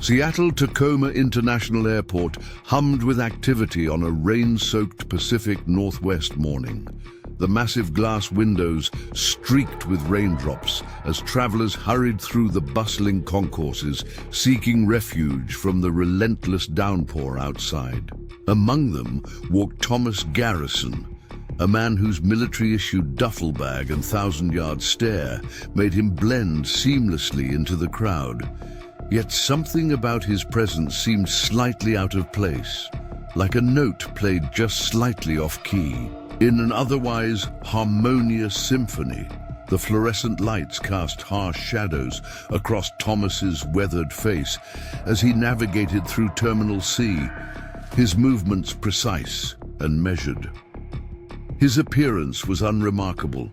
Seattle-Tacoma International Airport hummed with activity on a rain-soaked Pacific Northwest morning. The massive glass windows streaked with raindrops as travelers hurried through the bustling concourses, seeking refuge from the relentless downpour outside. Among them walked Thomas Garrison, a man whose military-issued duffel bag and thousand-yard stare made him blend seamlessly into the crowd. Yet something about his presence seemed slightly out of place, like a note played just slightly off-key. In an otherwise harmonious symphony, the fluorescent lights cast harsh shadows across Thomas's weathered face as he navigated through Terminal C, his movements precise and measured. His appearance was unremarkable.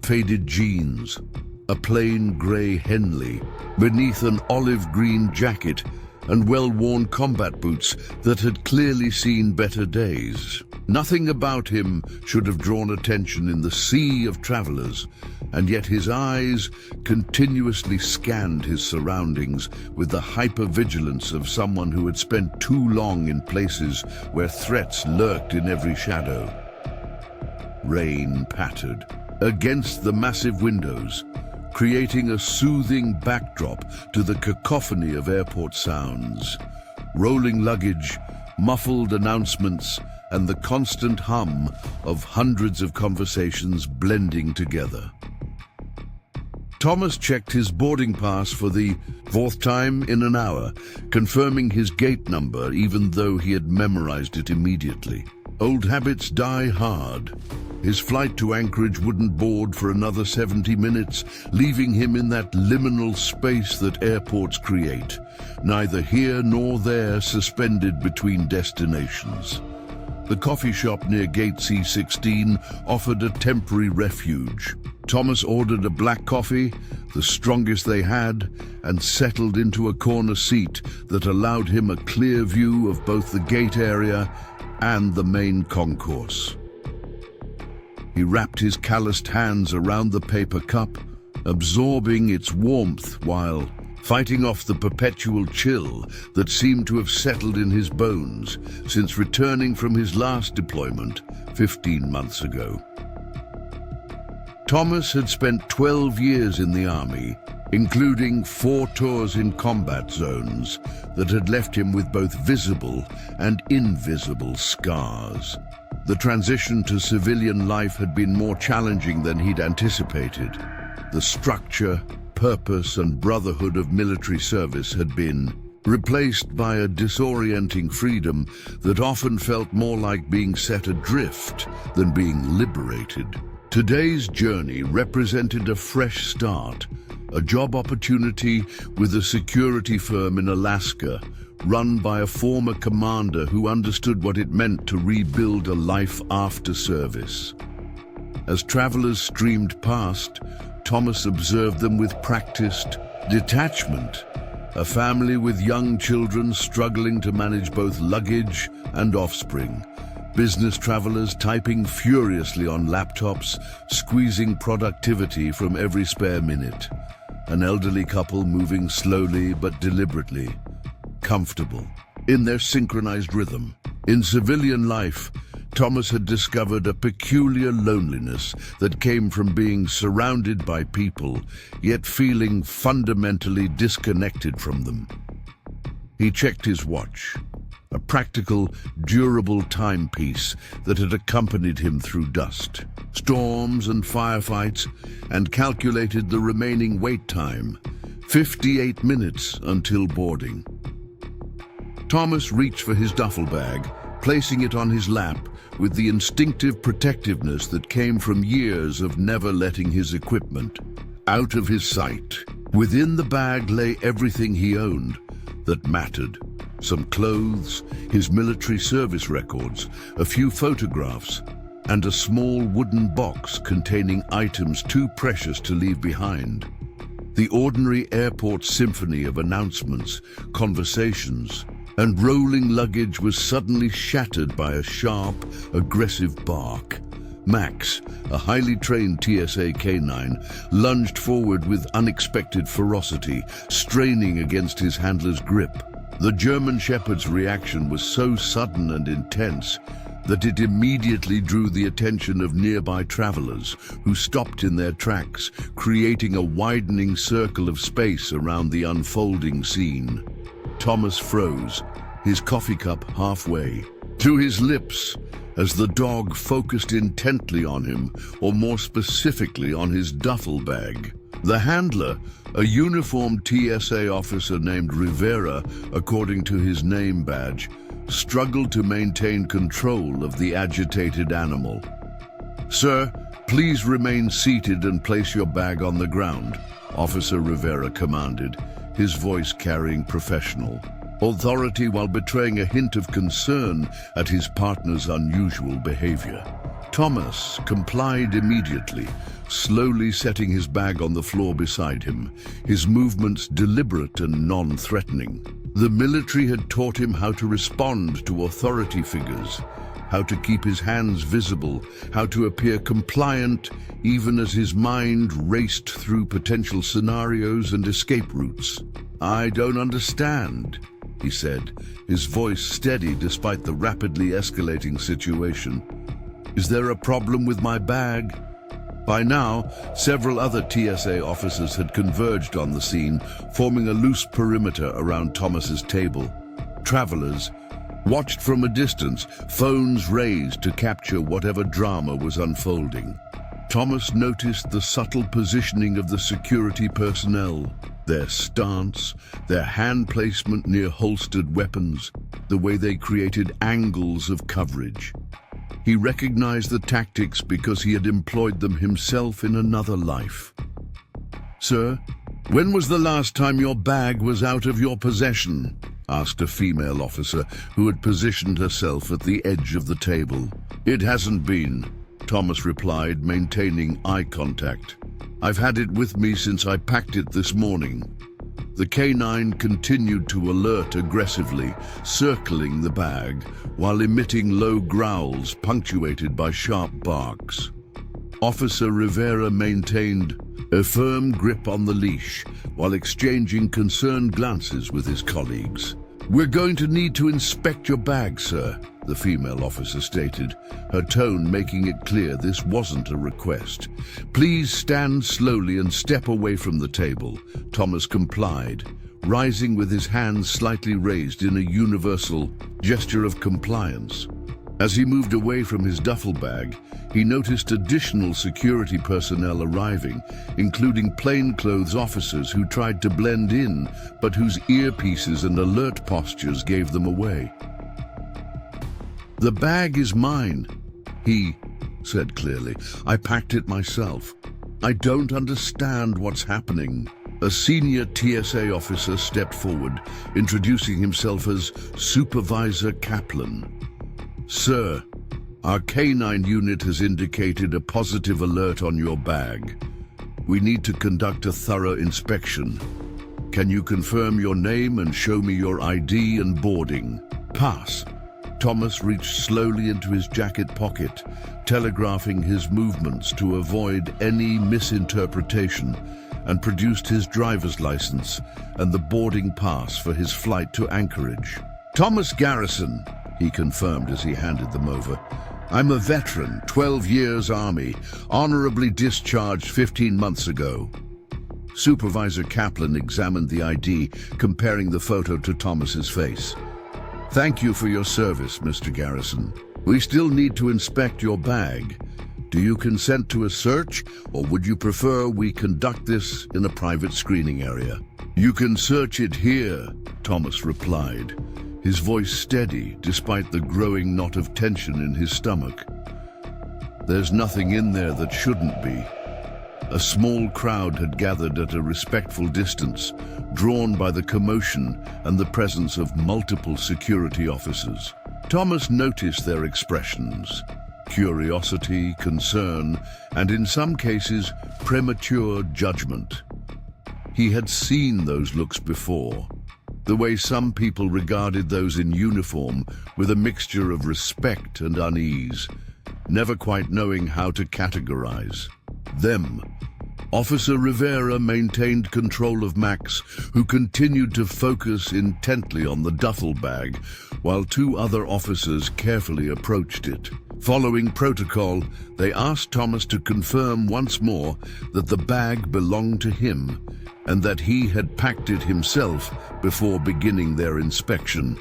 Faded jeans, a plain grey Henley beneath an olive-green jacket, and well-worn combat boots that had clearly seen better days. Nothing about him should have drawn attention in the sea of travelers, and yet his eyes continuously scanned his surroundings with the hypervigilance of someone who had spent too long in places where threats lurked in every shadow. Rain pattered against the massive windows, creating a soothing backdrop to the cacophony of airport sounds. Rolling luggage, muffled announcements, and the constant hum of hundreds of conversations blending together. Thomas checked his boarding pass for the fourth time in an hour, confirming his gate number even though he had memorized it immediately. Old habits die hard. His flight to Anchorage wouldn't board for another 70 minutes, leaving him in that liminal space that airports create, neither here nor there, suspended between destinations. The coffee shop near Gate C16 offered a temporary refuge. Thomas ordered a black coffee, the strongest they had, and settled into a corner seat that allowed him a clear view of both the gate area and the main concourse. He wrapped his calloused hands around the paper cup, absorbing its warmth while fighting off the perpetual chill that seemed to have settled in his bones since returning from his last deployment 15 months ago. Thomas had spent 12 years in the Army, including 4 tours in combat zones that had left him with both visible and invisible scars. The transition to civilian life had been more challenging than he'd anticipated. The structure, purpose, and brotherhood of military service had been replaced by a disorienting freedom that often felt more like being set adrift than being liberated. Today's journey represented a fresh start, a job opportunity with a security firm in Alaska, run by a former commander who understood what it meant to rebuild a life after service. As travelers streamed past, Thomas observed them with practiced detachment, a family with young children struggling to manage both luggage and offspring, business travelers typing furiously on laptops, squeezing productivity from every spare minute, an elderly couple moving slowly but deliberately, comfortable in their synchronized rhythm. In civilian life, Thomas had discovered a peculiar loneliness that came from being surrounded by people, yet feeling fundamentally disconnected from them. He checked his watch, a practical, durable timepiece that had accompanied him through dust, storms, and firefights, and calculated the remaining wait time, 58 minutes until boarding. Thomas reached for his duffel bag, placing it on his lap with the instinctive protectiveness that came from years of never letting his equipment out of his sight. Within the bag lay everything he owned that mattered. Some clothes, his military service records, a few photographs, and a small wooden box containing items too precious to leave behind. The ordinary airport symphony of announcements, conversations, and rolling luggage was suddenly shattered by a sharp, aggressive bark, Max, a highly trained TSA canine, lunged forward with unexpected ferocity, straining against his handler's grip. The German Shepherd's reaction was so sudden and intense that it immediately drew the attention of nearby travelers who stopped in their tracks, creating a widening circle of space around the unfolding scene. Thomas froze, his coffee cup halfway to his lips, as the dog focused intently on him, or more specifically on his duffel bag. The handler, a uniformed TSA officer named Rivera, according to his name badge, struggled to maintain control of the agitated animal. "Sir, please remain seated and place your bag on the ground," Officer Rivera commanded, his voice carrying professional authority while betraying a hint of concern at his partner's unusual behavior. Thomas complied immediately, slowly setting his bag on the floor beside him, his movements deliberate and non-threatening. The military had taught him how to respond to authority figures, how to keep his hands visible, how to appear compliant even as his mind raced through potential scenarios and escape routes. "I don't understand," he said, his voice steady despite the rapidly escalating situation. "Is there a problem with my bag?" By now, several other TSA officers had converged on the scene, forming a loose perimeter around Thomas's table. Travelers watched from a distance, phones raised to capture whatever drama was unfolding. Thomas noticed the subtle positioning of the security personnel, their stance, their hand placement near holstered weapons, the way they created angles of coverage. He recognized the tactics because he had employed them himself in another life. "Sir, when was the last time your bag was out of your possession?" asked a female officer who had positioned herself at the edge of the table. "It hasn't been," Thomas replied, maintaining eye contact. "I've had it with me since I packed it this morning." The canine continued to alert aggressively, circling the bag, while emitting low growls punctuated by sharp barks. Officer Rivera maintained a firm grip on the leash, while exchanging concerned glances with his colleagues. "We're going to need to inspect your bag, sir," the female officer stated, her tone making it clear this wasn't a request. "Please stand slowly and step away from the table." Thomas complied, rising with his hands slightly raised in a universal gesture of compliance. As he moved away from his duffel bag, he noticed additional security personnel arriving, including plainclothes officers who tried to blend in, but whose earpieces and alert postures gave them away. "The bag is mine," he said clearly. "I packed it myself. I don't understand what's happening." A senior TSA officer stepped forward, introducing himself as Supervisor Kaplan. "Sir, our canine unit has indicated a positive alert on your bag. We need to conduct a thorough inspection. Can you confirm your name and show me your ID and boarding pass?" Thomas reached slowly into his jacket pocket, telegraphing his movements to avoid any misinterpretation, and produced his driver's license and the boarding pass for his flight to Anchorage. "Thomas Garrison," he confirmed as he handed them over. "I'm a veteran, 12 years Army, honorably discharged 15 months ago." Supervisor Kaplan examined the ID, comparing the photo to Thomas's face. "Thank you for your service, Mr. Garrison. We still need to inspect your bag. Do you consent to a search, or would you prefer we conduct this in a private screening area?" "You can search it here," Thomas replied, his voice steady despite the growing knot of tension in his stomach. "There's nothing in there that shouldn't be." A small crowd had gathered at a respectful distance, drawn by the commotion and the presence of multiple security officers. Thomas noticed their expressions: curiosity, concern, and in some cases, premature judgment. He had seen those looks before, the way some people regarded those in uniform with a mixture of respect and unease. never quite knowing how to categorize them. Officer Rivera maintained control of Max, who continued to focus intently on the duffel bag, while two other officers carefully approached it. Following protocol, they asked Thomas to confirm once more that the bag belonged to him and that he had packed it himself before beginning their inspection.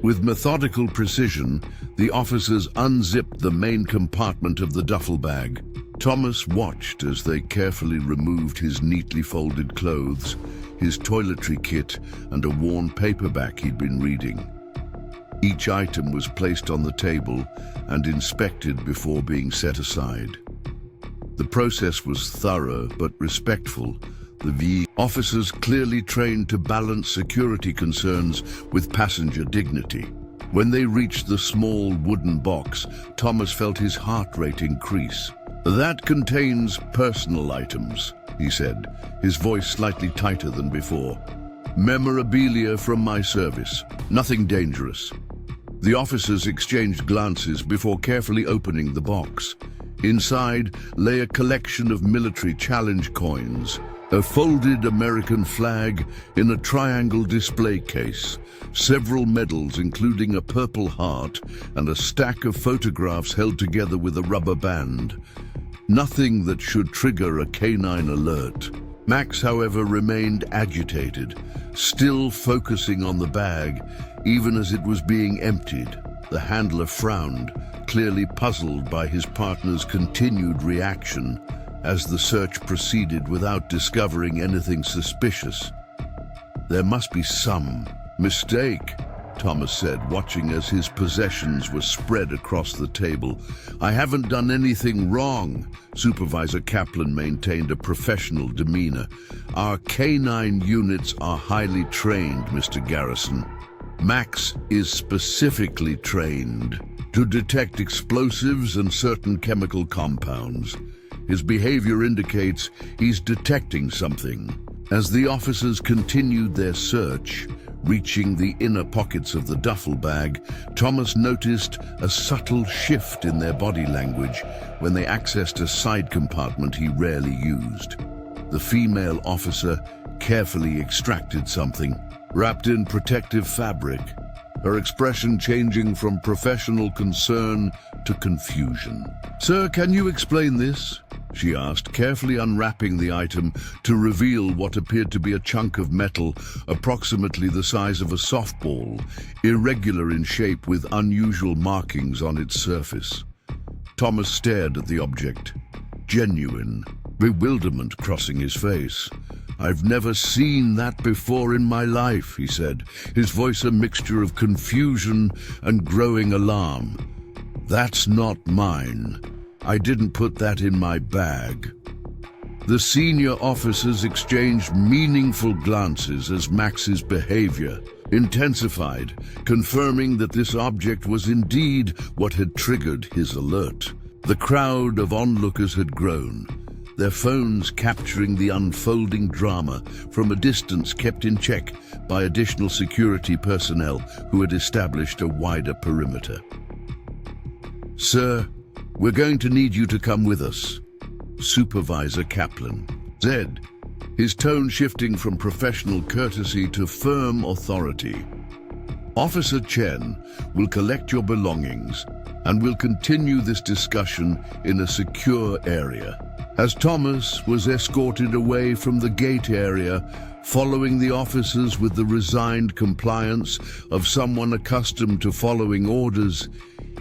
With methodical precision, the officers unzipped the main compartment of the duffel bag. Thomas watched as they carefully removed his neatly folded clothes, his toiletry kit, and a worn paperback he'd been reading. Each item was placed on the table and inspected before being set aside. The process was thorough but respectful. The VE officers clearly trained to balance security concerns with passenger dignity. When they reached the small wooden box, Thomas felt his heart rate increase. "That contains personal items," he said, his voice slightly tighter than before. "Memorabilia from my service. Nothing dangerous." The officers exchanged glances before carefully opening the box. Inside lay a collection of military challenge coins, a folded American flag in a triangle display case, several medals including a Purple Heart, and a stack of photographs held together with a rubber band. Nothing that should trigger a canine alert. Max, however, remained agitated, still focusing on the bag, even as it was being emptied. The handler frowned, clearly puzzled by his partner's continued reaction as the search proceeded without discovering anything suspicious. "There must be some mistake," Thomas said, watching as his possessions were spread across the table. "I haven't done anything wrong." Supervisor Kaplan maintained a professional demeanor. "Our canine units are highly trained, Mr. Garrison. Max is specifically trained to detect explosives and certain chemical compounds. His behavior indicates he's detecting something." As the officers continued their search, reaching the inner pockets of the duffel bag, Thomas noticed a subtle shift in their body language when they accessed a side compartment he rarely used. The female officer carefully extracted something, wrapped in protective fabric, her expression changing from professional concern to confusion. "Sir, can you explain this?" she asked, carefully unwrapping the item to reveal what appeared to be a chunk of metal approximately the size of a softball, irregular in shape with unusual markings on its surface. Thomas stared at the object, genuine bewilderment crossing his face. "I've never seen that before in my life," he said, his voice a mixture of confusion and growing alarm. "That's not mine. I didn't put that in my bag." The senior officers exchanged meaningful glances as Max's behavior intensified, confirming that this object was indeed what had triggered his alert. The crowd of onlookers had grown, their phones capturing the unfolding drama from a distance kept in check by additional security personnel who had established a wider perimeter. "Sir, we're going to need you to come with us," Supervisor Kaplan said, his tone shifting from professional courtesy to firm authority. "Officer Chen will collect your belongings and will continue this discussion in a secure area." As Thomas was escorted away from the gate area, following the officers with the resigned compliance of someone accustomed to following orders,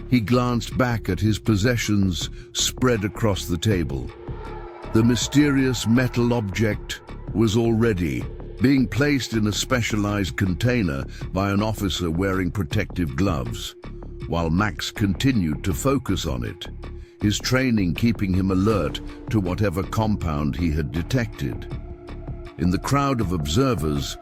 he glanced back at his possessions spread across the table. The mysterious metal object was already being placed in a specialized container by an officer wearing protective gloves, while Max continued to focus on it, his training keeping him alert to whatever compound he had detected. In the crowd of observers,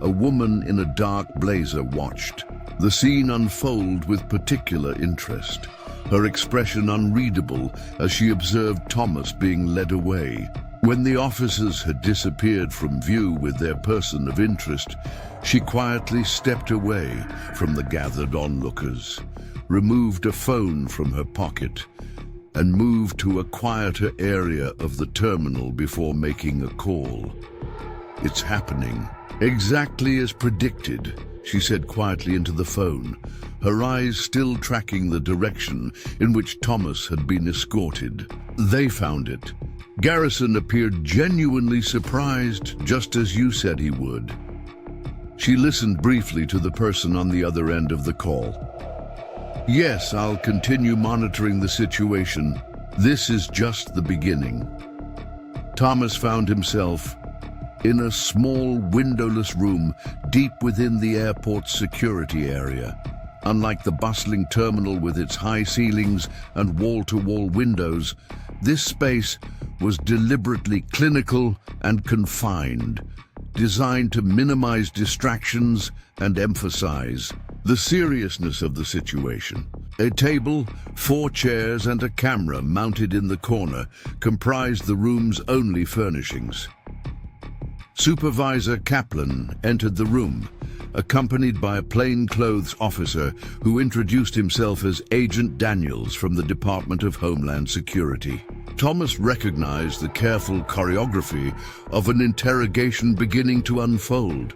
a woman in a dark blazer watched the scene unfold with particular interest, her expression unreadable as she observed Thomas being led away. When the officers had disappeared from view with their person of interest, she quietly stepped away from the gathered onlookers, removed a phone from her pocket, and moved to a quieter area of the terminal before making a call. "It's happening. Exactly as predicted," she said quietly into the phone, her eyes still tracking the direction in which Thomas had been escorted. "They found it. Garrison appeared genuinely surprised, just as you said he would." She listened briefly to the person on the other end of the call. "Yes, I'll continue monitoring the situation. This is just the beginning." Thomas found himself in a small, windowless room deep within the airport's security area. Unlike the bustling terminal with its high ceilings and wall-to-wall windows, this space was deliberately clinical and confined, designed to minimize distractions and emphasize the seriousness of the situation. A table, 4 chairs, and a camera mounted in the corner comprised the room's only furnishings. Supervisor Kaplan entered the room, accompanied by a plainclothes officer who introduced himself as Agent Daniels from the Department of Homeland Security. Thomas recognized the careful choreography of an interrogation beginning to unfold.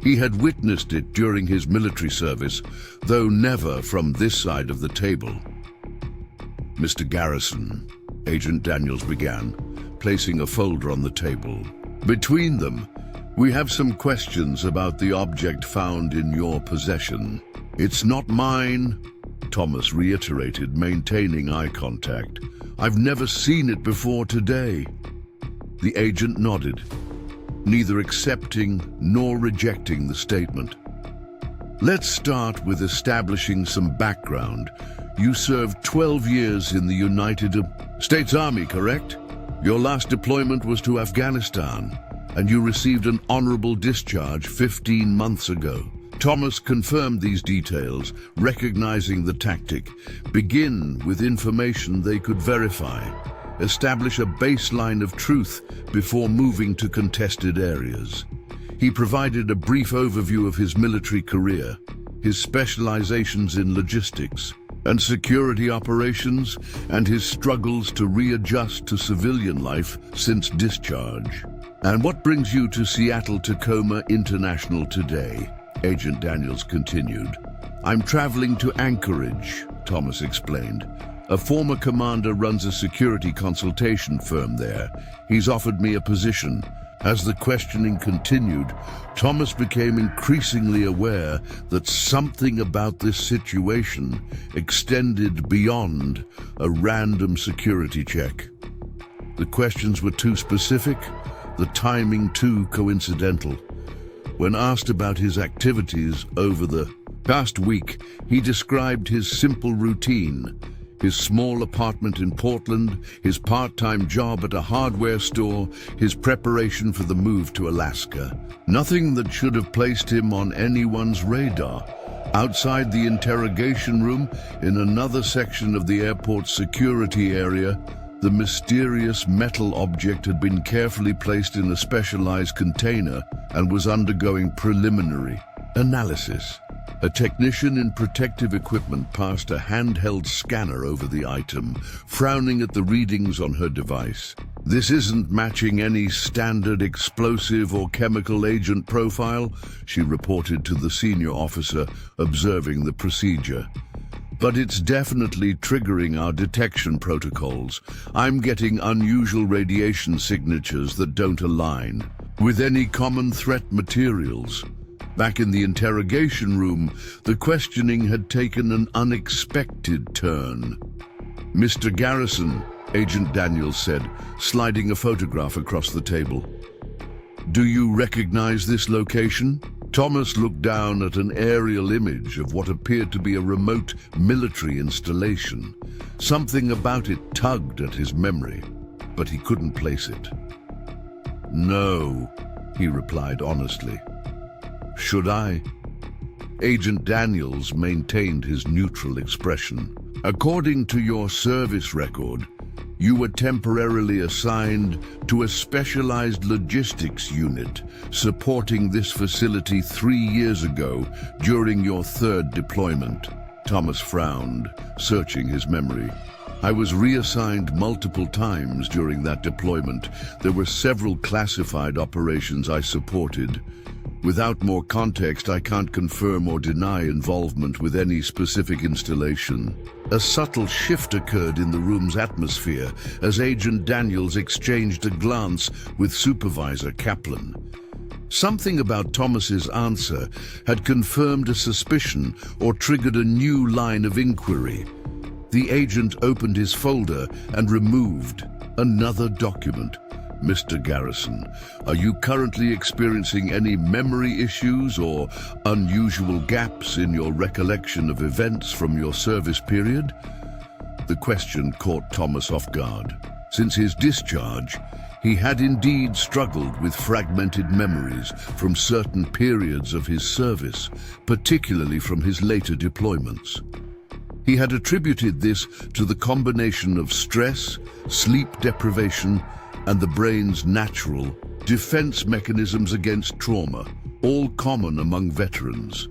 He had witnessed it during his military service, though never from this side of the table. "Mr. Garrison," Agent Daniels began, placing a folder on the table. "Between them, we have some questions about the object found in your possession." "It's not mine," Thomas reiterated, maintaining eye contact. "I've never seen it before today." The agent nodded, neither accepting nor rejecting the statement. "Let's start with establishing some background. You served 12 years in the United States Army, correct? Your last deployment was to Afghanistan, and you received an honorable discharge 15 months ago." Thomas confirmed these details, recognizing the tactic. Begin with information they could verify. Establish a baseline of truth before moving to contested areas. He provided a brief overview of his military career, his specializations in logistics and security operations, and his struggles to readjust to civilian life since discharge. "And what brings you to Seattle-Tacoma International today?" Agent Daniels continued. "I'm traveling to Anchorage," Thomas explained. "A former commander runs a security consultation firm there. He's offered me a position." As the questioning continued, Thomas became increasingly aware that something about this situation extended beyond a random security check. The questions were too specific, the timing too coincidental. When asked about his activities over the past week, he described his simple routine: his small apartment in Portland, his part-time job at a hardware store, his preparation for the move to Alaska. Nothing that should have placed him on anyone's radar. Outside the interrogation room, in another section of the airport's security area, the mysterious metal object had been carefully placed in a specialized container and was undergoing preliminary analysis. A technician in protective equipment passed a handheld scanner over the item, frowning at the readings on her device. "This isn't matching any standard explosive or chemical agent profile," she reported to the senior officer observing the procedure. "But it's definitely triggering our detection protocols. I'm getting unusual radiation signatures that don't align with any common threat materials." Back in the interrogation room, the questioning had taken an unexpected turn. "Mr. Garrison," Agent Daniels said, sliding a photograph across the table. "Do you recognize this location?" Thomas looked down at an aerial image of what appeared to be a remote military installation. Something about it tugged at his memory, but he couldn't place it. "No," he replied honestly. "Should I?" Agent Daniels maintained his neutral expression. "According to your service record, you were temporarily assigned to a specialized logistics unit supporting this facility 3 years ago during your 3rd deployment." Thomas frowned, searching his memory. I was reassigned multiple times during that deployment. There were several classified operations I supported. Without more context, I can't confirm or deny involvement with any specific installation. A subtle shift occurred in the room's atmosphere as Agent Daniels exchanged a glance with Supervisor Kaplan. Something about Thomas's answer had confirmed a suspicion or triggered a new line of inquiry. The agent opened his folder and removed another document. Mr. Garrison, are you currently experiencing any memory issues or unusual gaps in your recollection of events from your service period? The question caught Thomas off guard. Since his discharge, he had indeed struggled with fragmented memories from certain periods of his service, particularly from his later deployments. He had attributed this to the combination of stress, sleep deprivation, and the brain's natural defense mechanisms against trauma, all common among veterans.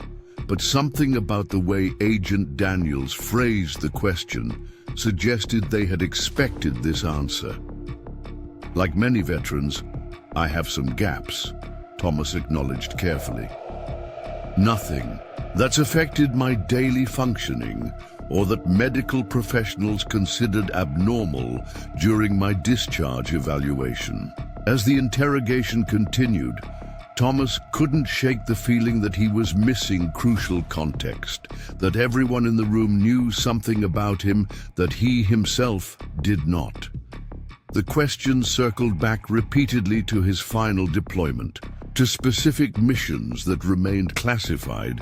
But something about the way Agent Daniels phrased the question suggested they had expected this answer. Like many veterans, I have some gaps, Thomas acknowledged carefully. Nothing that's affected my daily functioning or that medical professionals considered abnormal during my discharge evaluation. As the interrogation continued, Thomas couldn't shake the feeling that he was missing crucial context, that everyone in the room knew something about him that he himself did not. The question circled back repeatedly to his final deployment, to specific missions that remained classified,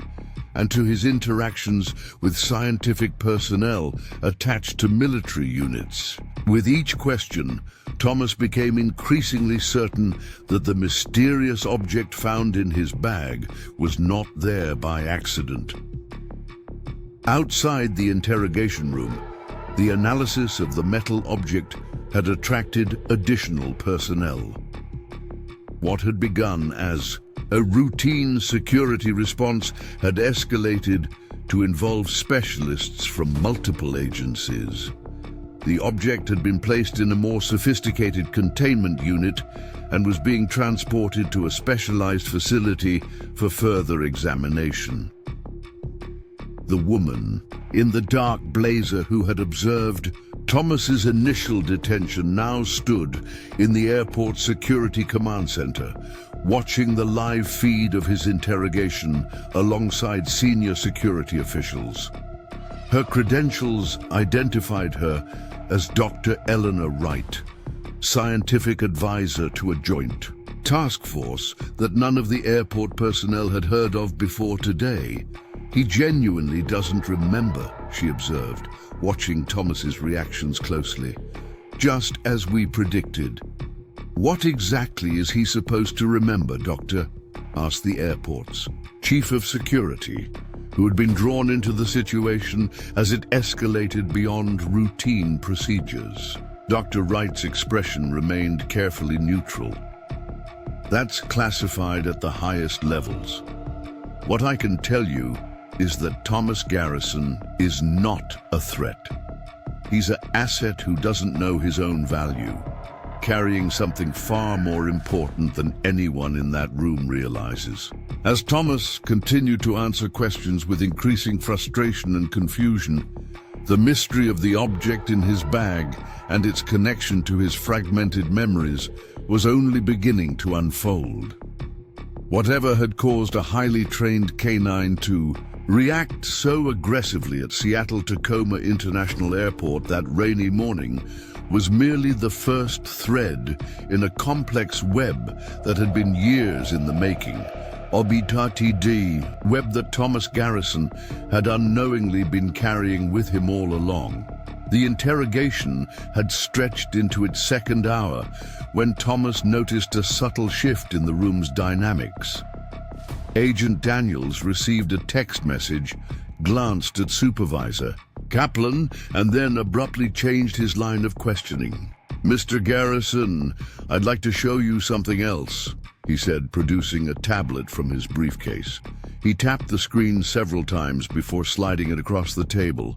and to his interactions with scientific personnel attached to military units. With each question, Thomas became increasingly certain that the mysterious object found in his bag was not there by accident. Outside the interrogation room, the analysis of the metal object had attracted additional personnel. What had begun as a routine security response had escalated to involve specialists from multiple agencies. The object had been placed in a more sophisticated containment unit and was being transported to a specialized facility for further examination. The woman in the dark blazer who had observed Thomas's initial detention now stood in the airport security command center, watching the live feed of his interrogation alongside senior security officials. Her credentials identified her as Dr. Eleanor Wright, scientific advisor to a joint task force that none of the airport personnel had heard of before today. He genuinely doesn't remember, she observed, watching Thomas's reactions closely. Just as we predicted. What exactly is he supposed to remember, Doctor? Asked the airport's chief of security, who had been drawn into the situation as it escalated beyond routine procedures. Dr. Wright's expression remained carefully neutral. That's classified at the highest levels. What I can tell you is that Thomas Garrison is not a threat. He's an asset who doesn't know his own value, carrying something far more important than anyone in that room realizes. As Thomas continued to answer questions with increasing frustration and confusion, the mystery of the object in his bag and its connection to his fragmented memories was only beginning to unfold. Whatever had caused a highly trained canine to react so aggressively at Seattle-Tacoma International Airport that rainy morning was merely the first thread in a complex web that had been years in the making. Obitati web that Thomas Garrison had unknowingly been carrying with him all along. The interrogation had stretched into its second hour when Thomas noticed a subtle shift in the room's dynamics. Agent Daniels received a text message, glanced at Supervisor Kaplan, and then abruptly changed his line of questioning. "Mr. Garrison, I'd like to show you something else," he said, producing a tablet from his briefcase. He tapped the screen several times before sliding it across the table.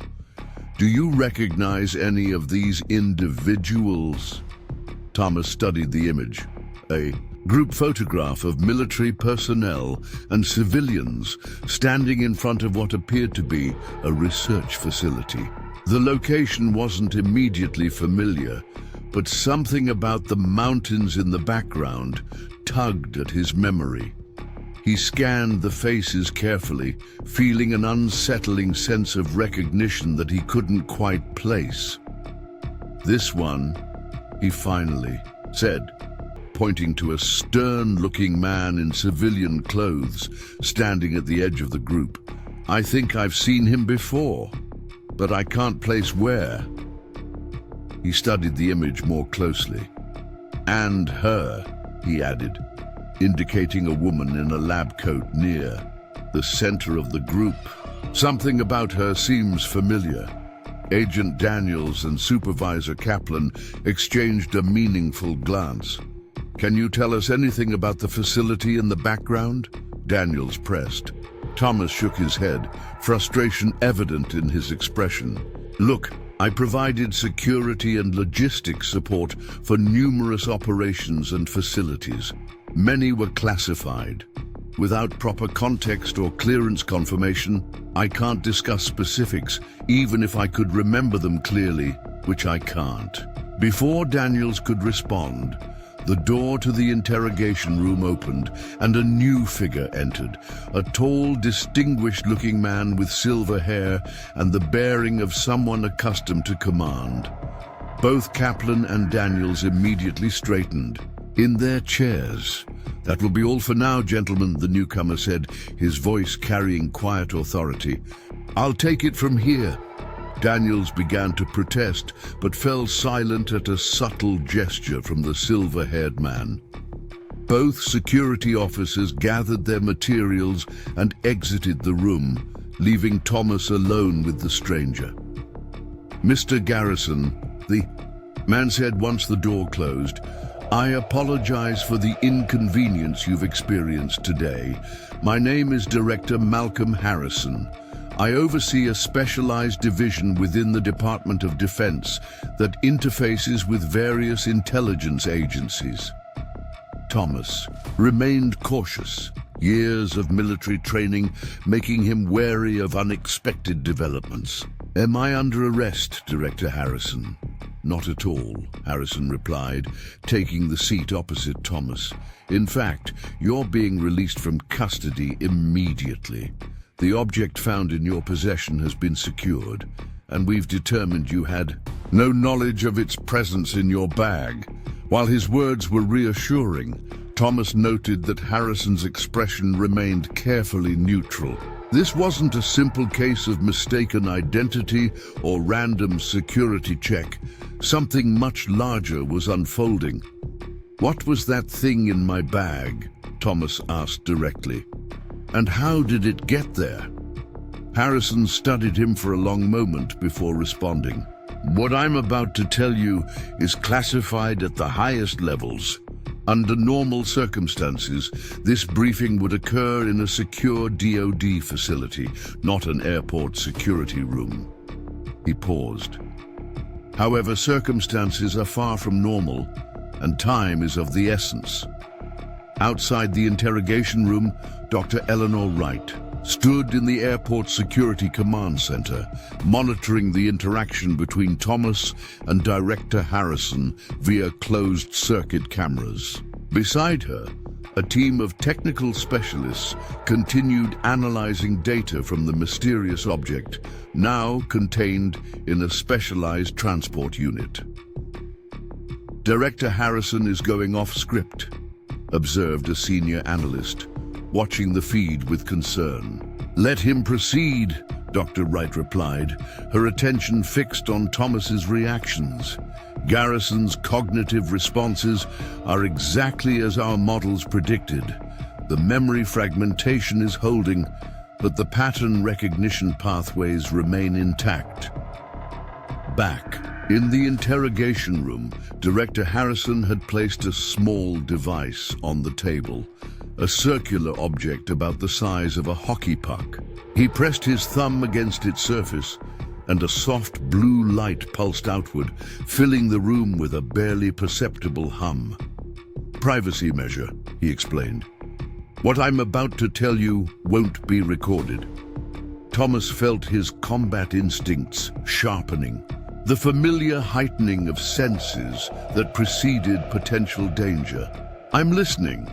Do you recognize any of these individuals? Thomas studied the image. A group photograph of military personnel and civilians standing in front of what appeared to be a research facility. The location wasn't immediately familiar, but something about the mountains in the background tugged at his memory. He scanned the faces carefully, feeling an unsettling sense of recognition that he couldn't quite place. "This one," he finally said, pointing to a stern-looking man in civilian clothes standing at the edge of the group. "I think I've seen him before, but I can't place where." He studied the image more closely. "And her," he added, indicating a woman in a lab coat near the center of the group. "Something about her seems familiar." Agent Daniels and Supervisor Kaplan exchanged a meaningful glance. "Can you tell us anything about the facility in the background?" Daniels pressed. Thomas shook his head, frustration evident in his expression. "Look, I provided security and logistics support for numerous operations and facilities. Many were classified. Without proper context or clearance confirmation, I can't discuss specifics, even if I could remember them clearly, which I can't." Before Daniels could respond, the door to the interrogation room opened and a new figure entered, a tall, distinguished-looking man with silver hair and the bearing of someone accustomed to command. Both Kaplan and Daniels immediately straightened in their chairs. "That will be all for now, gentlemen," the newcomer said, his voice carrying quiet authority. "I'll take it from here." Daniels began to protest, but fell silent at a subtle gesture from the silver-haired man. Both security officers gathered their materials and exited the room, leaving Thomas alone with the stranger. "Mr. Garrison," the man said once the door closed, "I apologize for the inconvenience you've experienced today. My name is Director Malcolm Harrison. I oversee a specialized division within the Department of Defense that interfaces with various intelligence agencies." Thomas remained cautious, years of military training making him wary of unexpected developments. "Am I under arrest, Director Harrison?" "Not at all," Harrison replied, taking the seat opposite Thomas. "In fact, you're being released from custody immediately. The object found in your possession has been secured, and we've determined you had no knowledge of its presence in your bag." While his words were reassuring, Thomas noted that Harrison's expression remained carefully neutral. This wasn't a simple case of mistaken identity or random security check. Something much larger was unfolding. "What was that thing in my bag?" Thomas asked directly. "And how did it get there?" Harrison studied him for a long moment before responding. "What I'm about to tell you is classified at the highest levels. Under normal circumstances, this briefing would occur in a secure DoD facility, not an airport security room." He paused. "However, circumstances are far from normal, and time is of the essence." Outside the interrogation room, Dr. Eleanor Wright stood in the airport security command center, monitoring the interaction between Thomas and Director Harrison via closed-circuit cameras. Beside her, a team of technical specialists continued analyzing data from the mysterious object, now contained in a specialized transport unit. "Director Harrison is going off script," observed a senior analyst, watching the feed with concern. "Let him proceed," Dr. Wright replied, her attention fixed on Thomas's reactions. "Garrison's cognitive responses are exactly as our models predicted. The memory fragmentation is holding, but the pattern recognition pathways remain intact." Back in the interrogation room, Director Harrison had placed a small device on the table, a circular object about the size of a hockey puck. He pressed his thumb against its surface, and a soft blue light pulsed outward, filling the room with a barely perceptible hum. "Privacy measure," he explained. "What I'm about to tell you won't be recorded." Thomas felt his combat instincts sharpening, the familiar heightening of senses that preceded potential danger. "I'm listening."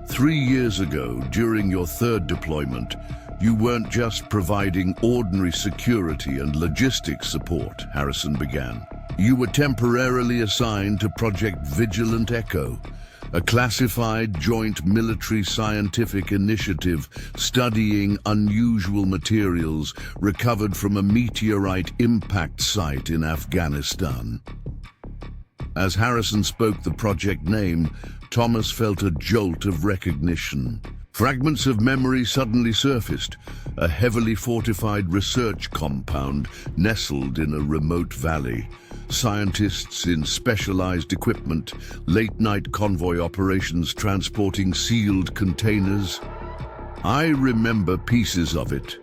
3 years ago, during your third deployment, you weren't just providing ordinary security and logistics support, Garrison began. You were temporarily assigned to Project Vigilant Echo, a classified joint military scientific initiative studying unusual materials recovered from a meteorite impact site in Afghanistan. As Garrison spoke the project name, Thomas felt a jolt of recognition. Fragments of memory suddenly surfaced, a heavily fortified research compound nestled in a remote valley. Scientists in specialized equipment, late-night convoy operations transporting sealed containers. "I remember pieces of it,"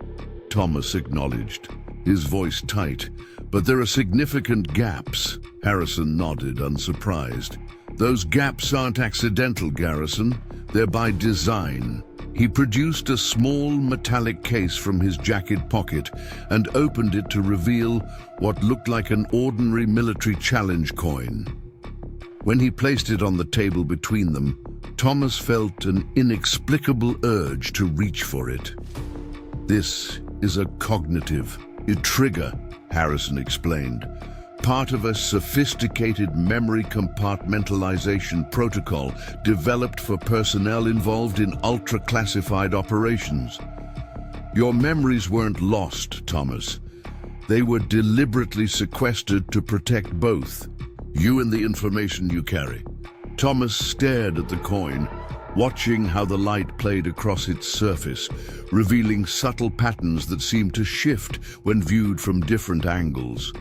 Thomas acknowledged, his voice tight. "But there are significant gaps." Garrison nodded, unsurprised. "Those gaps aren't accidental, Garrison. They're by design." He produced a small metallic case from his jacket pocket and opened it to reveal what looked like an ordinary military challenge coin. When he placed it on the table between them, Thomas felt an inexplicable urge to reach for it. "This is a cognitive trigger," Garrison explained. "Part of a sophisticated memory compartmentalization protocol developed for personnel involved in ultra-classified operations." "Your memories weren't lost, Thomas. They were deliberately sequestered to protect both you and the information you carry." Thomas stared at the coin, watching how the light played across its surface, revealing subtle patterns that seemed to shift when viewed from different angles.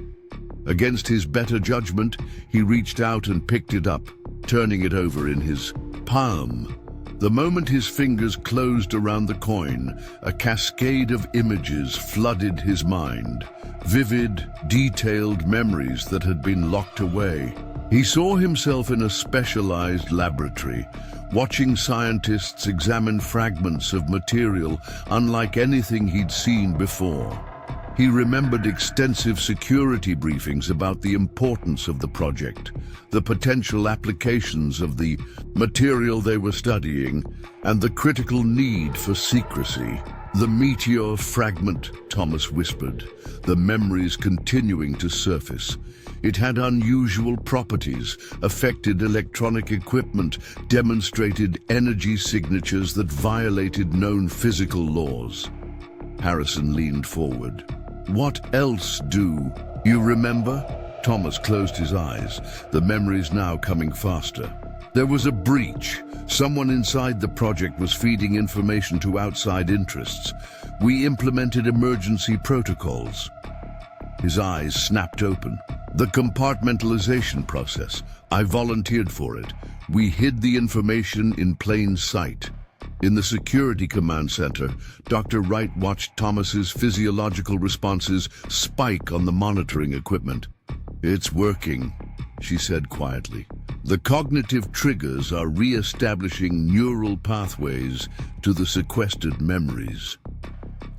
Against his better judgment, he reached out and picked it up, turning it over in his palm. The moment his fingers closed around the coin, a cascade of images flooded his mind, vivid, detailed memories that had been locked away. He saw himself in a specialized laboratory, watching scientists examine fragments of material unlike anything he'd seen before. He remembered extensive security briefings about the importance of the project, the potential applications of the material they were studying, and the critical need for secrecy. "The meteor fragment," Thomas whispered, the memories continuing to surface. "It had unusual properties, affected electronic equipment, demonstrated energy signatures that violated known physical laws." Garrison leaned forward. "What else do you remember?" Thomas closed his eyes, the memories now coming faster. "There was a breach. Someone inside the project was feeding information to outside interests. We implemented emergency protocols." His eyes snapped open. "The compartmentalization process. I volunteered for it. We hid the information in plain sight." In the security command center, Dr. Wright watched Thomas's physiological responses spike on the monitoring equipment. "It's working," she said quietly. "The cognitive triggers are re-establishing neural pathways to the sequestered memories."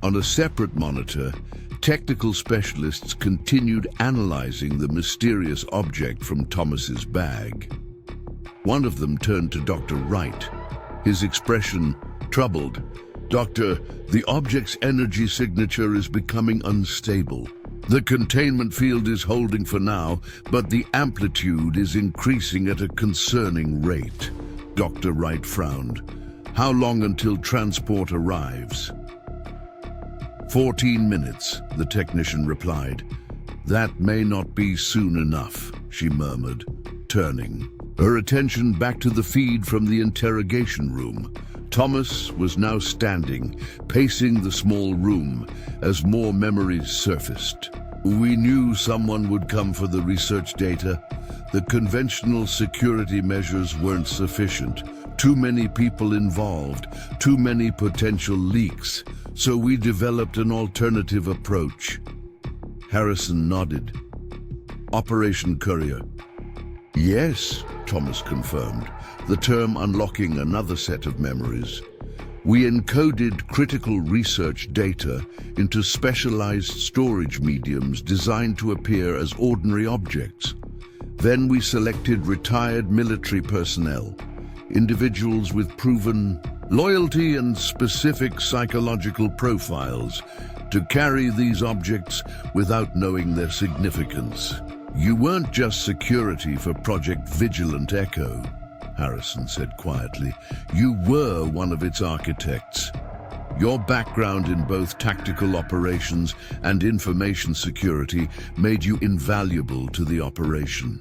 On a separate monitor, technical specialists continued analyzing the mysterious object from Thomas's bag. One of them turned to Dr. Wright, his expression troubled. "Doctor, the object's energy signature is becoming unstable. The containment field is holding for now, but the amplitude is increasing at a concerning rate." Dr. Wright frowned. "How long until transport arrives?" 14 minutes, the technician replied. "That may not be soon enough," she murmured, turning, her attention back to the feed from the interrogation room. Thomas was now standing, pacing the small room as more memories surfaced. "We knew someone would come for the research data. The conventional security measures weren't sufficient. Too many people involved, too many potential leaks. So we developed an alternative approach." Harrison nodded. Operation Courier. Yes, Thomas confirmed, the term unlocking another set of memories. We encoded critical research data into specialized storage mediums designed to appear as ordinary objects. Then we selected retired military personnel, individuals with proven loyalty and specific psychological profiles, to carry these objects without knowing their significance. You weren't just security for Project Vigilant Echo, Harrison said quietly. You were one of its architects. Your background in both tactical operations and information security made you invaluable to the operation.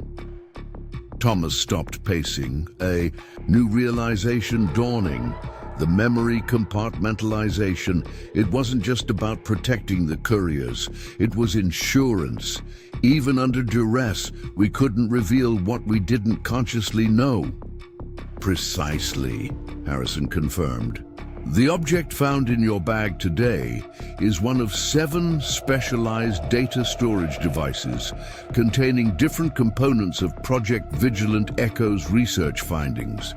Thomas stopped pacing, a new realization dawning. The memory compartmentalization. It wasn't just about protecting the couriers. It was insurance. Even under duress, we couldn't reveal what we didn't consciously know. Precisely, Harrison confirmed. The object found in your bag today is one of 7 specialized data storage devices containing different components of Project Vigilant Echo's research findings.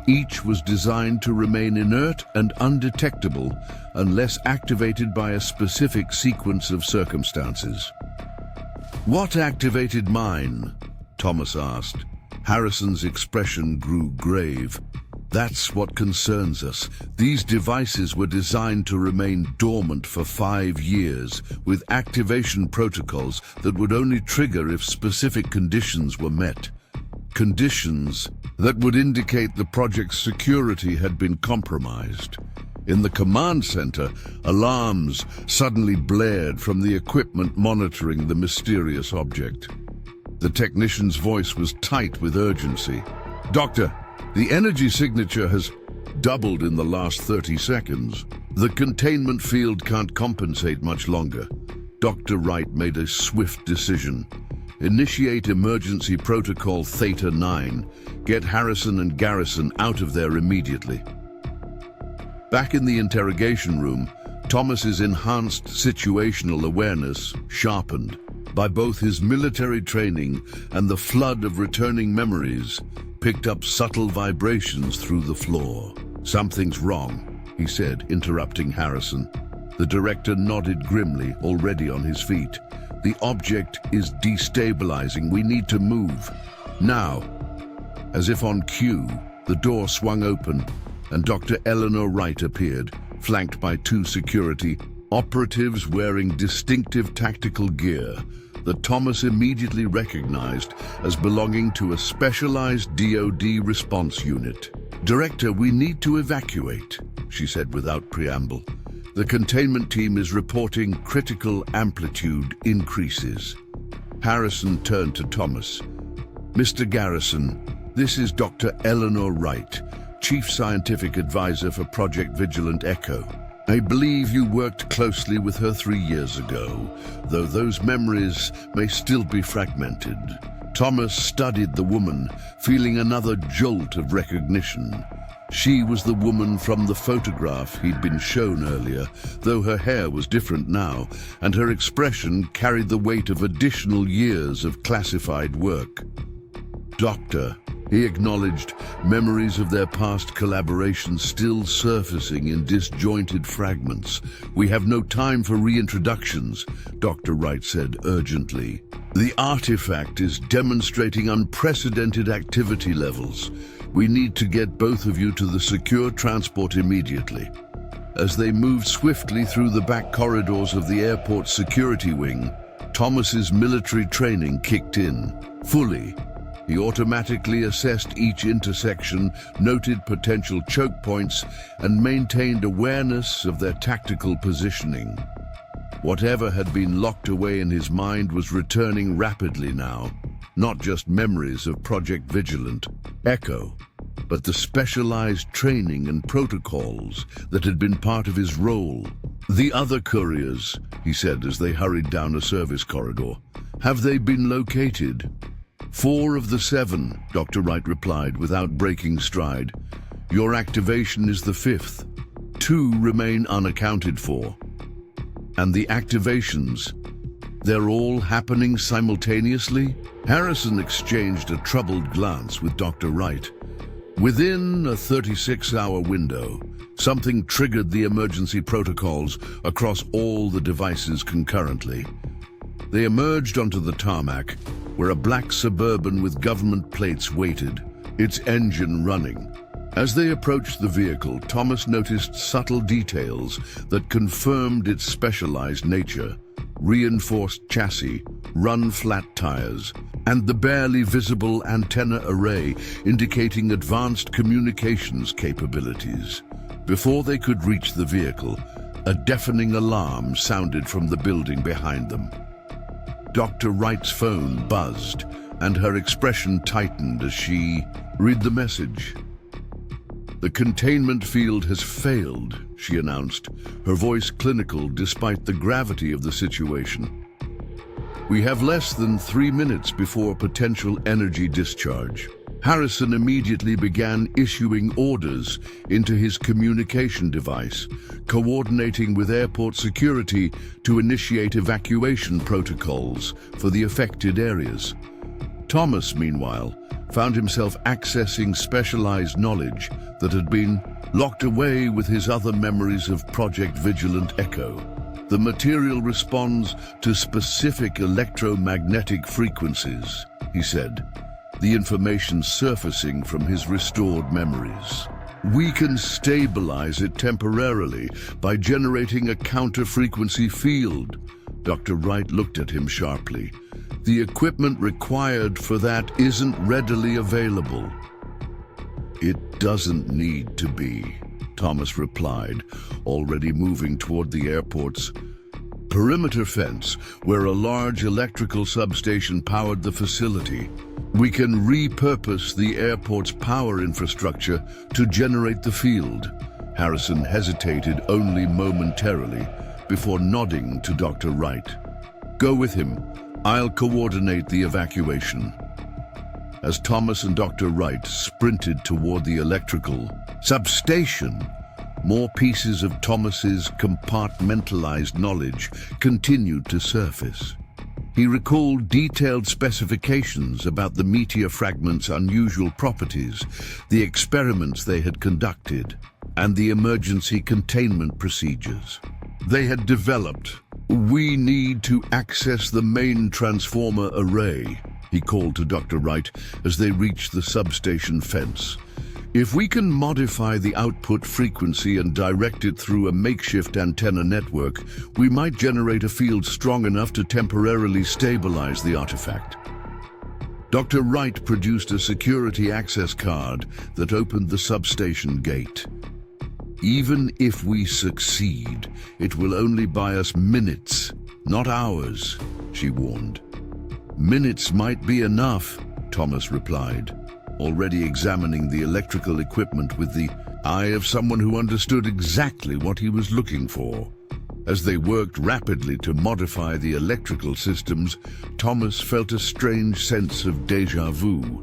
Each was designed to remain inert and undetectable unless activated by a specific sequence of circumstances. What activated mine? Thomas asked. Harrison's expression grew grave. That's what concerns us. These devices were designed to remain dormant for 5 years, with activation protocols that would only trigger if specific conditions were met. Conditions that would indicate the project's security had been compromised. In the command center, alarms suddenly blared from the equipment monitoring the mysterious object. The technician's voice was tight with urgency. Doctor, the energy signature has doubled in the last 30 seconds. The containment field can't compensate much longer. Dr. Wright made a swift decision. Initiate emergency protocol Theta 9. Get Harrison and Garrison out of there immediately. Back in the interrogation room, Thomas's enhanced situational awareness, sharpened by both his military training and the flood of returning memories, picked up subtle vibrations through the floor. Something's wrong, he said, interrupting Harrison. The director nodded grimly, already on his feet. The object is destabilizing. We need to move. Now. As if on cue, the door swung open and Dr. Eleanor Wright appeared, flanked by 2 security operatives wearing distinctive tactical gear that Thomas immediately recognized as belonging to a specialized DoD response unit. Director, we need to evacuate, she said without preamble. The containment team is reporting critical amplitude increases. Harrison turned to Thomas. Mr. Garrison, this is Dr. Eleanor Wright, Chief Scientific Advisor for Project Vigilant Echo. I believe you worked closely with her 3 years ago, though those memories may still be fragmented. Thomas studied the woman, feeling another jolt of recognition. She was the woman from the photograph he'd been shown earlier, though her hair was different now, and her expression carried the weight of additional years of classified work. Doctor, he acknowledged, memories of their past collaboration still surfacing in disjointed fragments. We have no time for reintroductions, Dr. Wright said urgently. The artifact is demonstrating unprecedented activity levels. We need to get both of you to the secure transport immediately. As they moved swiftly through the back corridors of the airport's security wing, Thomas's military training kicked in, fully. He automatically assessed each intersection, noted potential choke points, and maintained awareness of their tactical positioning. Whatever had been locked away in his mind was returning rapidly now, not just memories of Project Vigilant Echo, but the specialized training and protocols that had been part of his role. The other couriers, he said as they hurried down a service corridor, have they been located? 4 of the 7, Dr. Wright replied without breaking stride. Your activation is the 5th. 2 remain unaccounted for. And the activations, They're all happening simultaneously? Harrison exchanged a troubled glance with Dr. Wright. Within a 36-hour window, something triggered the emergency protocols across all the devices concurrently. They emerged onto the tarmac, where a black Suburban with government plates waited, its engine running. As they approached the vehicle, Thomas noticed subtle details that confirmed its specialized nature: reinforced chassis, run-flat tires, and the barely visible antenna array indicating advanced communications capabilities. Before they could reach the vehicle, a deafening alarm sounded from the building behind them. Dr. Wright's phone buzzed, and her expression tightened as she read the message. "The containment field has failed," she announced, her voice clinical despite the gravity of the situation. "We have less than 3 minutes before potential energy discharge." Harrison immediately began issuing orders into his communication device, coordinating with airport security to initiate evacuation protocols for the affected areas. Thomas, meanwhile, found himself accessing specialized knowledge that had been locked away with his other memories of Project Vigilant Echo. The material responds to specific electromagnetic frequencies, he said, the information surfacing from his restored memories. "We can stabilize it temporarily by generating a counter-frequency field." Dr. Wright looked at him sharply. "The equipment required for that isn't readily available." "It doesn't need to be," Thomas replied, already moving toward the airport's perimeter fence, where a large electrical substation powered the facility. "We can repurpose the airport's power infrastructure to generate the field." Harrison hesitated only momentarily before nodding to Dr. Wright. "Go with him. I'll coordinate the evacuation." As Thomas and Dr. Wright sprinted toward the electrical substation, more pieces of Thomas's compartmentalized knowledge continued to surface. He recalled detailed specifications about the meteor fragment's unusual properties, the experiments they had conducted, and the emergency containment procedures they had developed. "We need to access the main transformer array," he called to Dr. Wright as they reached the substation fence. "If we can modify the output frequency and direct it through a makeshift antenna network, we might generate a field strong enough to temporarily stabilize the artifact." Dr. Wright produced a security access card that opened the substation gate. "Even if we succeed, it will only buy us minutes, not hours," she warned. "Minutes might be enough," Thomas replied, already examining the electrical equipment with the eye of someone who understood exactly what he was looking for. As they worked rapidly to modify the electrical systems, Thomas felt a strange sense of déjà vu.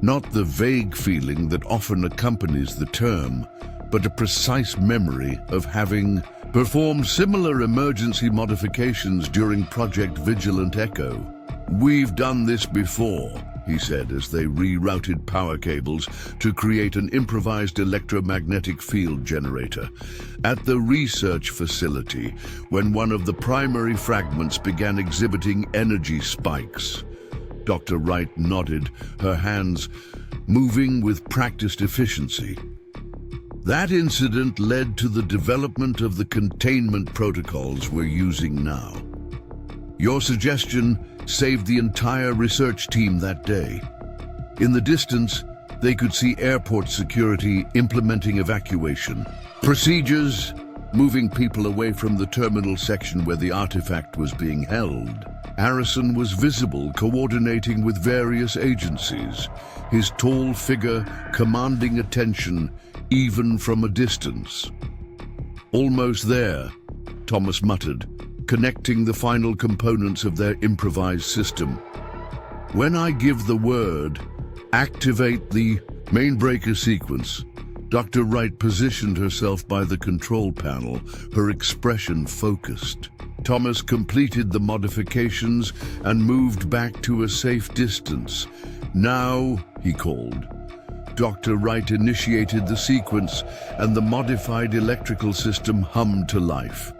Not the vague feeling that often accompanies the term, but a precise memory of having performed similar emergency modifications during Project Vigilant Echo. "We've done this before," he said as they rerouted power cables to create an improvised electromagnetic field generator. "At the research facility, when one of the primary fragments began exhibiting energy spikes." Dr. Wright nodded, her hands moving with practiced efficiency. "That incident led to the development of the containment protocols we're using now. Your suggestion saved the entire research team that day." In the distance, they could see airport security implementing evacuation procedures, moving people away from the terminal section where the artifact was being held. Garrison was visible, coordinating with various agencies, his tall figure commanding attention even from a distance. "Almost there," Thomas muttered, connecting the final components of their improvised system. "When I give the word, activate the main breaker sequence." Dr. Wright positioned herself by the control panel, her expression focused. Thomas completed the modifications and moved back to a safe distance. "Now," he called. Dr. Wright initiated the sequence, and the modified electrical system hummed to life.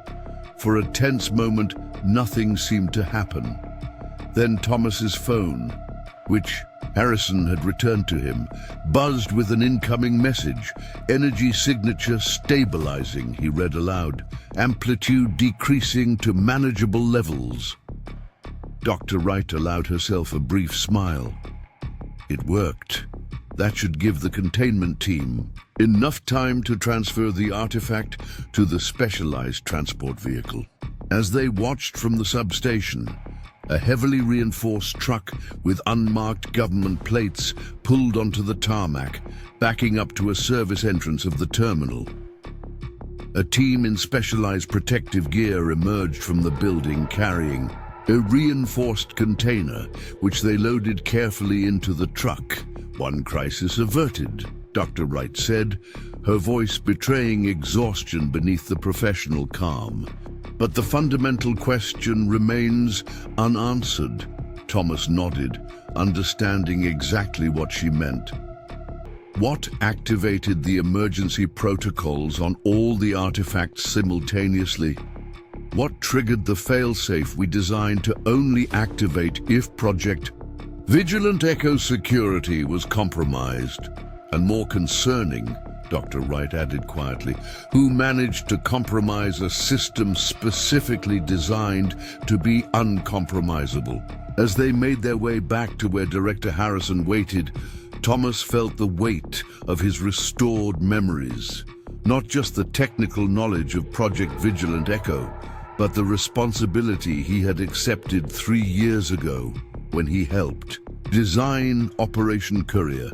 For a tense moment, nothing seemed to happen. Then Thomas's phone, which Garrison had returned to him, buzzed with an incoming message. "Energy signature stabilizing," he read aloud. "Amplitude decreasing to manageable levels." Dr. Wright allowed herself a brief smile. It worked. That should give the containment team enough time to transfer the artifact to the specialized transport vehicle. As they watched from the substation, a heavily reinforced truck with unmarked government plates pulled onto the tarmac, backing up to a service entrance of the terminal. A team in specialized protective gear emerged from the building carrying a reinforced container, which they loaded carefully into the truck. "One crisis averted," Dr. Wright said, her voice betraying exhaustion beneath the professional calm. "But the fundamental question remains unanswered." Thomas nodded, understanding exactly what she meant. What activated the emergency protocols on all the artifacts simultaneously? What triggered the failsafe we designed to only activate if Project Vigilant Echo security was compromised? And more concerning, Dr. Wright added quietly, who managed to compromise a system specifically designed to be uncompromisable? As they made their way back to where Director Harrison waited, Thomas felt the weight of his restored memories. Not just the technical knowledge of Project Vigilant Echo, but the responsibility he had accepted 3 years ago when he helped design Operation Courier.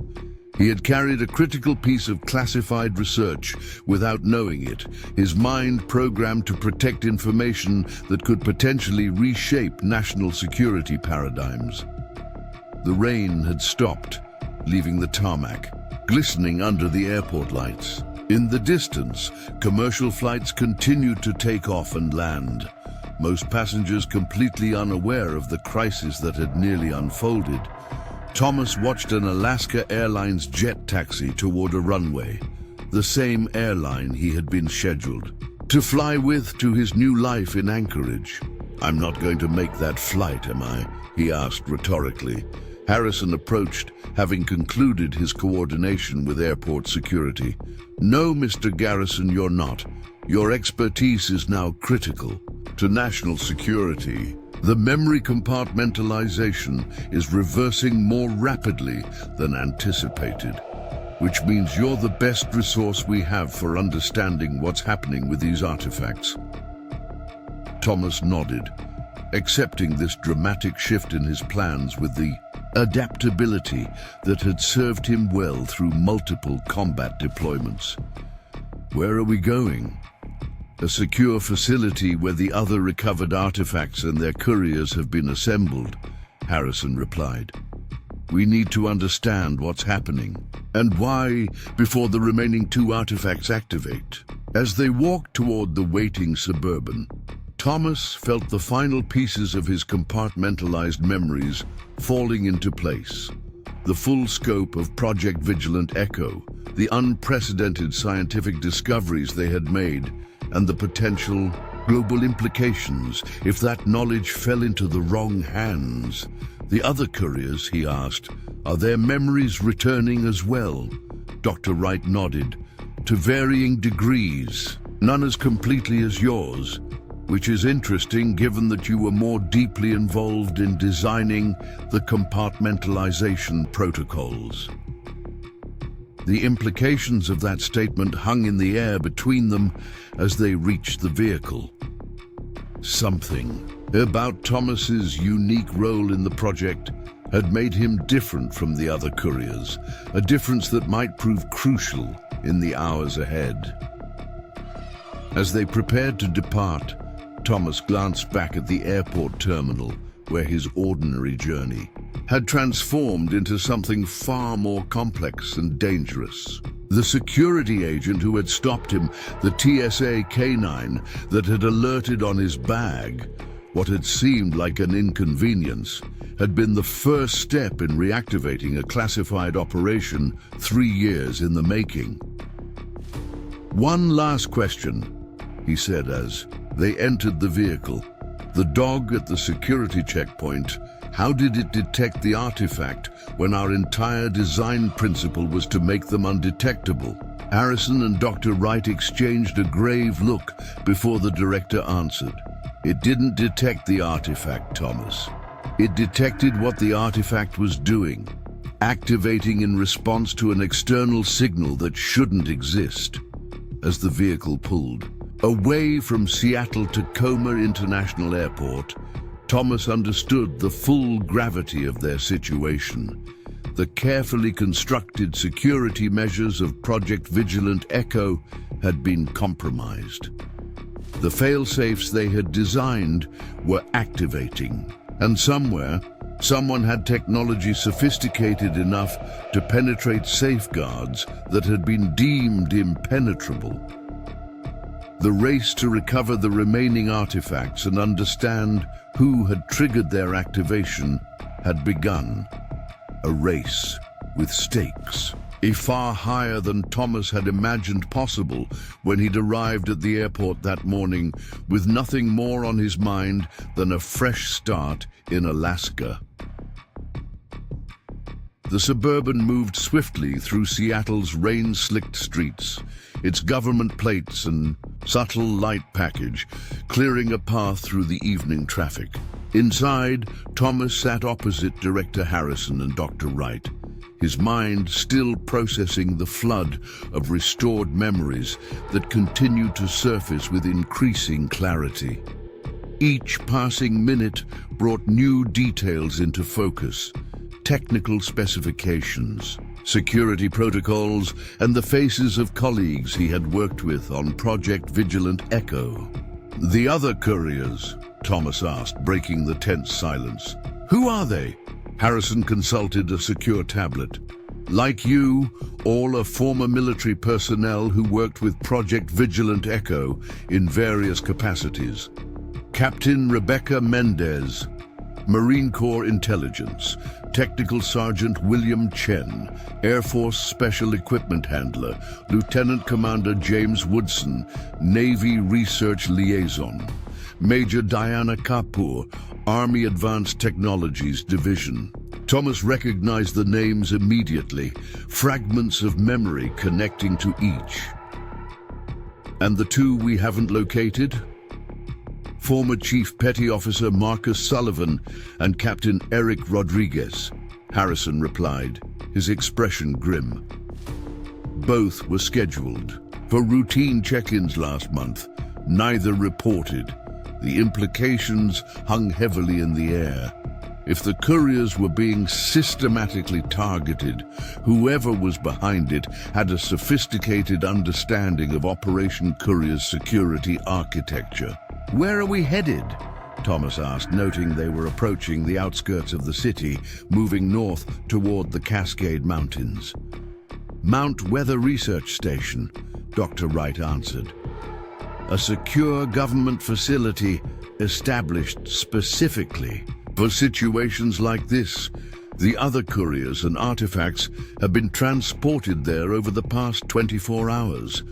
He had carried a critical piece of classified research without knowing it, his mind programmed to protect information that could potentially reshape national security paradigms. The rain had stopped, leaving the tarmac glistening under the airport lights. In the distance, commercial flights continued to take off and land, most passengers completely unaware of the crisis that had nearly unfolded. Thomas watched an Alaska Airlines jet taxi toward a runway, the same airline he had been scheduled to fly with to his new life in Anchorage. "I'm not going to make that flight, am I?" he asked rhetorically. Harrison approached, having concluded his coordination with airport security. "No, Mr. Garrison, you're not. Your expertise is now critical to national security. The memory compartmentalization is reversing more rapidly than anticipated, which means you're the best resource we have for understanding what's happening with these artifacts." Thomas nodded, accepting this dramatic shift in his plans with the adaptability that had served him well through multiple combat deployments. "Where are we going?" "A secure facility where the other recovered artifacts and their couriers have been assembled," Harrison replied. "We need to understand what's happening and why before the remaining 2 artifacts activate." As they walked toward the waiting Suburban, Thomas felt the final pieces of his compartmentalized memories falling into place. The full scope of Project Vigilant Echo, the unprecedented scientific discoveries they had made, and the potential global implications if that knowledge fell into the wrong hands. "The other couriers," he asked, "are their memories returning as well?" Dr. Wright nodded. "To varying degrees, none as completely as yours, which is interesting given that you were more deeply involved in designing the compartmentalization protocols." The implications of that statement hung in the air between them as they reached the vehicle. Something about Thomas's unique role in the project had made him different from the other couriers, a difference that might prove crucial in the hours ahead. As they prepared to depart, Thomas glanced back at the airport terminal where his ordinary journey had transformed into something far more complex and dangerous. The security agent who had stopped him, the TSA canine that had alerted on his bag, what had seemed like an inconvenience, had been the first step in reactivating a classified operation 3 years in the making. "One last question," he said as they entered the vehicle. "The dog at the security checkpoint, how did it detect the artifact when our entire design principle was to make them undetectable?" Garrison and Dr. Wright exchanged a grave look before the director answered. "It didn't detect the artifact, Thomas. It detected what the artifact was doing, activating in response to an external signal that shouldn't exist." As the vehicle pulled away from Seattle-Tacoma International Airport, Thomas understood the full gravity of their situation. The carefully constructed security measures of Project Vigilant Echo had been compromised. The fail-safes they had designed were activating, and somewhere, someone had technology sophisticated enough to penetrate safeguards that had been deemed impenetrable. The race to recover the remaining artifacts and understand who had triggered their activation had begun. A race with stakes, far higher than Thomas had imagined possible when he'd arrived at the airport that morning with nothing more on his mind than a fresh start in Alaska. The Suburban moved swiftly through Seattle's rain-slicked streets, its government plates and subtle light package clearing a path through the evening traffic. Inside, Thomas sat opposite Director Garrison and Dr. Wright, his mind still processing the flood of restored memories that continued to surface with increasing clarity. Each passing minute brought new details into focus: technical specifications, security protocols, and the faces of colleagues he had worked with on Project Vigilant Echo. "The other couriers?" Thomas asked, breaking the tense silence. "Who are they?" Garrison consulted a secure tablet. "Like you, all are former military personnel who worked with Project Vigilant Echo in various capacities. Captain Rebecca Mendez, Marine Corps Intelligence; Technical Sergeant William Chen, Air Force Special Equipment Handler; Lieutenant Commander James Woodson, Navy Research Liaison; Major Diana Kapoor, Army Advanced Technologies Division." Thomas recognized the names immediately, fragments of memory connecting to each. "And the two we haven't located?" "Former Chief Petty Officer Marcus Sullivan and Captain Eric Rodriguez," Garrison replied, his expression grim. "Both were scheduled for routine check-ins last month. Neither reported. The implications hung heavily in the air. If the couriers were being systematically targeted, whoever was behind it had a sophisticated understanding of Operation Courier's security architecture. "Where are we headed?" Thomas asked, noting they were approaching the outskirts of the city, moving north toward the Cascade Mountains. "Mount Weather Research Station," Dr. Wright answered. "A secure government facility established specifically for situations like this. The other couriers and artifacts have been transported there over the past 24 hours.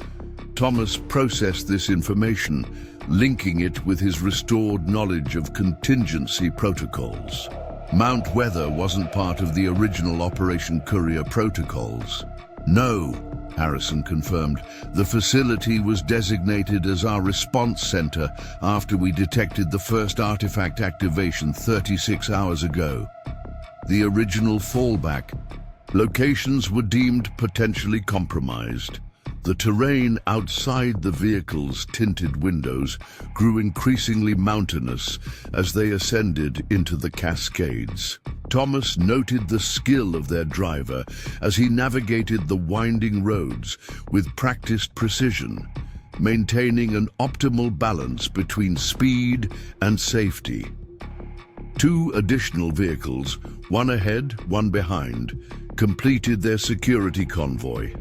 Thomas processed this information, linking it with his restored knowledge of contingency protocols. Mount Weather wasn't part of the original Operation Courier protocols. "No," Garrison confirmed. "The facility was designated as our response center after we detected the first artifact activation 36 hours ago. The original fallback locations were deemed potentially compromised. The terrain outside the vehicle's tinted windows grew increasingly mountainous as they ascended into the Cascades. Thomas noted the skill of their driver as he navigated the winding roads with practiced precision, maintaining an optimal balance between speed and safety. 2 additional vehicles, one ahead, one behind, completed their security convoy.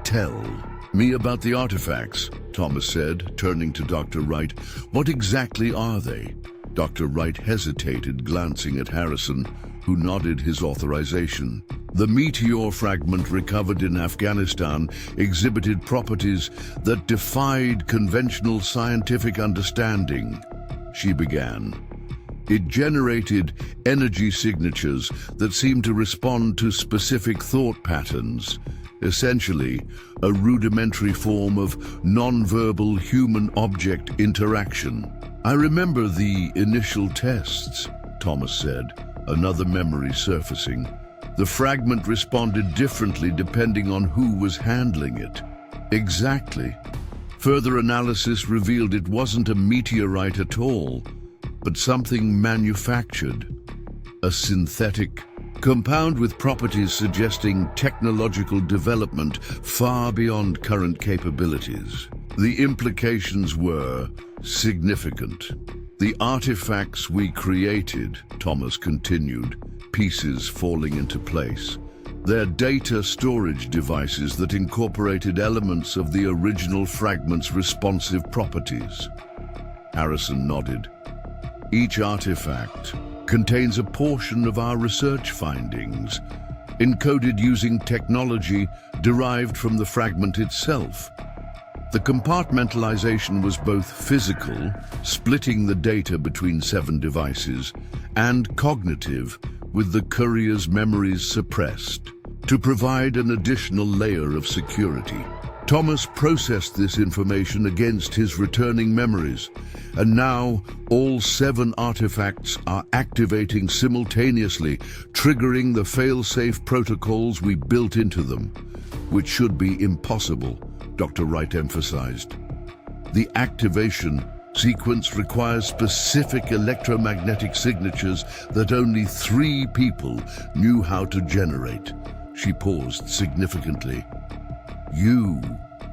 Tell me about the artifacts, Thomas said, turning to Dr. Wright. What exactly are they? Dr. Wright hesitated, glancing at Garrison, who nodded his authorization. The meteor fragment recovered in Afghanistan exhibited properties that defied conventional scientific understanding, she began. It generated energy signatures that seemed to respond to specific thought patterns, essentially a rudimentary form of non-verbal human-object interaction. I remember the initial tests, Thomas said, another memory surfacing. The fragment responded differently depending on who was handling it. Exactly. Further analysis revealed it wasn't a meteorite at all, but something manufactured. A synthetic compound with properties suggesting technological development far beyond current capabilities. The implications were significant. The artifacts we created, Thomas continued, pieces falling into place. They're data storage devices that incorporated elements of the original fragment's responsive properties. Garrison nodded. Each artifact contains a portion of our research findings, encoded using technology derived from the fragment itself. The compartmentalization was both physical, splitting the data between 7 devices, and cognitive, with the courier's memories suppressed, to provide an additional layer of security. Thomas processed this information against his returning memories, and now all 7 artifacts are activating simultaneously, triggering the fail-safe protocols we built into them, which should be impossible, Dr. Wright emphasized. The activation sequence requires specific electromagnetic signatures that only 3 people knew how to generate. She paused significantly. You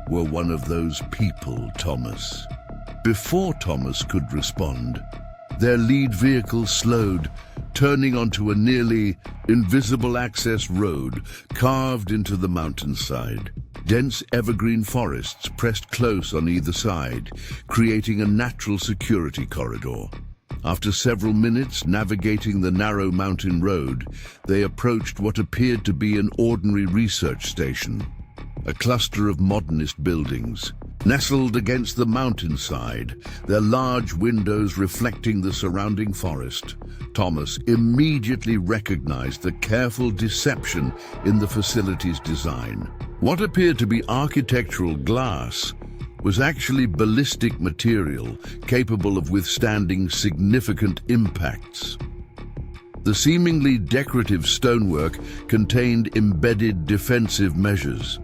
were one of those people, Thomas. Before Thomas could respond, their lead vehicle slowed, turning onto a nearly invisible access road carved into the mountainside. Dense evergreen forests pressed close on either side, creating a natural security corridor. After several minutes navigating the narrow mountain road, they approached what appeared to be an ordinary research station. A cluster of modernist buildings, nestled against the mountainside, their large windows reflecting the surrounding forest. Thomas immediately recognized the careful deception in the facility's design. What appeared to be architectural glass was actually ballistic material capable of withstanding significant impacts. The seemingly decorative stonework contained embedded defensive measures.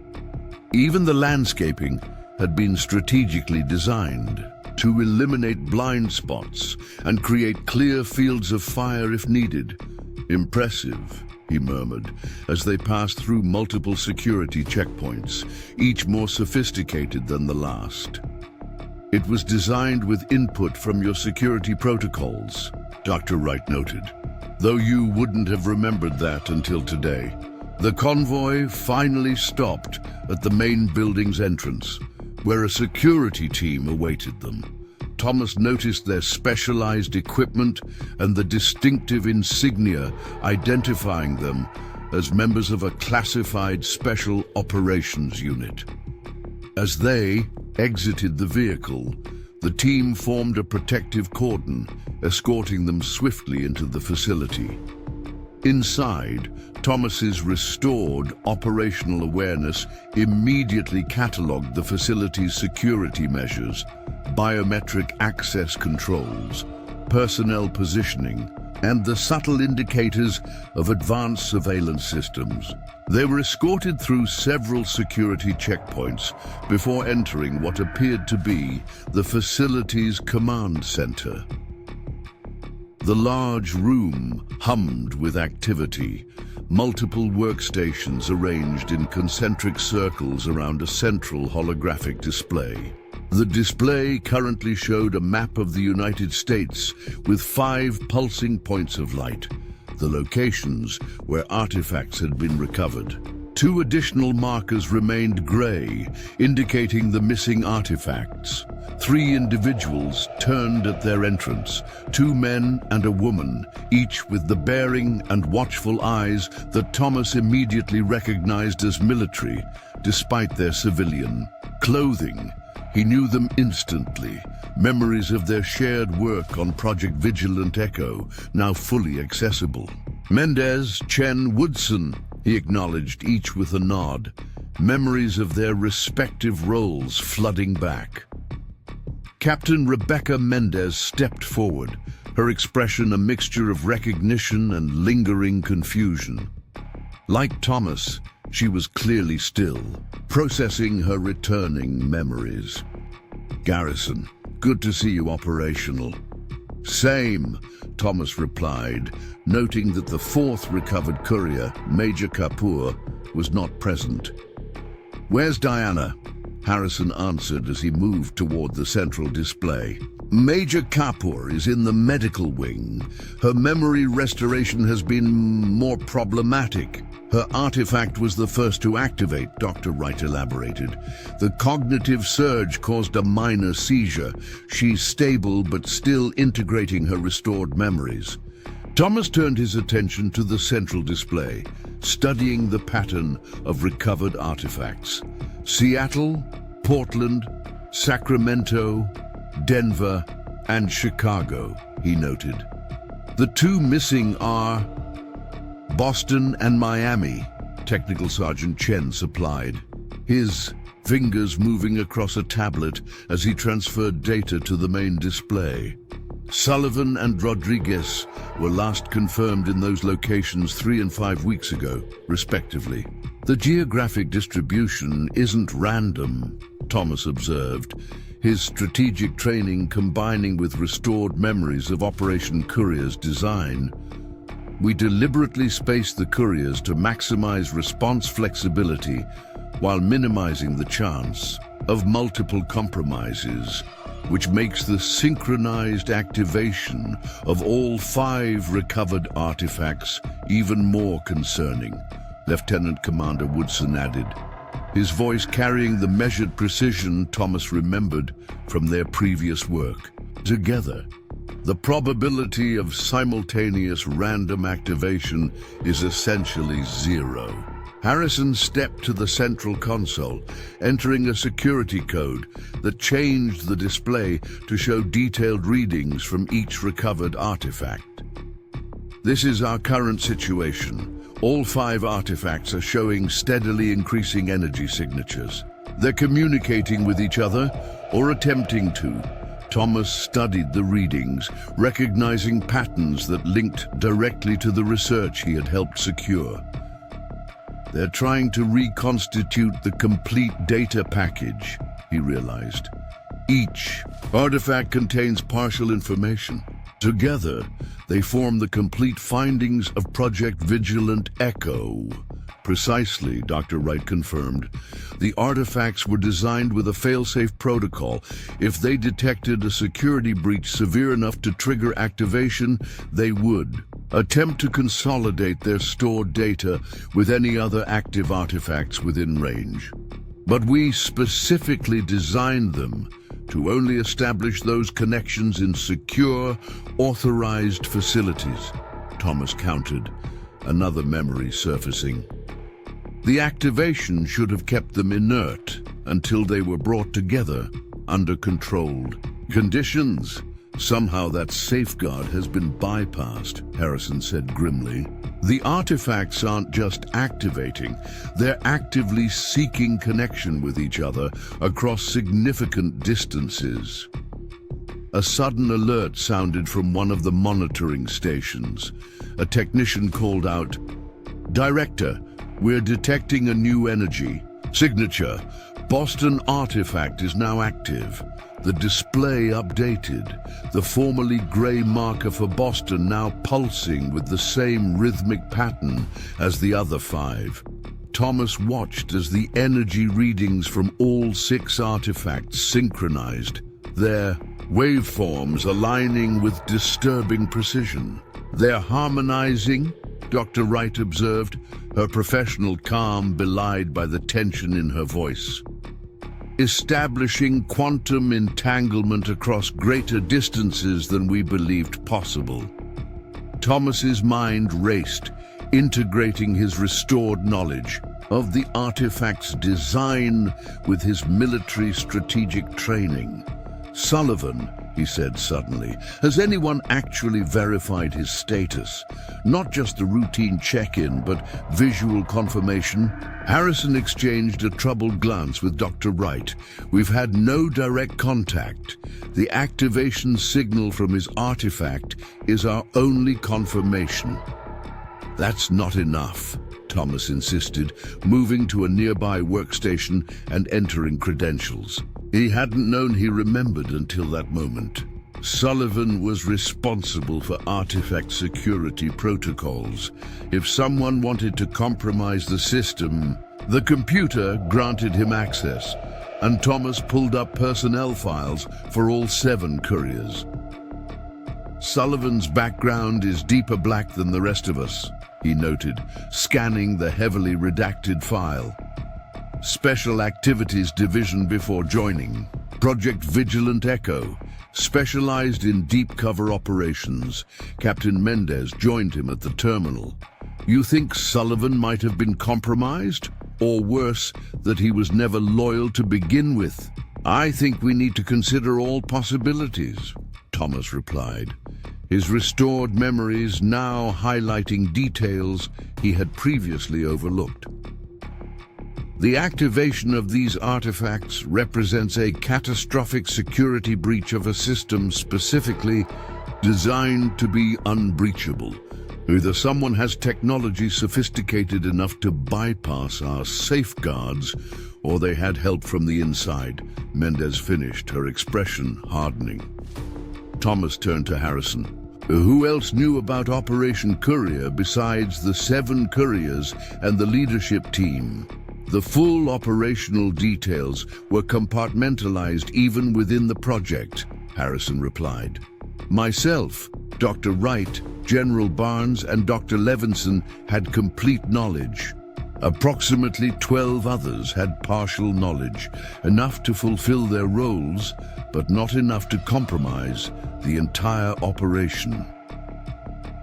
Even the landscaping had been strategically designed to eliminate blind spots and create clear fields of fire if needed. Impressive, he murmured, as they passed through multiple security checkpoints, each more sophisticated than the last. It was designed with input from your security protocols, Dr. Wright noted, though you wouldn't have remembered that until today. The convoy finally stopped at the main building's entrance, where a security team awaited them. Thomas noticed their specialized equipment and the distinctive insignia identifying them as members of a classified special operations unit. As they exited the vehicle, the team formed a protective cordon, escorting them swiftly into the facility. Inside, Thomas's restored operational awareness immediately catalogued the facility's security measures, biometric access controls, personnel positioning, and the subtle indicators of advanced surveillance systems. They were escorted through several security checkpoints before entering what appeared to be the facility's command center. The large room hummed with activity, multiple workstations arranged in concentric circles around a central holographic display. The display currently showed a map of the United States with 5 pulsing points of light, the locations where artifacts had been recovered. 2 additional markers remained gray, indicating the missing artifacts. 3 individuals turned at their entrance, 2 men and a woman, each with the bearing and watchful eyes that Thomas immediately recognized as military, despite their civilian clothing. He knew them instantly, memories of their shared work on Project Vigilant Echo, now fully accessible. Mendez, Chen, Woodson, he acknowledged, each with a nod, memories of their respective roles flooding back. Captain Rebecca Mendez stepped forward, her expression a mixture of recognition and lingering confusion. Like Thomas, she was clearly still, processing her returning memories. Garrison, good to see you operational. Same, Thomas replied, noting that the 4th recovered courier, Major Kapoor, was not present. Where's Diana? Harrison answered as he moved toward the central display. Major Kapoor is in the medical wing. Her memory restoration has been more problematic. Her artifact was the first to activate, Dr. Wright elaborated. The cognitive surge caused a minor seizure. She's stable but still integrating her restored memories. Thomas turned his attention to the central display, studying the pattern of recovered artifacts. Seattle, Portland, Sacramento, Denver, and Chicago, he noted. The 2 missing are Boston and Miami, Technical Sergeant Chen supplied, his fingers moving across a tablet as he transferred data to the main display. Sullivan and Rodriguez were last confirmed in those locations 3 and 5 weeks ago, respectively. The geographic distribution isn't random, Thomas observed, his strategic training combining with restored memories of Operation Courier's design. We deliberately spaced the couriers to maximize response flexibility while minimizing the chance of multiple compromises, which makes the synchronized activation of all 5 recovered artifacts even more concerning, Lieutenant Commander Woodson added, his voice carrying the measured precision Thomas remembered from their previous work. Together, the probability of simultaneous random activation is essentially 0. Harrison stepped to the central console, entering a security code that changed the display to show detailed readings from each recovered artifact. This is our current situation. All 5 artifacts are showing steadily increasing energy signatures. They're communicating with each other, or attempting to. Thomas studied the readings, recognizing patterns that linked directly to the research he had helped secure. They're trying to reconstitute the complete data package, he realized. Each artifact contains partial information. Together, they form the complete findings of Project Vigilant Echo. Precisely, Dr. Wright confirmed. The artifacts were designed with a fail-safe protocol. If they detected a security breach severe enough to trigger activation, they would attempt to consolidate their stored data with any other active artifacts within range. But we specifically designed them to only establish those connections in secure, authorized facilities, Thomas countered, another memory surfacing. The activation should have kept them inert until they were brought together under controlled conditions. Somehow that safeguard has been bypassed, Harrison said grimly. The artifacts aren't just activating, they're actively seeking connection with each other across significant distances. A sudden alert sounded from one of the monitoring stations. A technician called out, "Director, we're detecting a new energy. Signature, Boston artifact is now active." The display updated, the formerly gray marker for Boston now pulsing with the same rhythmic pattern as the other 5. Thomas watched as the energy readings from all 6 artifacts synchronized, their waveforms aligning with disturbing precision. They're harmonizing, Dr. Wright observed, her professional calm belied by the tension in her voice. Establishing quantum entanglement across greater distances than we believed possible. Thomas's mind raced, integrating his restored knowledge of the artifact's design with his military strategic training. "Sullivan," he said suddenly, "has anyone actually verified his status? Not just a routine check-in, but visual confirmation?" Harrison exchanged a troubled glance with Dr. Wright. "We've had no direct contact. The activation signal from his artifact is our only confirmation." "That's not enough," Thomas insisted, moving to a nearby workstation and entering credentials. He hadn't known he remembered until that moment. Sullivan was responsible for artifact security protocols. If someone wanted to compromise the system, the computer granted him access, and Thomas pulled up personnel files for all 7 couriers. "Sullivan's background is deeper black than the rest of us," he noted, scanning the heavily redacted file. "Special Activities Division before joining. Project Vigilant Echo. Specialized in deep cover operations. Captain Mendez joined him at the terminal. You think Sullivan might have been compromised? Or worse, that he was never loyal to begin with?" "I think we need to consider all possibilities," Thomas replied, his restored memories now highlighting details he had previously overlooked. "The activation of these artifacts represents a catastrophic security breach of a system specifically designed to be unbreachable. Either someone has technology sophisticated enough to bypass our safeguards, or they had help from the inside," Mendez finished, her expression hardening. Thomas turned to Harrison. "Who else knew about Operation Courier besides the 7 couriers and the leadership team?" "The full operational details were compartmentalized even within the project," Harrison replied. "Myself, Dr. Wright, General Barnes, and Dr. Levinson had complete knowledge. Approximately 12 others had partial knowledge, enough to fulfill their roles, but not enough to compromise the entire operation."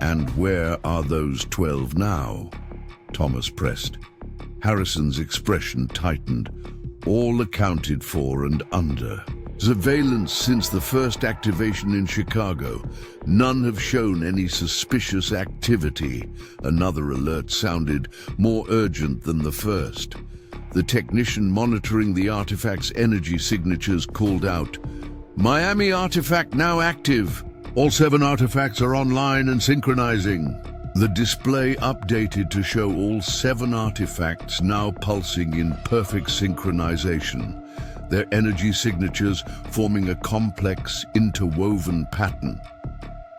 "And where are those 12 now?" Thomas pressed. Harrison's expression tightened. "All accounted for and under. Surveillance since the first activation in Chicago. None have shown any suspicious activity." Another alert sounded more urgent than the first. The technician monitoring the artifact's energy signatures called out, "Miami artifact now active. All 7 artifacts are online and synchronizing." The display updated to show all 7 artifacts now pulsing in perfect synchronization, their energy signatures forming a complex, interwoven pattern.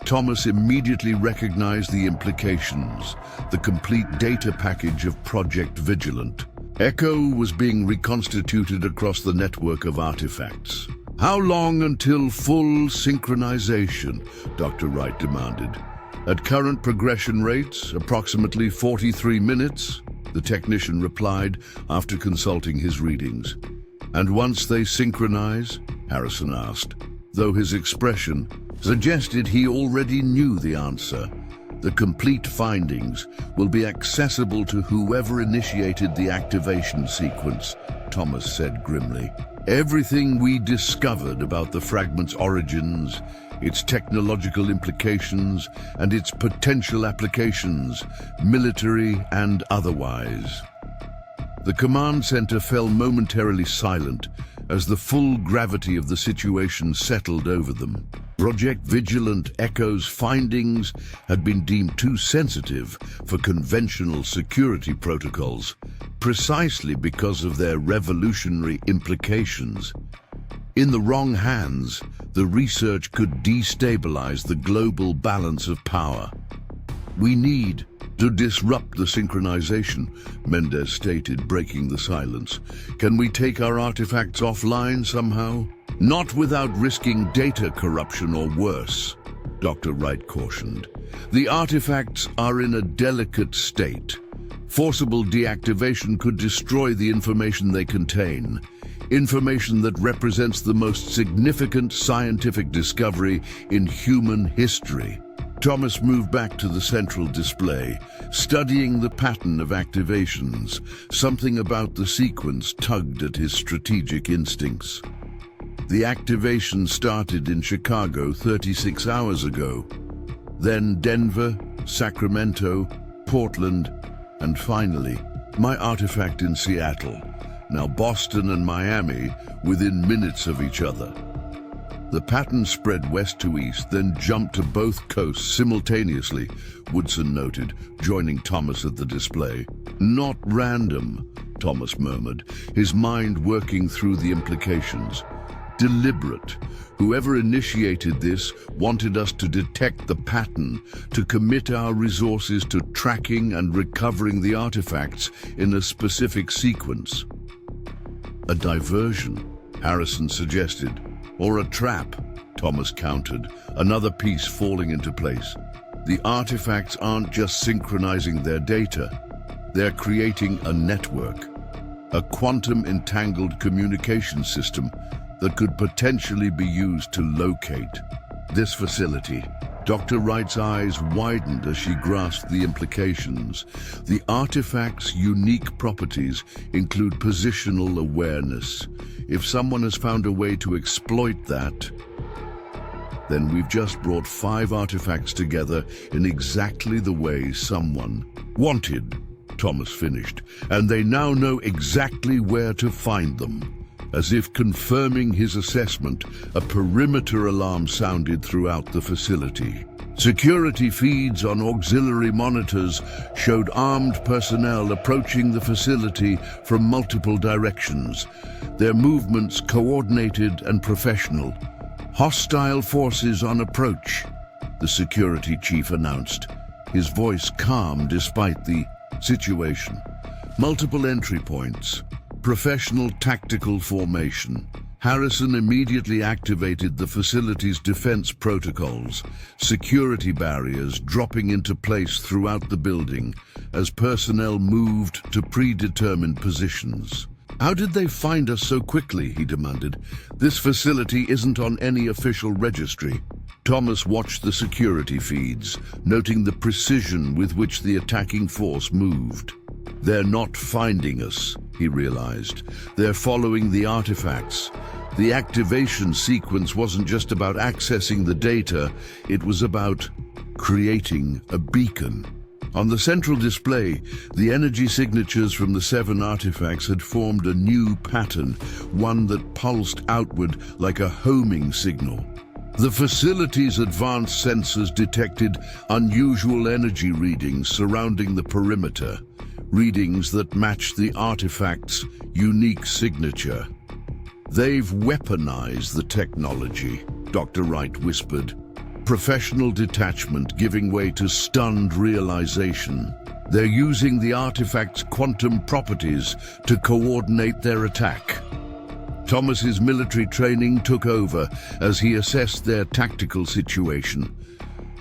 Thomas immediately recognized the implications, the complete data package of Project Vigilant. Echo was being reconstituted across the network of artifacts. "How long until full synchronization?" Dr. Wright demanded. "At current progression rates, approximately 43 minutes, the technician replied after consulting his readings. "And once they synchronize?" Harrison asked, though his expression suggested he already knew the answer. "The complete findings will be accessible to whoever initiated the activation sequence," Thomas said grimly. "Everything we discovered about the fragment's origins, its technological implications, and its potential applications, military and otherwise." The command center fell momentarily silent as the full gravity of the situation settled over them. Project Vigilant Echo's findings had been deemed too sensitive for conventional security protocols, precisely because of their revolutionary implications. In the wrong hands, the research could destabilize the global balance of power. "We need to disrupt the synchronization," Mendez stated, breaking the silence. "Can we take our artifacts offline somehow?" "Not without risking data corruption or worse." Dr. Wright cautioned. The artifacts are in a delicate state. Forcible deactivation could destroy the information they contain, information that represents the most significant scientific discovery in human history. Thomas moved back to the central display, studying the pattern of activations. Something about the sequence tugged at his strategic instincts. The activation started in Chicago 36 hours ago, then Denver, Sacramento, Portland, and finally, my artifact in Seattle. Now Boston and Miami within minutes of each other. The pattern spread west to east, then jumped to both coasts simultaneously, Woodson noted, joining Thomas at the display. Not random, Thomas murmured, his mind working through the implications. Deliberate. Whoever initiated this wanted us to detect the pattern, to commit our resources to tracking and recovering the artifacts in a specific sequence. A diversion, Harrison suggested. Or a trap, Thomas countered, another piece falling into place. The artifacts aren't just synchronizing their data, they're creating a network, a quantum-entangled communication system that could potentially be used to locate this facility. Dr. Wright's eyes widened as she grasped the implications. The artifact's unique properties include positional awareness. If someone has found a way to exploit that, then we've just brought 5 artifacts together in exactly the way someone wanted, Thomas finished, and they now know exactly where to find them. As if confirming his assessment, a perimeter alarm sounded throughout the facility. Security feeds on auxiliary monitors showed armed personnel approaching the facility from multiple directions, their movements coordinated and professional. Hostile forces on approach, the security chief announced, his voice calm despite the situation. Multiple entry points. Professional tactical formation. Harrison immediately activated the facility's defense protocols, security barriers dropping into place throughout the building as personnel moved to predetermined positions. How did they find us so quickly, he demanded. This facility isn't on any official registry. Thomas watched the security feeds, noting the precision with which the attacking force moved. They're not finding us, he realized. They're following the artifacts. The activation sequence wasn't just about accessing the data, it was about creating a beacon. On the central display, the energy signatures from the 7 artifacts had formed a new pattern, one that pulsed outward like a homing signal. The facility's advanced sensors detected unusual energy readings surrounding the perimeter, readings that matched the artifact's unique signature. They've weaponized the technology, Dr. Wright whispered. Professional detachment giving way to stunned realization. They're using the artifact's quantum properties to coordinate their attack. Thomas's military training took over as he assessed their tactical situation.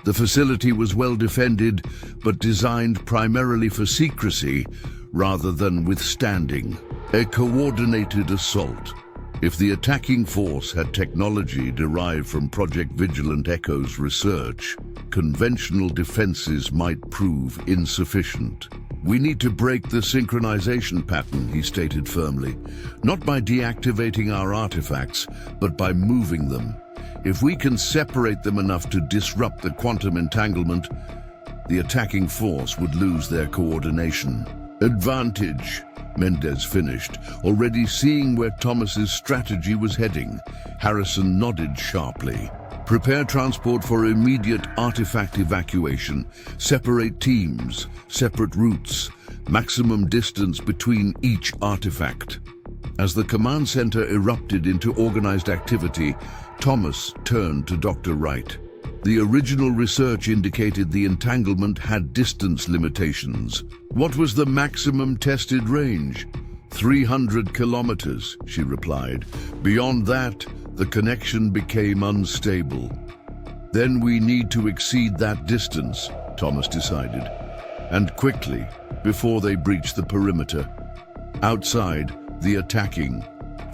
The facility was well defended, but designed primarily for secrecy rather than withstanding. A coordinated assault. If the attacking force had technology derived from Project Vigilant Echo's research, conventional defenses might prove insufficient. We need to break the synchronization pattern, he stated firmly, not by deactivating our artifacts, but by moving them. If we can separate them enough to disrupt the quantum entanglement, the attacking force would lose their coordination. Advantage, Mendez finished, already seeing where Thomas's strategy was heading. Harrison nodded sharply. Prepare transport for immediate artifact evacuation. Separate teams, separate routes, maximum distance between each artifact. As the command center erupted into organized activity, Thomas turned to Dr. Wright. The original research indicated the entanglement had distance limitations. What was the maximum tested range? 300 kilometers, she replied. Beyond that, the connection became unstable. Then we need to exceed that distance, Thomas decided, and quickly, before they breached the perimeter. Outside, the attacking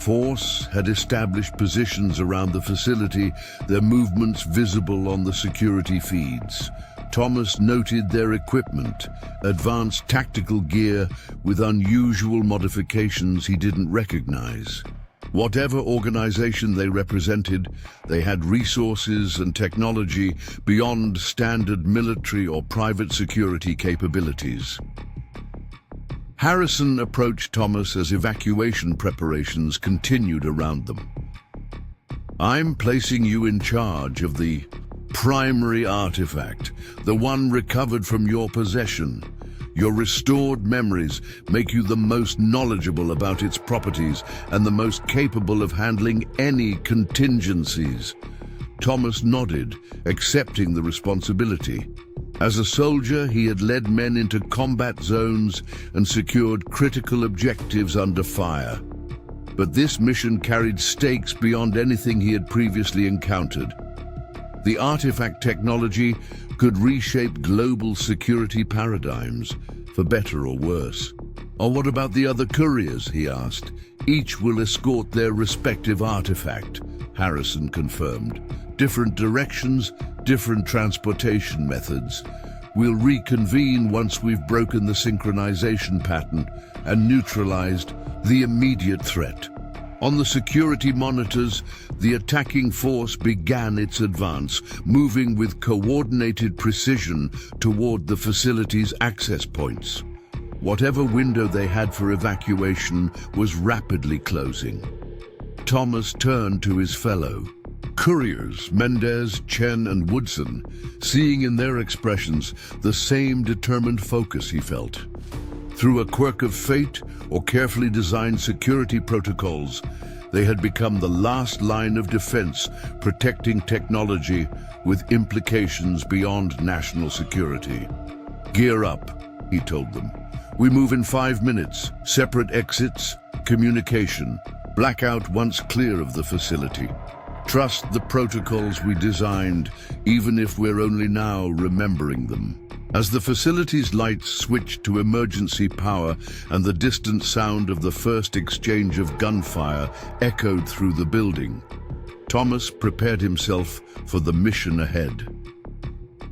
force had established positions around the facility, their movements visible on the security feeds. Thomas noted their equipment, advanced tactical gear with unusual modifications he didn't recognize. Whatever organization they represented, they had resources and technology beyond standard military or private security capabilities. Garrison approached Thomas as evacuation preparations continued around them. "I'm placing you in charge of the primary artifact, the one recovered from your possession. Your restored memories make you the most knowledgeable about its properties and the most capable of handling any contingencies." Thomas nodded, accepting the responsibility. As a soldier, he had led men into combat zones and secured critical objectives under fire. But this mission carried stakes beyond anything he had previously encountered. The artifact technology could reshape global security paradigms, for better or worse. "Or what about the other couriers?" he asked. "Each will escort their respective artifact," Garrison confirmed. "Different directions, different transportation methods. We'll reconvene once we've broken the synchronization pattern and neutralized the immediate threat." On the security monitors, the attacking force began its advance, moving with coordinated precision toward the facility's access points. Whatever window they had for evacuation was rapidly closing. Thomas turned to his fellow couriers, Mendez, Chen, and Woodson, seeing in their expressions the same determined focus he felt. Through a quirk of fate or carefully designed security protocols, they had become the last line of defense, protecting technology with implications beyond national security. "Gear up," he told them. "We move in 5 minutes. Separate exits, communication. Blackout once clear of the facility. Trust the protocols we designed, even if we're only now remembering them." As the facility's lights switched to emergency power and the distant sound of the first exchange of gunfire echoed through the building, Thomas prepared himself for the mission ahead.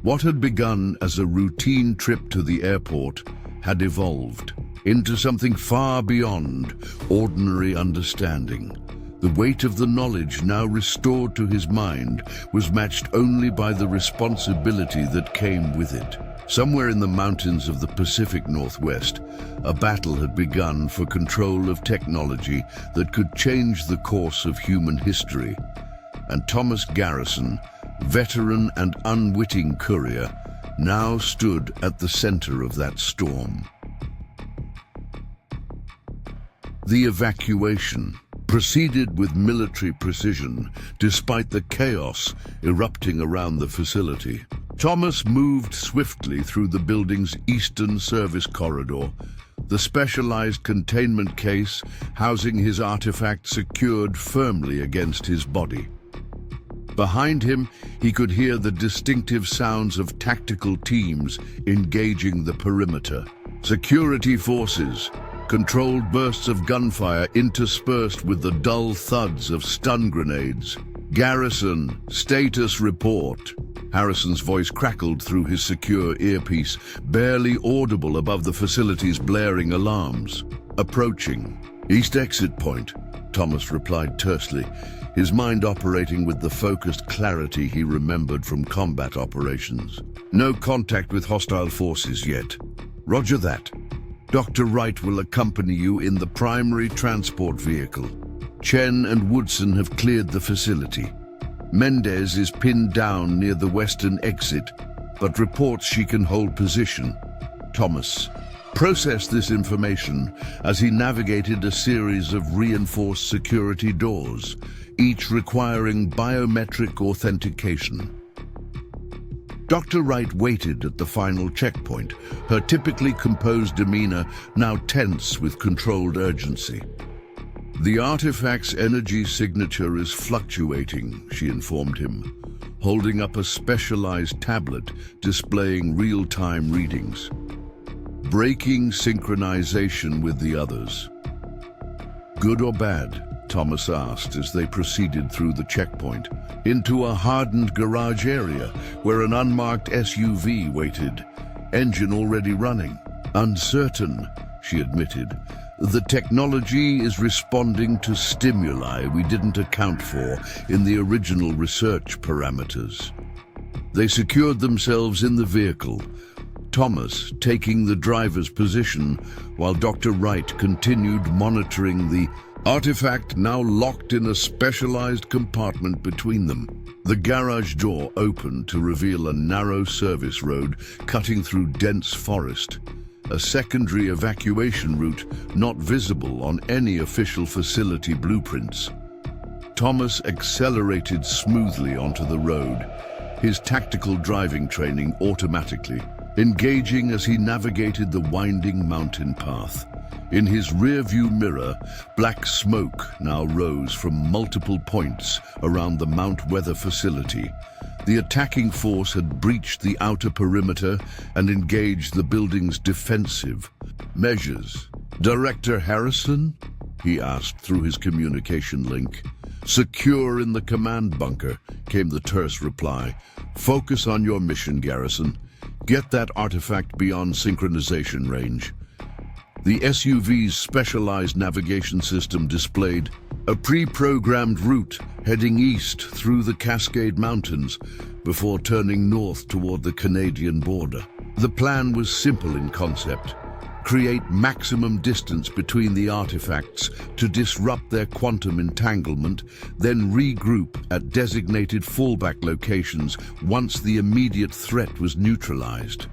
What had begun as a routine trip to the airport had evolved into something far beyond ordinary understanding. The weight of the knowledge now restored to his mind was matched only by the responsibility that came with it. Somewhere in the mountains of the Pacific Northwest, a battle had begun for control of technology that could change the course of human history. And Thomas Garrison, veteran and unwitting courier, now stood at the center of that storm. The evacuation proceeded with military precision, despite the chaos erupting around the facility. Thomas moved swiftly through the building's eastern service corridor, the specialized containment case housing his artifact secured firmly against his body. Behind him, he could hear the distinctive sounds of tactical teams engaging the perimeter. Security forces, controlled bursts of gunfire interspersed with the dull thuds of stun grenades. "Garrison, status report." Garrison's voice crackled through his secure earpiece, barely audible above the facility's blaring alarms. "Approaching. East exit point," Thomas replied tersely, his mind operating with the focused clarity he remembered from combat operations. "No contact with hostile forces yet." "Roger that. Dr. Wright will accompany you in the primary transport vehicle. Chen and Woodson have cleared the facility. Mendez is pinned down near the western exit, but reports she can hold position." Thomas processed this information as he navigated a series of reinforced security doors, each requiring biometric authentication. Dr. Wright waited at the final checkpoint, her typically composed demeanor now tense with controlled urgency. "The artifact's energy signature is fluctuating," she informed him. holding up a specialized tablet displaying real-time readings. Breaking synchronization with the others. Good or bad? Thomas asked as they proceeded through the checkpoint, into a hardened garage area where an unmarked SUV waited, engine already running. Uncertain, she admitted. The technology is responding to stimuli we didn't account for in the original research parameters. They secured themselves in the vehicle, Thomas taking the driver's position while Dr. Wright continued monitoring the artifact, now locked in a specialized compartment between them. The garage door opened to reveal a narrow service road cutting through dense forest, a secondary evacuation route not visible on any official facility blueprints. Thomas accelerated smoothly onto the road, his tactical driving training automatically, engaging as he navigated the winding mountain path. In his rear-view mirror, black smoke now rose from multiple points around the Mount Weather facility. The attacking force had breached the outer perimeter and engaged the building's defensive measures. "Director Garrison?" he asked through his communication link. "Secure in the command bunker," came the terse reply. "Focus on your mission, Garrison. Get that artifact beyond synchronization range." The SUV's specialized navigation system displayed a pre-programmed route heading east through the Cascade Mountains before turning north toward the Canadian border. The plan was simple in concept: create maximum distance between the artifacts to disrupt their quantum entanglement, then regroup at designated fallback locations once the immediate threat was neutralized.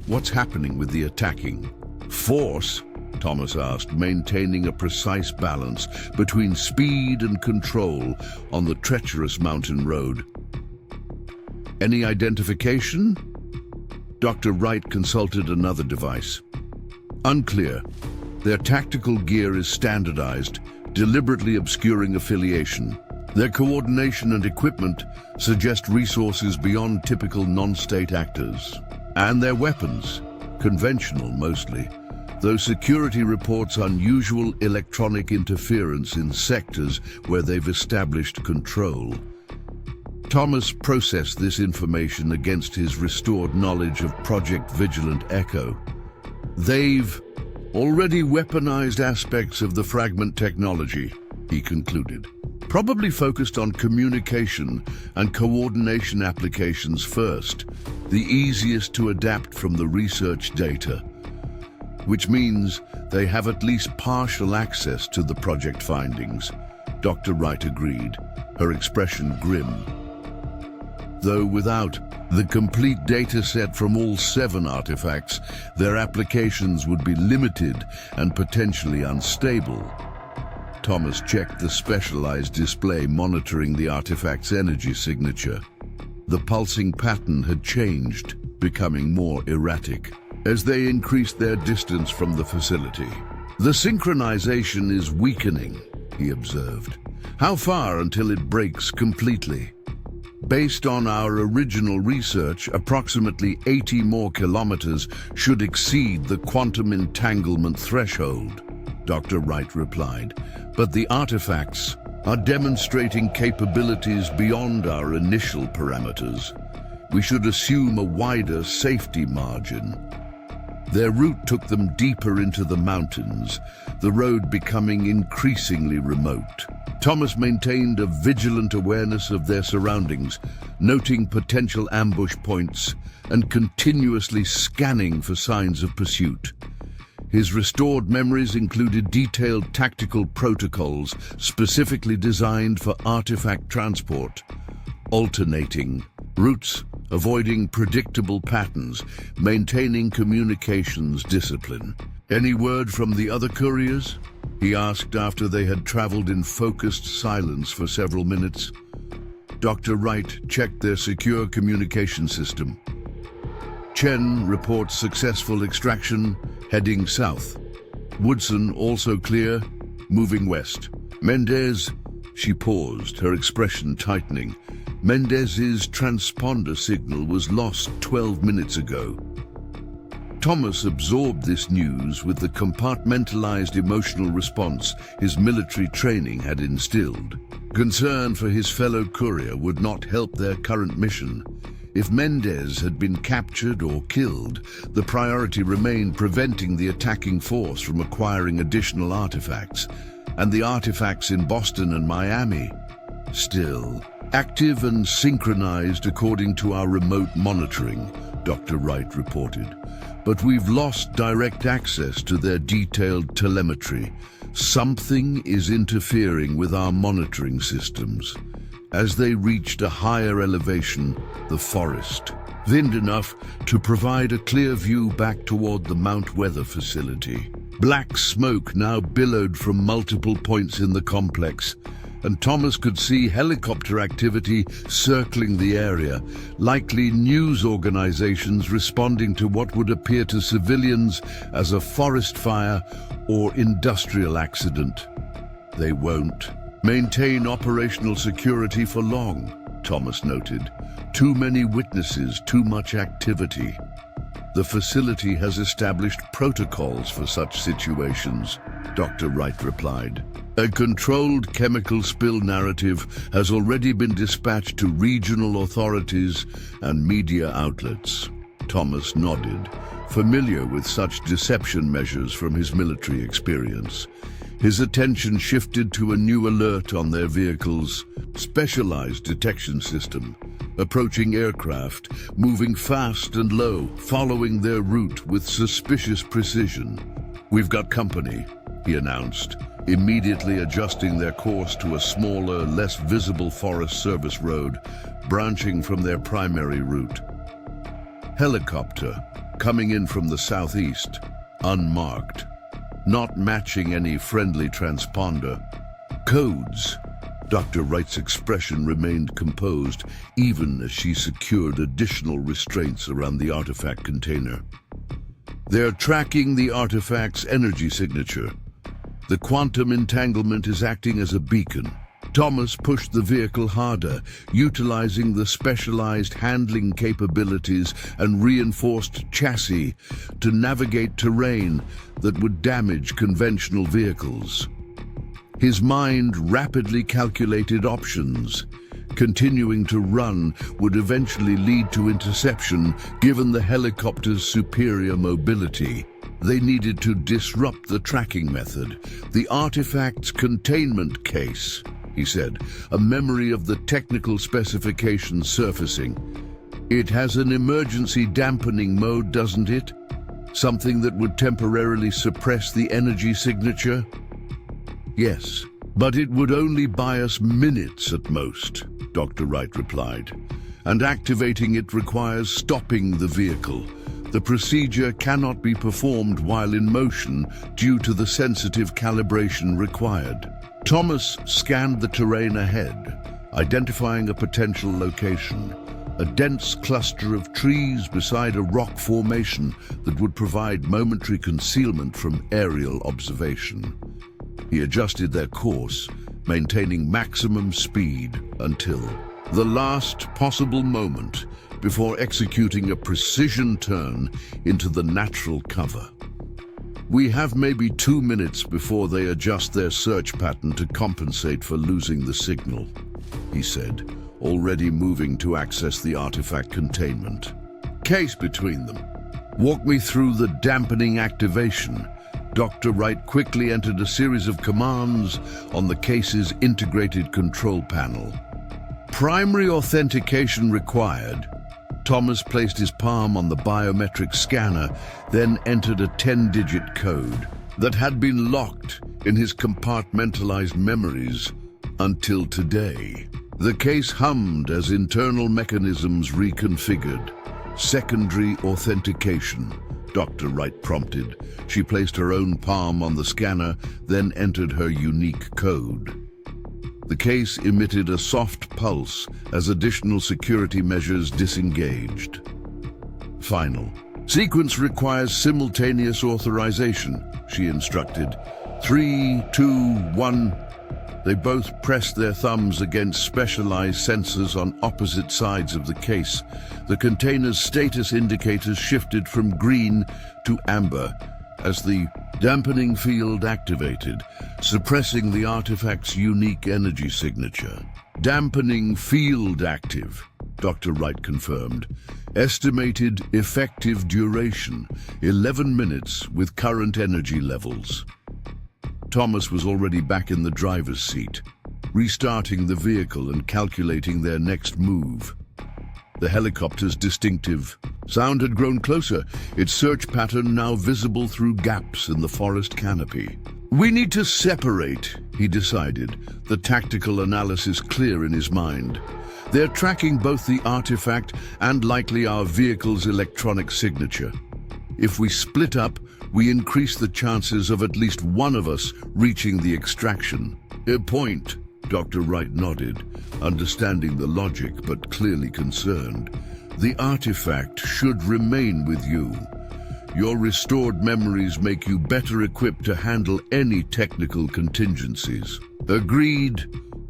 "What's happening with the attacking force?" Thomas asked, maintaining a precise balance between speed and control on the treacherous mountain road. "Any identification?" Dr. Wright consulted another device. "Unclear. Their tactical gear is standardized, deliberately obscuring affiliation. Their coordination and equipment suggest resources beyond typical non-state actors. And their weapons, conventional mostly, though security reports unusual electronic interference in sectors where they've established control." Thomas processed this information against his restored knowledge of Project Vigilant Echo. "They've already weaponized aspects of the fragment technology," he concluded. "Probably focused on communication and coordination applications first, the easiest to adapt from the research data. Which means they have at least partial access to the project findings," Dr. Wright agreed, her expression grim. "Though without the complete data set from all 7 artifacts, their applications would be limited and potentially unstable." Thomas checked the specialized display monitoring the artifact's energy signature. The pulsing pattern had changed, becoming more erratic as they increased their distance from the facility. "The synchronization is weakening," he observed. "How far until it breaks completely?" "Based on our original research, approximately 80 more kilometers should exceed the quantum entanglement threshold," Dr. Wright replied. "But the artifacts are demonstrating capabilities beyond our initial parameters. We should assume a wider safety margin." Their route took them deeper into the mountains, the road becoming increasingly remote. Thomas maintained a vigilant awareness of their surroundings, noting potential ambush points and continuously scanning for signs of pursuit. His restored memories included detailed tactical protocols specifically designed for artifact transport, alternating routes, avoiding predictable patterns, maintaining communications discipline. "Any word from the other couriers?" he asked after they had traveled in focused silence for several minutes. Dr. Wright checked their secure communication system. "Chen reports successful extraction, heading south. Woodson also clear, moving west. Mendez," she paused, her expression tightening. Mendez's transponder signal was lost 12 minutes ago. Thomas absorbed this news with the compartmentalized emotional response his military training had instilled. Concern for his fellow courier would not help their current mission. If Mendez had been captured or killed, the priority remained preventing the attacking force from acquiring additional artifacts, and the artifacts in Boston and Miami, still active and synchronized according to our remote monitoring, Dr. Wright reported. But we've lost direct access to their detailed telemetry. Something is interfering with our monitoring systems. As they reached a higher elevation, the forest, thinned enough to provide a clear view back toward the Mount Weather facility. Black smoke now billowed from multiple points in the complex, and Thomas could see helicopter activity circling the area, likely news organizations responding to what would appear to civilians as a forest fire or industrial accident. They won't maintain operational security for long, Thomas noted. Too many witnesses, too much activity. The facility has established protocols for such situations, Dr. Wright replied. A controlled chemical spill narrative has already been dispatched to regional authorities and media outlets. Thomas nodded, familiar with such deception measures from his military experience. His attention shifted to a new alert on their vehicle's specialized detection system, approaching aircraft, moving fast and low, following their route with suspicious precision. "We've got company," he announced, immediately adjusting their course to a smaller, less visible Forest Service road branching from their primary route. Helicopter coming in from the southeast, unmarked, not matching any friendly transponder. Codes. Dr. Wright's expression remained composed even as she secured additional restraints around the artifact container. They're tracking the artifact's energy signature. The quantum entanglement is acting as a beacon. Thomas pushed the vehicle harder, utilizing the specialized handling capabilities and reinforced chassis to navigate terrain that would damage conventional vehicles. His mind rapidly calculated options. Continuing to run would eventually lead to interception, given the helicopter's superior mobility. They needed to disrupt the tracking method, the artifact's containment case, he said, a memory of the technical specifications surfacing. It has an emergency dampening mode, doesn't it? Something that would temporarily suppress the energy signature? Yes, but it would only buy us minutes at most, Dr. Wright replied. And activating it requires stopping the vehicle. The procedure cannot be performed while in motion due to the sensitive calibration required. Thomas scanned the terrain ahead, identifying a potential location, a dense cluster of trees beside a rock formation that would provide momentary concealment from aerial observation. He adjusted their course, maintaining maximum speed until the last possible moment before executing a precision turn into the natural cover. "We have maybe 2 minutes before they adjust their search pattern to compensate for losing the signal," he said, already moving to access the artifact containment. "Case between them. Walk me through the dampening activation." Dr. Wright quickly entered a series of commands on the case's integrated control panel. Primary authentication required. Thomas placed his palm on the biometric scanner, then entered a 10-digit code that had been locked in his compartmentalized memories until today. The case hummed as internal mechanisms reconfigured. "Secondary authentication," Dr. Wright prompted. She placed her own palm on the scanner, then entered her unique code. The case emitted a soft pulse as additional security measures disengaged. Final. "Sequence requires simultaneous authorization," she instructed. 3, 2, 1. They both pressed their thumbs against specialized sensors on opposite sides of the case. The container's status indicators shifted from green to amber as the dampening field activated, suppressing the artifact's unique energy signature. Dampening field active, Dr. Wright confirmed. Estimated effective duration, 11 minutes with current energy levels. Thomas was already back in the driver's seat, restarting the vehicle and calculating their next move. The helicopter's distinctive sound had grown closer, its search pattern now visible through gaps in the forest canopy. We need to separate, he decided, the tactical analysis clear in his mind. They're tracking both the artifact and likely our vehicle's electronic signature. If we split up, we increase the chances of at least one of us reaching the extraction. A point, Dr. Wright nodded, understanding the logic but clearly concerned. The artifact should remain with you. Your restored memories make you better equipped to handle any technical contingencies. Agreed,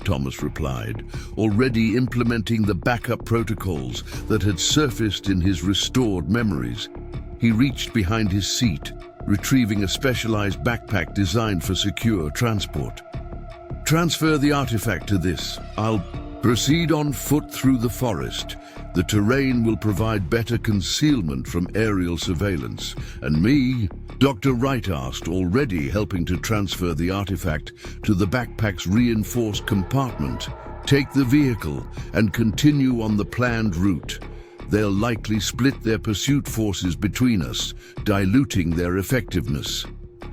Thomas replied, already implementing the backup protocols that had surfaced in his restored memories. He reached behind his seat, retrieving a specialized backpack designed for secure transport. Transfer the artifact to this. I'll proceed on foot through the forest. The terrain will provide better concealment from aerial surveillance. And me, Dr. Wright asked, already helping to transfer the artifact to the backpack's reinforced compartment. Take the vehicle and continue on the planned route. They'll likely split their pursuit forces between us, diluting their effectiveness.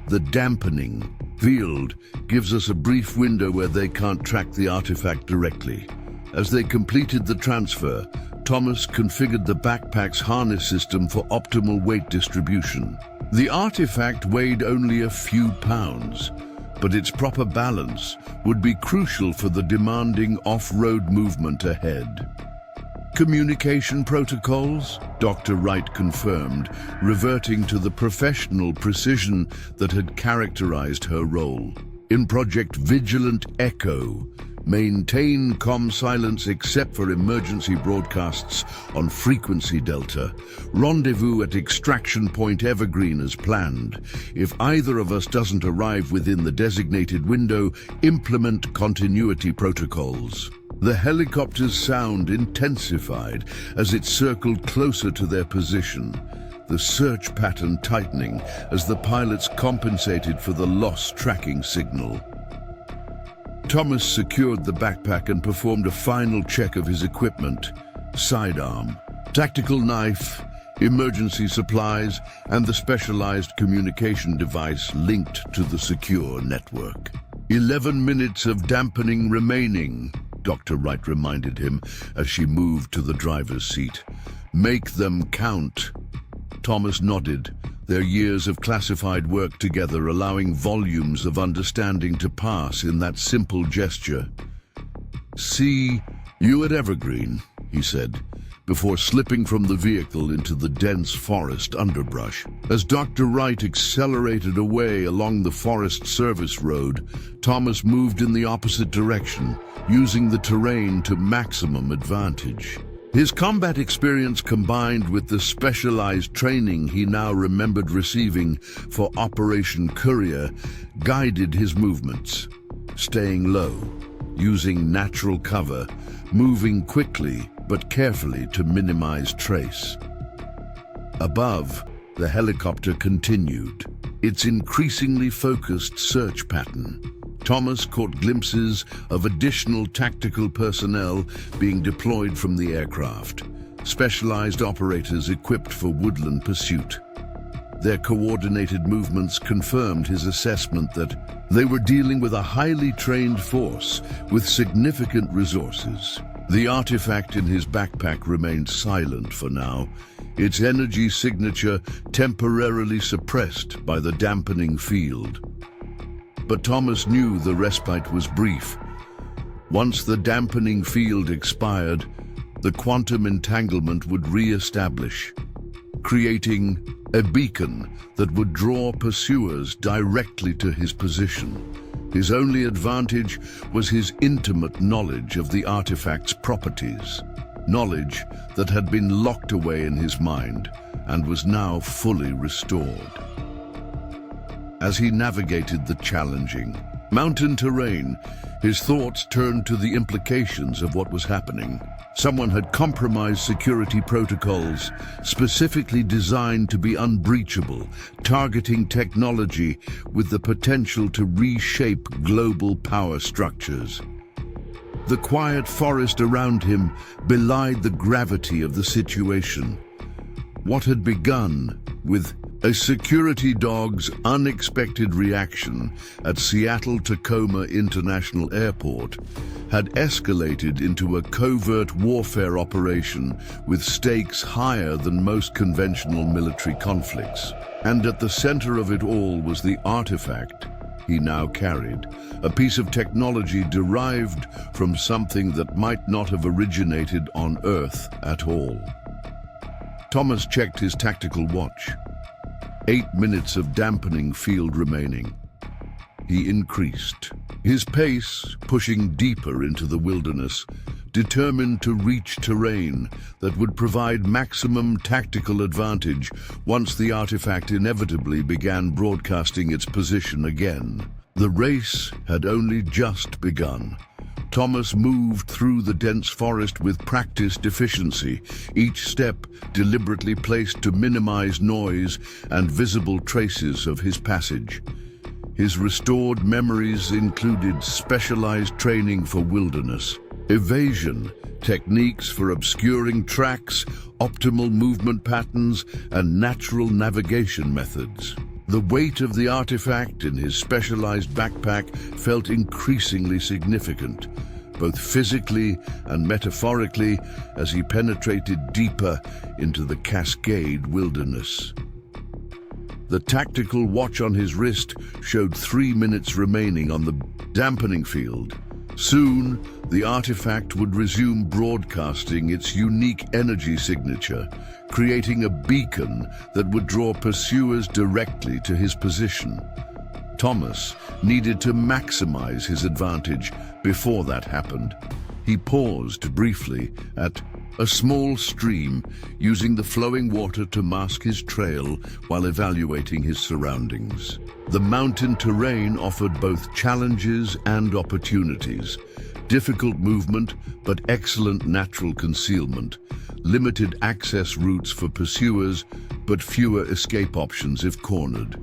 The dampening field gives us a brief window where they can't track the artifact directly. As they completed the transfer, Thomas configured the backpack's harness system for optimal weight distribution. The artifact weighed only a few pounds, but its proper balance would be crucial for the demanding off-road movement ahead. Communication protocols, Dr. Wright confirmed, reverting to the professional precision that had characterized her role. In Project Vigilant Echo, maintain comm silence except for emergency broadcasts on frequency delta. Rendezvous at extraction point Evergreen as planned. If either of us doesn't arrive within the designated window, implement continuity protocols. The helicopter's sound intensified as it circled closer to their position, the search pattern tightening as the pilots compensated for the lost tracking signal. Thomas secured the backpack and performed a final check of his equipment: sidearm, tactical knife, emergency supplies, and the specialized communication device linked to the secure network. 11 minutes of dampening remaining, Dr. Wright reminded him as she moved to the driver's seat. Make them count. Thomas nodded, their years of classified work together allowing volumes of understanding to pass in that simple gesture. See you at Evergreen, he said, before slipping from the vehicle into the dense forest underbrush. As Dr. Wright accelerated away along the Forest Service Road, Thomas moved in the opposite direction, using the terrain to maximum advantage. His combat experience combined with the specialized training he now remembered receiving for Operation Courier guided his movements, staying low, using natural cover, moving quickly but carefully to minimize trace. Above, the helicopter continued, its increasingly focused search pattern. Thomas caught glimpses of additional tactical personnel being deployed from the aircraft, specialized operators equipped for woodland pursuit. Their coordinated movements confirmed his assessment that they were dealing with a highly trained force with significant resources. The artifact in his backpack remained silent for now, its energy signature temporarily suppressed by the dampening field. But Thomas knew the respite was brief. Once the dampening field expired, the quantum entanglement would re-establish, creating a beacon that would draw pursuers directly to his position. His only advantage was his intimate knowledge of the artifact's properties, knowledge that had been locked away in his mind and was now fully restored. As he navigated the challenging mountain terrain, his thoughts turned to the implications of what was happening. Someone had compromised security protocols specifically designed to be unbreachable, targeting technology with the potential to reshape global power structures. The quiet forest around him belied the gravity of the situation. What had begun with a security dog's unexpected reaction at Seattle-Tacoma International Airport had escalated into a covert warfare operation with stakes higher than most conventional military conflicts. And at the center of it all was the artifact he now carried, a piece of technology derived from something that might not have originated on Earth at all. Thomas checked his tactical watch. 8 minutes of dampening field remaining. He increased his pace, pushing deeper into the wilderness, determined to reach terrain that would provide maximum tactical advantage once the artifact inevitably began broadcasting its position again. The race had only just begun. Thomas moved through the dense forest with practiced efficiency, each step deliberately placed to minimize noise and visible traces of his passage. His restored memories included specialized training for wilderness, evasion, techniques for obscuring tracks, optimal movement patterns, and natural navigation methods. The weight of the artifact in his specialized backpack felt increasingly significant, both physically and metaphorically, as he penetrated deeper into the Cascade wilderness. The tactical watch on his wrist showed 3 minutes remaining on the dampening field. Soon, the artifact would resume broadcasting its unique energy signature, creating a beacon that would draw pursuers directly to his position. Thomas needed to maximize his advantage before that happened. He paused briefly at a small stream, using the flowing water to mask his trail while evaluating his surroundings. The mountain terrain offered both challenges and opportunities. Difficult movement, but excellent natural concealment. Limited access routes for pursuers, but fewer escape options if cornered.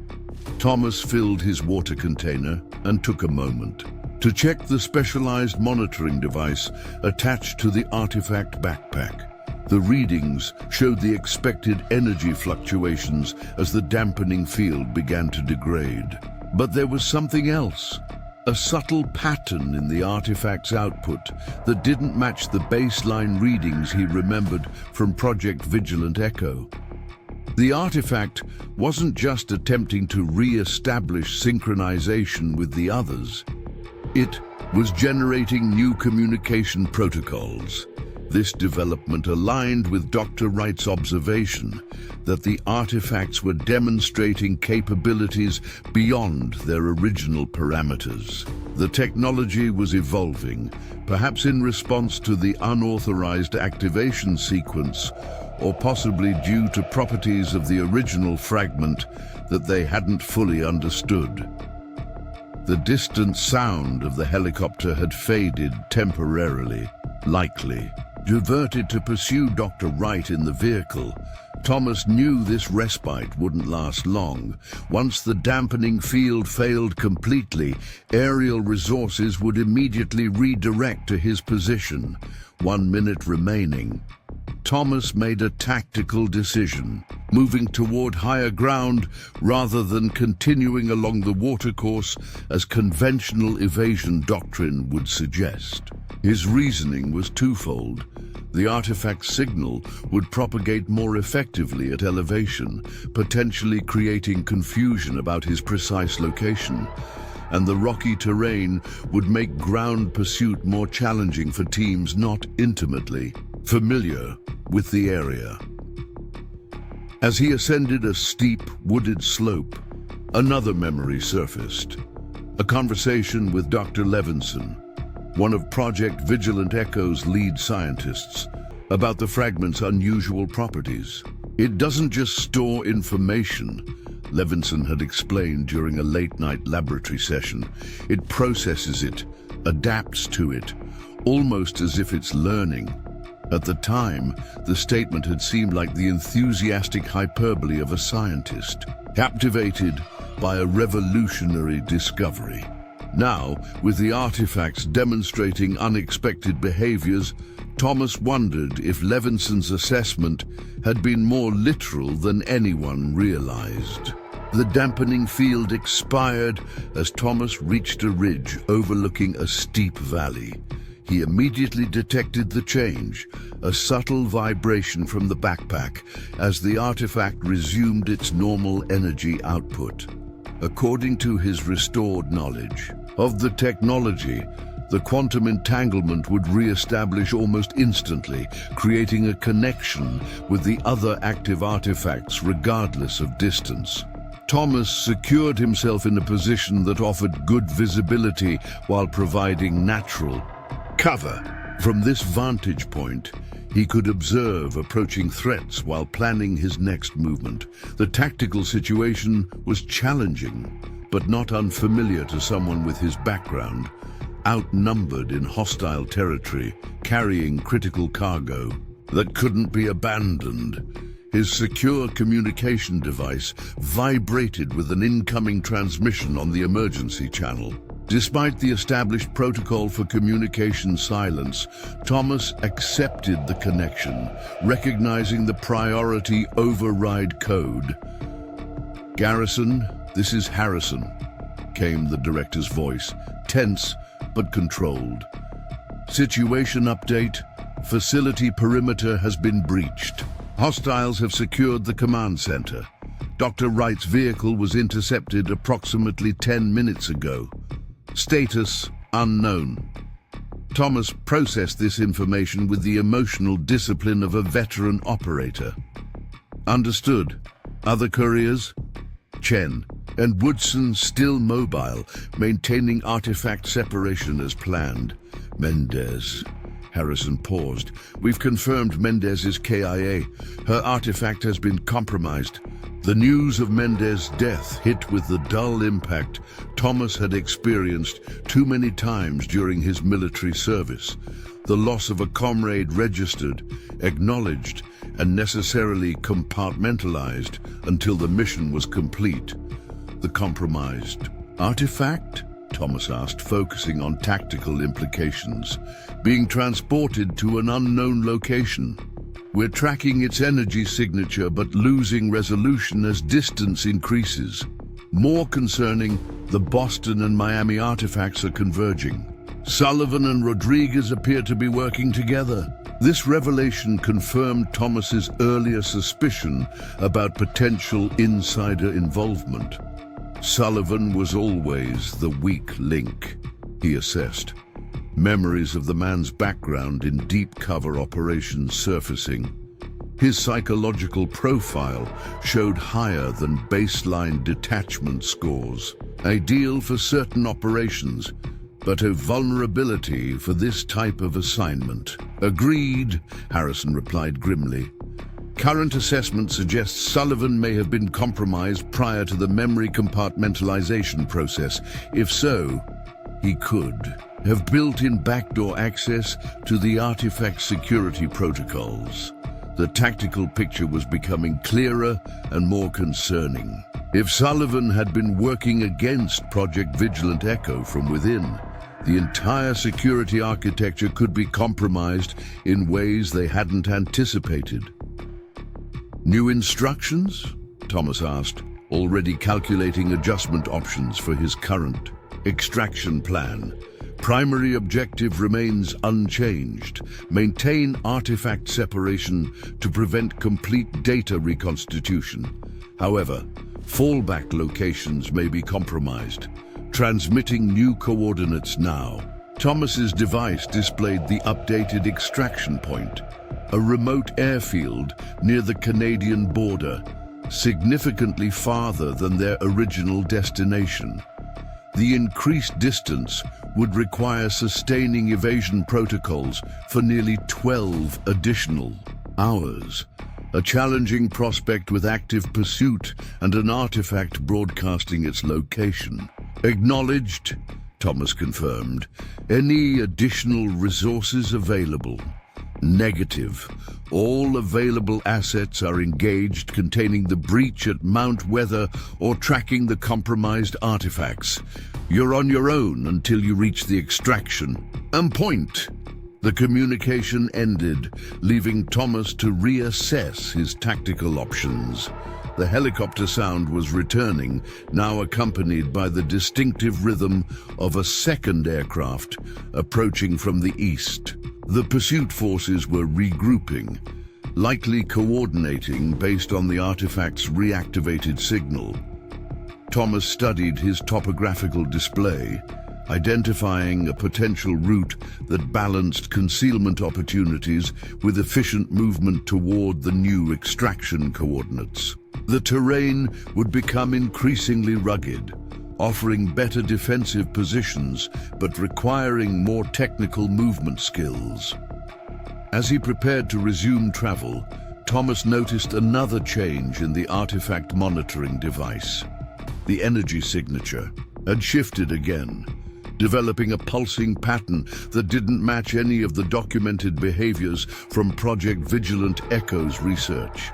Thomas filled his water container and took a moment to check the specialized monitoring device attached to the artifact backpack. The readings showed the expected energy fluctuations as the dampening field began to degrade. But there was something else, a subtle pattern in the artifact's output that didn't match the baseline readings he remembered from Project Vigilant Echo. The artifact wasn't just attempting to re-establish synchronization with the others. It was generating new communication protocols. This development aligned with Dr. Wright's observation that the artifacts were demonstrating capabilities beyond their original parameters. The technology was evolving, perhaps in response to the unauthorized activation sequence, or possibly due to properties of the original fragment that they hadn't fully understood. The distant sound of the helicopter had faded temporarily, likely diverted to pursue Dr. Wright in the vehicle. Thomas knew this respite wouldn't last long. Once the dampening field failed completely, aerial resources would immediately redirect to his position. 1 minute remaining. Thomas made a tactical decision, moving toward higher ground rather than continuing along the watercourse as conventional evasion doctrine would suggest. His reasoning was twofold. The artifact's signal would propagate more effectively at elevation, potentially creating confusion about his precise location, and the rocky terrain would make ground pursuit more challenging for teams not intimately familiar with the area. As he ascended a steep, wooded slope, another memory surfaced. A conversation with Dr. Levinson, one of Project Vigilant Echo's lead scientists, about the fragment's unusual properties. It doesn't just store information, Levinson had explained during a late-night laboratory session. It processes it, adapts to it, almost as if it's learning. At the time, the statement had seemed like the enthusiastic hyperbole of a scientist, captivated by a revolutionary discovery. Now, with the artifacts demonstrating unexpected behaviors, Thomas wondered if Levinson's assessment had been more literal than anyone realized. The dampening field expired as Thomas reached a ridge overlooking a steep valley. He immediately detected the change, a subtle vibration from the backpack as the artifact resumed its normal energy output. According to his restored knowledge of the technology, the quantum entanglement would re-establish almost instantly, creating a connection with the other active artifacts regardless of distance. Thomas secured himself in a position that offered good visibility while providing natural cover. From this vantage point, he could observe approaching threats while planning his next movement. The tactical situation was challenging, but not unfamiliar to someone with his background, outnumbered in hostile territory, carrying critical cargo that couldn't be abandoned. His secure communication device vibrated with an incoming transmission on the emergency channel. Despite the established protocol for communication silence, Thomas accepted the connection, recognizing the priority override code. "Garrison, this is Harrison," came the director's voice, tense but controlled. "Situation update. Facility perimeter has been breached. Hostiles have secured the command center. Dr. Wright's vehicle was intercepted approximately 10 minutes ago. Status unknown." Thomas processed this information with the emotional discipline of a veteran operator. "Understood. Other couriers?" Chen and Woodson still mobile, maintaining artifact separation as planned. "Mendez." Harrison paused. "We've confirmed Mendez is KIA. Her artifact has been compromised." The news of Mendez's death hit with the dull impact Thomas had experienced too many times during his military service. The loss of a comrade registered, acknowledged, and necessarily compartmentalized until the mission was complete. "The compromised artifact?" Thomas asked, focusing on tactical implications. "Being transported to an unknown location. We're tracking its energy signature but losing resolution as distance increases. More concerning, the Boston and Miami artifacts are converging. Sullivan and Rodriguez appear to be working together." This revelation confirmed Thomas's earlier suspicion about potential insider involvement. Sullivan was always the weak link, he assessed. Memories of the man's background in deep cover operations surfacing. His psychological profile showed higher than baseline detachment scores, ideal for certain operations, but a vulnerability for this type of assignment. "Agreed," Harrison replied grimly. "Current assessment suggests Sullivan may have been compromised prior to the memory compartmentalization process. If so, he could have built-in backdoor access to the artifact security protocols." The tactical picture was becoming clearer and more concerning. If Sullivan had been working against Project Vigilant Echo from within, the entire security architecture could be compromised in ways they hadn't anticipated. "New instructions?" Thomas asked, already calculating adjustment options for his current extraction plan. Primary objective remains unchanged. Maintain artifact separation to prevent complete data reconstitution. However, fallback locations may be compromised. Transmitting new coordinates now. Thomas's device displayed the updated extraction point, a remote airfield near the Canadian border, significantly farther than their original destination. The increased distance would require sustaining evasion protocols for nearly 12 additional hours. A challenging prospect with active pursuit and an artifact broadcasting its location. Acknowledged, Thomas confirmed. Any additional resources available? Negative. All available assets are engaged containing the breach at Mount Weather or tracking the compromised artifacts. You're on your own until you reach the extraction point. The communication ended, leaving Thomas to reassess his tactical options. The helicopter sound was returning, now accompanied by the distinctive rhythm of a second aircraft approaching from the east. The pursuit forces were regrouping, likely coordinating based on the artifact's reactivated signal. Thomas studied his topographical display, identifying a potential route that balanced concealment opportunities with efficient movement toward the new extraction coordinates. The terrain would become increasingly rugged, offering better defensive positions but requiring more technical movement skills. As he prepared to resume travel, Thomas noticed another change in the artifact monitoring device. The energy signature had shifted again, developing a pulsing pattern that didn't match any of the documented behaviors from Project Vigilant Echo's research.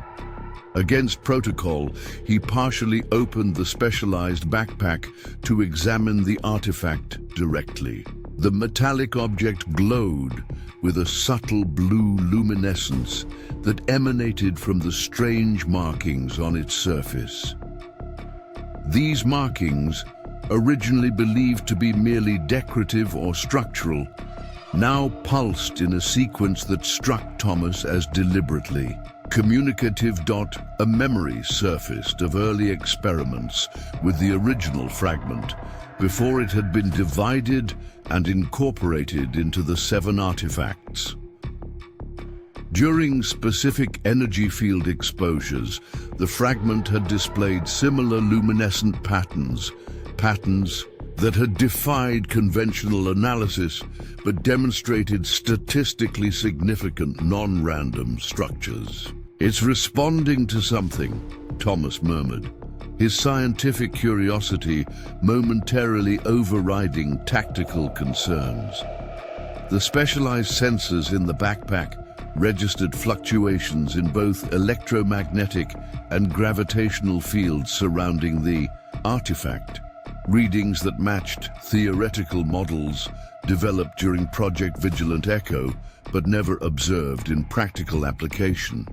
Against protocol, he partially opened the specialized backpack to examine the artifact directly. The metallic object glowed with a subtle blue luminescence that emanated from the strange markings on its surface. These markings, originally believed to be merely decorative or structural, now pulsed in a sequence that struck Thomas as deliberately communicative. A memory surfaced of early experiments with the original fragment before it had been divided and incorporated into the 7 artifacts. During specific energy field exposures, the fragment had displayed similar luminescent patterns that had defied conventional analysis but demonstrated statistically significant non-random structures. "It's responding to something," Thomas murmured, his scientific curiosity momentarily overriding tactical concerns. The specialized sensors in the backpack registered fluctuations in both electromagnetic and gravitational fields surrounding the artifact, readings that matched theoretical models developed during Project Vigilant Echo but never observed in practical application.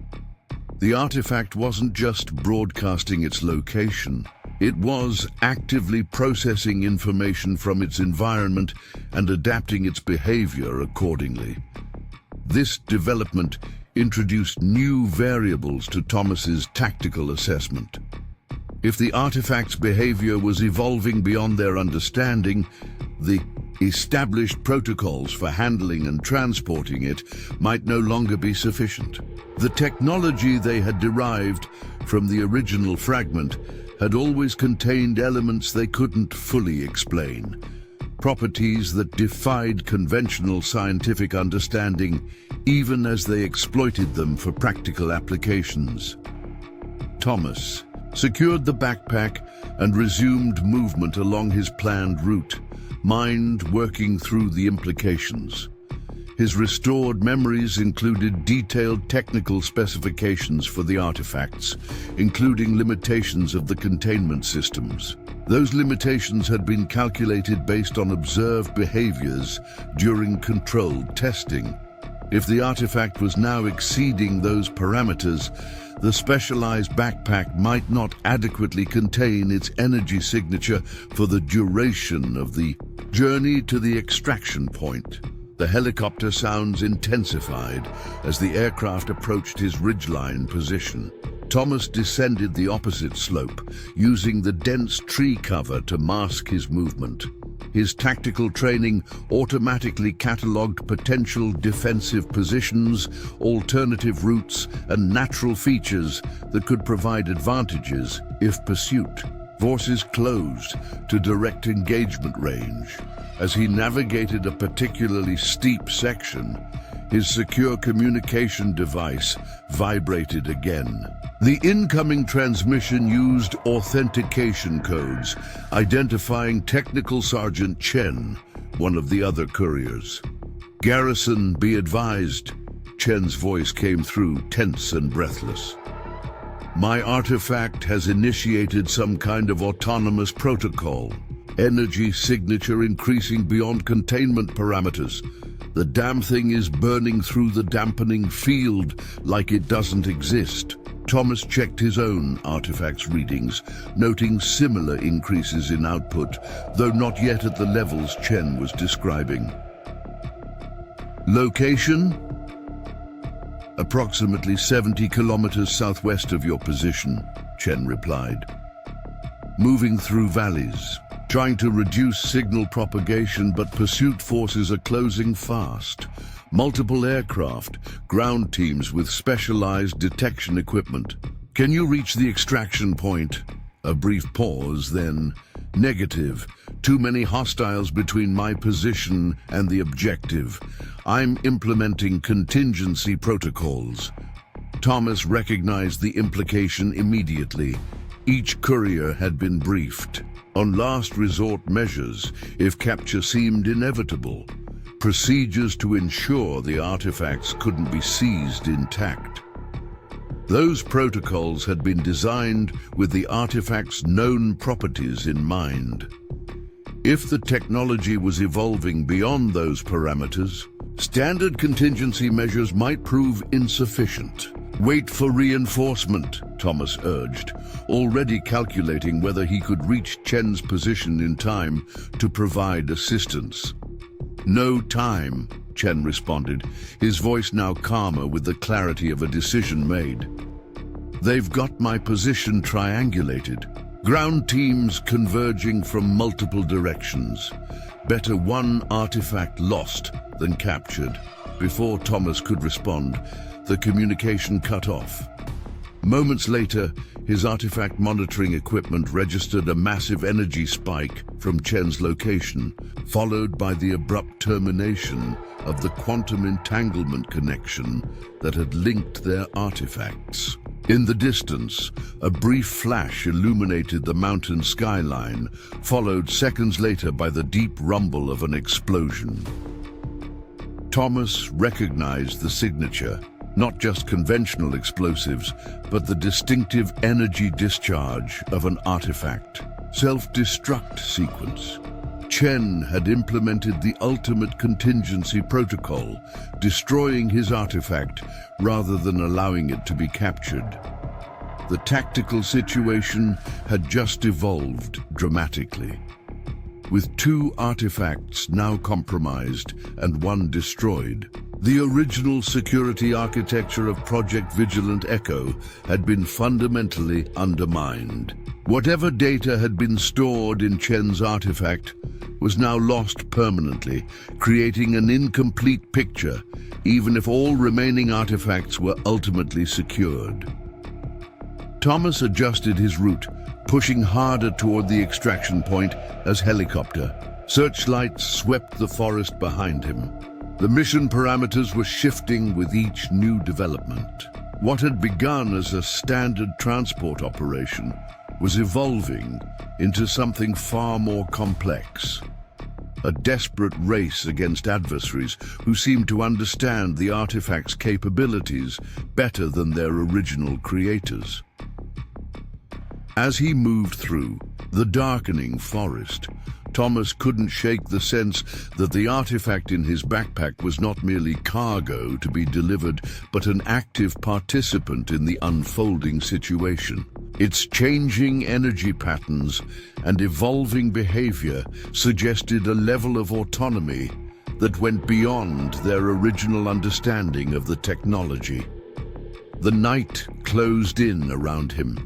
The artifact wasn't just broadcasting its location, it was actively processing information from its environment and adapting its behavior accordingly. This development introduced new variables to Thomas's tactical assessment. If the artifact's behavior was evolving beyond their understanding, the established protocols for handling and transporting it might no longer be sufficient. The technology they had derived from the original fragment had always contained elements they couldn't fully explain, properties that defied conventional scientific understanding even as they exploited them for practical applications. Thomas secured the backpack and resumed movement along his planned route, mind working through the implications. His restored memories included detailed technical specifications for the artifacts, including limitations of the containment systems. Those limitations had been calculated based on observed behaviors during controlled testing. If the artifact was now exceeding those parameters, the specialized backpack might not adequately contain its energy signature for the duration of the journey to the extraction point. The helicopter sounds intensified as the aircraft approached his ridgeline position. Thomas descended the opposite slope, using the dense tree cover to mask his movement. His tactical training automatically catalogued potential defensive positions, alternative routes, and natural features that could provide advantages if pursuit. Forces closed to direct engagement range. As he navigated a particularly steep section, his secure communication device vibrated again. The incoming transmission used authentication codes, identifying Technical Sergeant Chen, one of the other couriers. "Garrison, be advised," Chen's voice came through, tense and breathless. "My artifact has initiated some kind of autonomous protocol. Energy signature increasing beyond containment parameters. The damn thing is burning through the dampening field like it doesn't exist." Thomas checked his own artifact's readings, noting similar increases in output, though not yet at the levels Chen was describing. "Location? Approximately 70 kilometers southwest of your position," Chen replied. "Moving through valleys, trying to reduce signal propagation, but pursuit forces are closing fast. Multiple aircraft, ground teams with specialized detection equipment. Can you reach the extraction point?" A brief pause, then, "Negative. Too many hostiles between my position and the objective. I'm implementing contingency protocols." Thomas recognized the implication immediately. Each courier had been briefed on last resort measures if capture seemed inevitable, procedures to ensure the artifacts couldn't be seized intact. Those protocols had been designed with the artifact's known properties in mind. If the technology was evolving beyond those parameters, standard contingency measures might prove insufficient. "Wait for reinforcement," Thomas urged, already calculating whether he could reach Chen's position in time to provide assistance. "No time," Chen responded, his voice now calmer with the clarity of a decision made. "They've got my position triangulated. Ground teams converging from multiple directions. Better one artifact lost than captured." Before Thomas could respond, the communication cut off. Moments later, his artifact monitoring equipment registered a massive energy spike from Chen's location, followed by the abrupt termination of the quantum entanglement connection that had linked their artifacts. In the distance, a brief flash illuminated the mountain skyline, followed seconds later by the deep rumble of an explosion. Thomas recognized the signature, not just conventional explosives, but the distinctive energy discharge of an artifact. Self-destruct sequence. Chen had implemented the ultimate contingency protocol, destroying his artifact rather than allowing it to be captured. The tactical situation had just evolved dramatically. With 2 artifacts now compromised and 1 destroyed, the original security architecture of Project Vigilant Echo had been fundamentally undermined. Whatever data had been stored in Chen's artifact was now lost permanently, creating an incomplete picture, even if all remaining artifacts were ultimately secured. Thomas adjusted his route, pushing harder toward the extraction point as helicopter. Searchlights swept the forest behind him. The mission parameters were shifting with each new development. What had begun as a standard transport operation was evolving into something far more complex. A desperate race against adversaries who seemed to understand the artifact's capabilities better than their original creators. As he moved through the darkening forest, Thomas couldn't shake the sense that the artifact in his backpack was not merely cargo to be delivered, but an active participant in the unfolding situation. Its changing energy patterns and evolving behavior suggested a level of autonomy that went beyond their original understanding of the technology. The night closed in around him,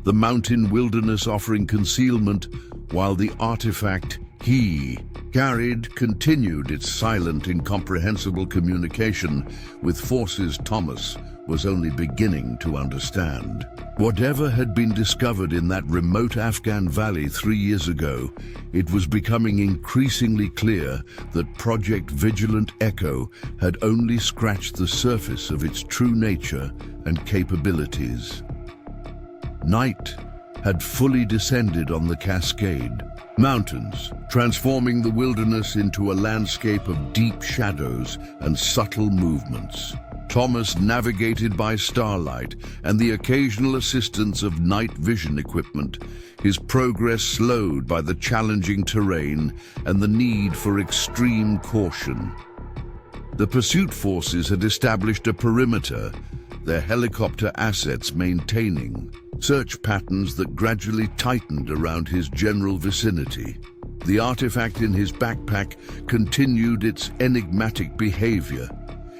the mountain wilderness offering concealment, while the artifact he carried continued its silent, incomprehensible communication with forces Thomas was only beginning to understand. Whatever had been discovered in that remote Afghan valley 3 years ago, it was becoming increasingly clear that Project Vigilant Echo had only scratched the surface of its true nature and capabilities. Night had fully descended on the Cascade Mountains, transforming the wilderness into a landscape of deep shadows and subtle movements. Thomas navigated by starlight and the occasional assistance of night vision equipment, his progress slowed by the challenging terrain and the need for extreme caution. The pursuit forces had established a perimeter, their helicopter assets maintaining search patterns that gradually tightened around his general vicinity. The artifact in his backpack continued its enigmatic behavior,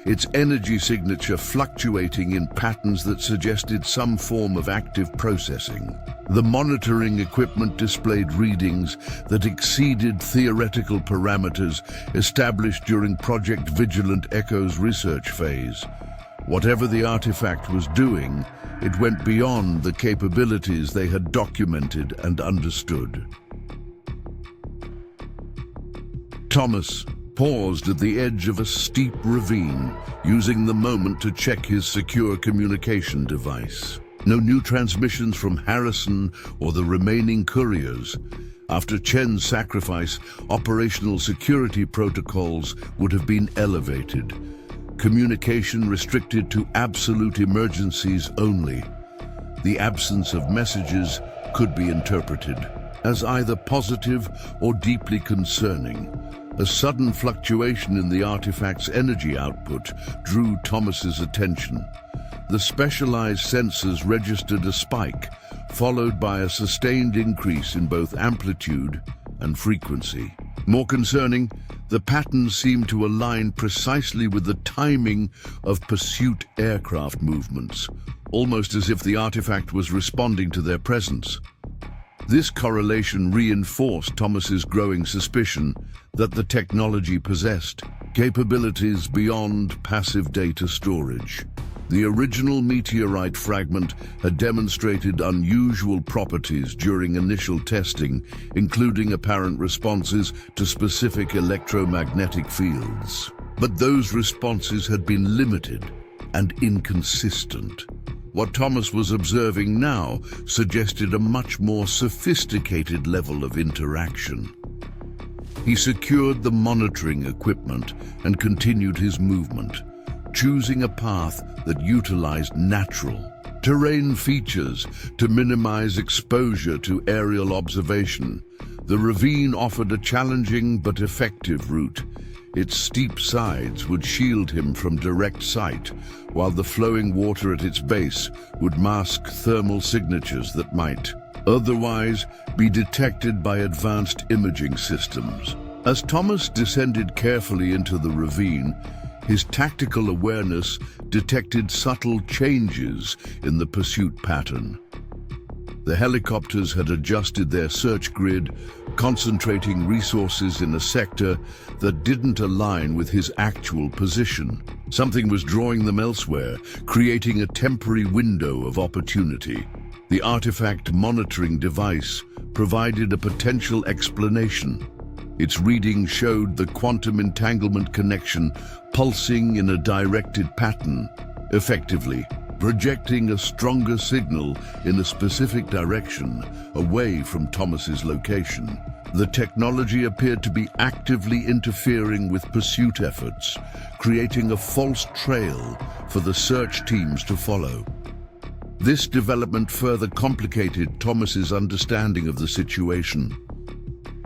its energy signature fluctuating in patterns that suggested some form of active processing. The monitoring equipment displayed readings that exceeded theoretical parameters established during Project Vigilant Echo's research phase. Whatever the artifact was doing, it went beyond the capabilities they had documented and understood. Thomas paused at the edge of a steep ravine, using the moment to check his secure communication device. No new transmissions from Garrison or the remaining couriers. After Chen's sacrifice, operational security protocols would have been elevated. Communication restricted to absolute emergencies only. The absence of messages could be interpreted as either positive or deeply concerning. A sudden fluctuation in the artifact's energy output drew Thomas's attention. The specialized sensors registered a spike, followed by a sustained increase in both amplitude and frequency. More concerning, the pattern seemed to align precisely with the timing of pursuit aircraft movements, almost as if the artifact was responding to their presence. This correlation reinforced Thomas's growing suspicion that the technology possessed capabilities beyond passive data storage. The original meteorite fragment had demonstrated unusual properties during initial testing, including apparent responses to specific electromagnetic fields. But those responses had been limited and inconsistent. What Thomas was observing now suggested a much more sophisticated level of interaction. He secured the monitoring equipment and continued his movement, choosing a path that utilized natural terrain features to minimize exposure to aerial observation. The ravine offered a challenging but effective route. Its steep sides would shield him from direct sight, while the flowing water at its base would mask thermal signatures that might otherwise be detected by advanced imaging systems. As Thomas descended carefully into the ravine, his tactical awareness detected subtle changes in the pursuit pattern. The helicopters had adjusted their search grid, concentrating resources in a sector that didn't align with his actual position. Something was drawing them elsewhere, creating a temporary window of opportunity. The artifact monitoring device provided a potential explanation. Its reading showed the quantum entanglement connection pulsing in a directed pattern, effectively projecting a stronger signal in a specific direction away from Thomas's location. The technology appeared to be actively interfering with pursuit efforts, creating a false trail for the search teams to follow. This development further complicated Thomas's understanding of the situation.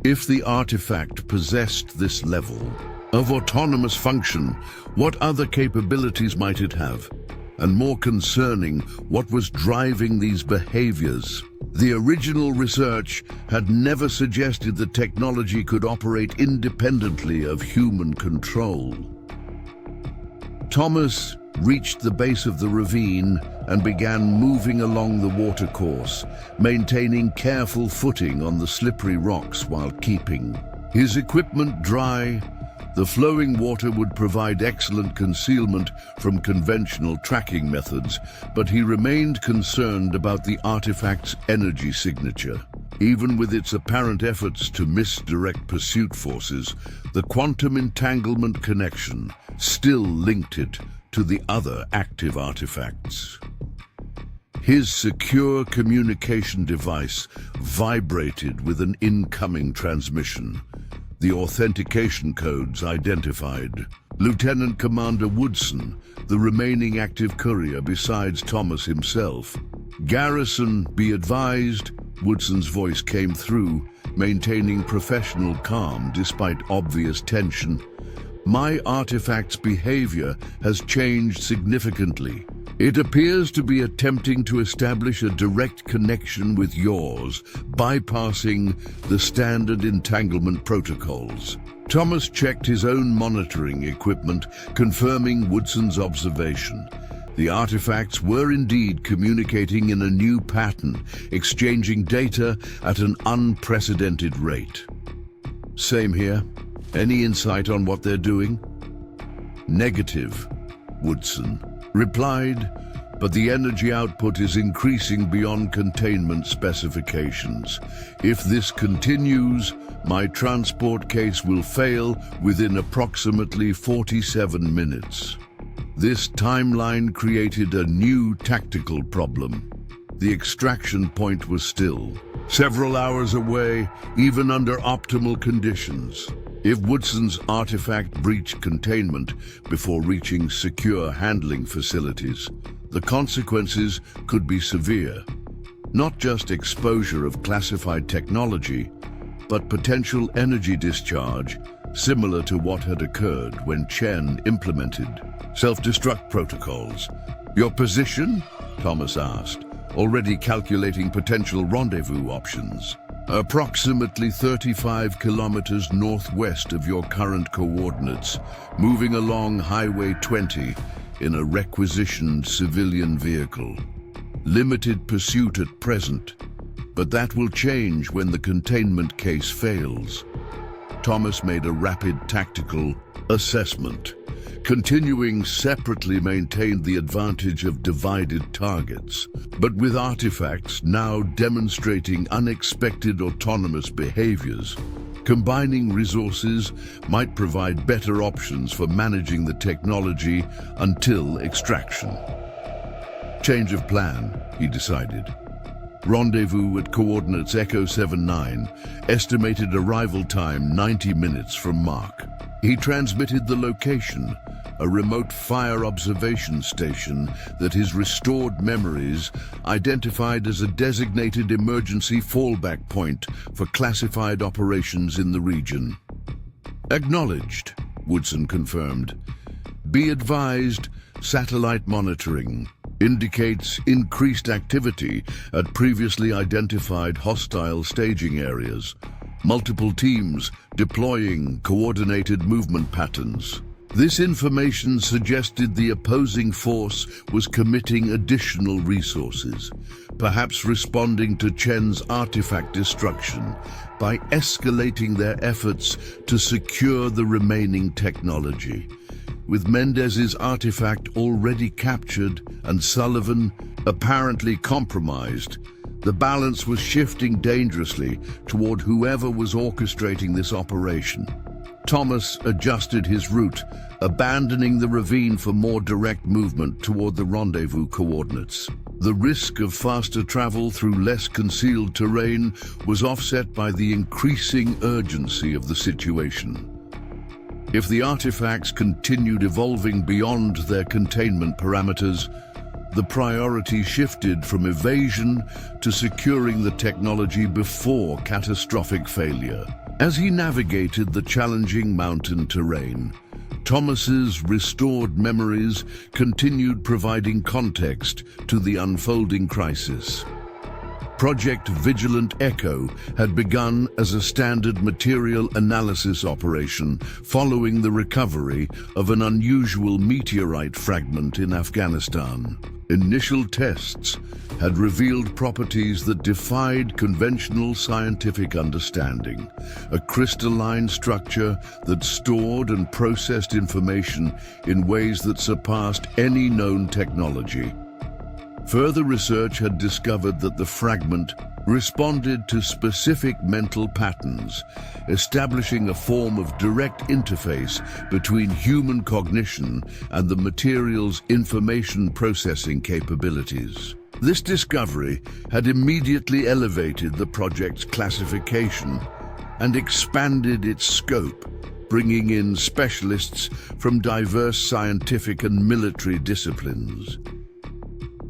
If the artifact possessed this level of autonomous function, what other capabilities might it have? And more concerning, what was driving these behaviors? The original research had never suggested that technology could operate independently of human control. Thomas reached the base of the ravine and began moving along the watercourse, maintaining careful footing on the slippery rocks while keeping his equipment dry, The flowing water would provide excellent concealment from conventional tracking methods, but he remained concerned about the artifact's energy signature. Even with its apparent efforts to misdirect pursuit forces, the quantum entanglement connection still linked it to the other active artifacts. His secure communication device vibrated with an incoming transmission. The authentication codes identified Lieutenant Commander Woodson, the remaining active courier besides Thomas himself. "Garrison, be advised," Woodson's voice came through, maintaining professional calm despite obvious tension. "My artifact's behavior has changed significantly. It appears to be attempting to establish a direct connection with yours, bypassing the standard entanglement protocols." Thomas checked his own monitoring equipment, confirming Woodson's observation. The artifacts were indeed communicating in a new pattern, exchanging data at an unprecedented rate. "Same here. Any insight on what they're doing?" "Negative," Woodson replied, "but the energy output is increasing beyond containment specifications. If this continues, my transport case will fail within approximately 47 minutes. This timeline created a new tactical problem. The extraction point was still several hours away, even under optimal conditions. If Woodson's artifact breached containment before reaching secure handling facilities, the consequences could be severe. Not just exposure of classified technology, but potential energy discharge, similar to what had occurred when Chen implemented self-destruct protocols. "Your position?" Thomas asked, already calculating potential rendezvous options. "Approximately 35 kilometers northwest of your current coordinates, moving along Highway 20 in a requisitioned civilian vehicle. Limited pursuit at present, but that will change when the containment case fails." Thomas made a rapid tactical assessment. Continuing separately maintained the advantage of divided targets, but with artifacts now demonstrating unexpected autonomous behaviors, combining resources might provide better options for managing the technology until extraction. Change of plan, he decided. Rendezvous at coordinates Echo 79, estimated arrival time 90 minutes from Mark. He transmitted the location, a remote fire observation station that his restored memories identified as a designated emergency fallback point for classified operations in the region. "Acknowledged," Woodson confirmed. "Be advised, satellite monitoring indicates increased activity at previously identified hostile staging areas. Multiple teams deploying coordinated movement patterns." This information suggested the opposing force was committing additional resources, perhaps responding to Chen's artifact destruction by escalating their efforts to secure the remaining technology. With Mendez's artifact already captured and Sullivan apparently compromised, the balance was shifting dangerously toward whoever was orchestrating this operation. Thomas adjusted his route, abandoning the ravine for more direct movement toward the rendezvous coordinates. The risk of faster travel through less concealed terrain was offset by the increasing urgency of the situation. If the artifacts continued evolving beyond their containment parameters, the priority shifted from evasion to securing the technology before catastrophic failure. As he navigated the challenging mountain terrain, Thomas's restored memories continued providing context to the unfolding crisis. Project Vigilant Echo had begun as a standard material analysis operation following the recovery of an unusual meteorite fragment in Afghanistan. Initial tests had revealed properties that defied conventional scientific understanding, a crystalline structure that stored and processed information in ways that surpassed any known technology. Further research had discovered that the fragment responded to specific mental patterns, establishing a form of direct interface between human cognition and the material's information processing capabilities. This discovery had immediately elevated the project's classification and expanded its scope, bringing in specialists from diverse scientific and military disciplines.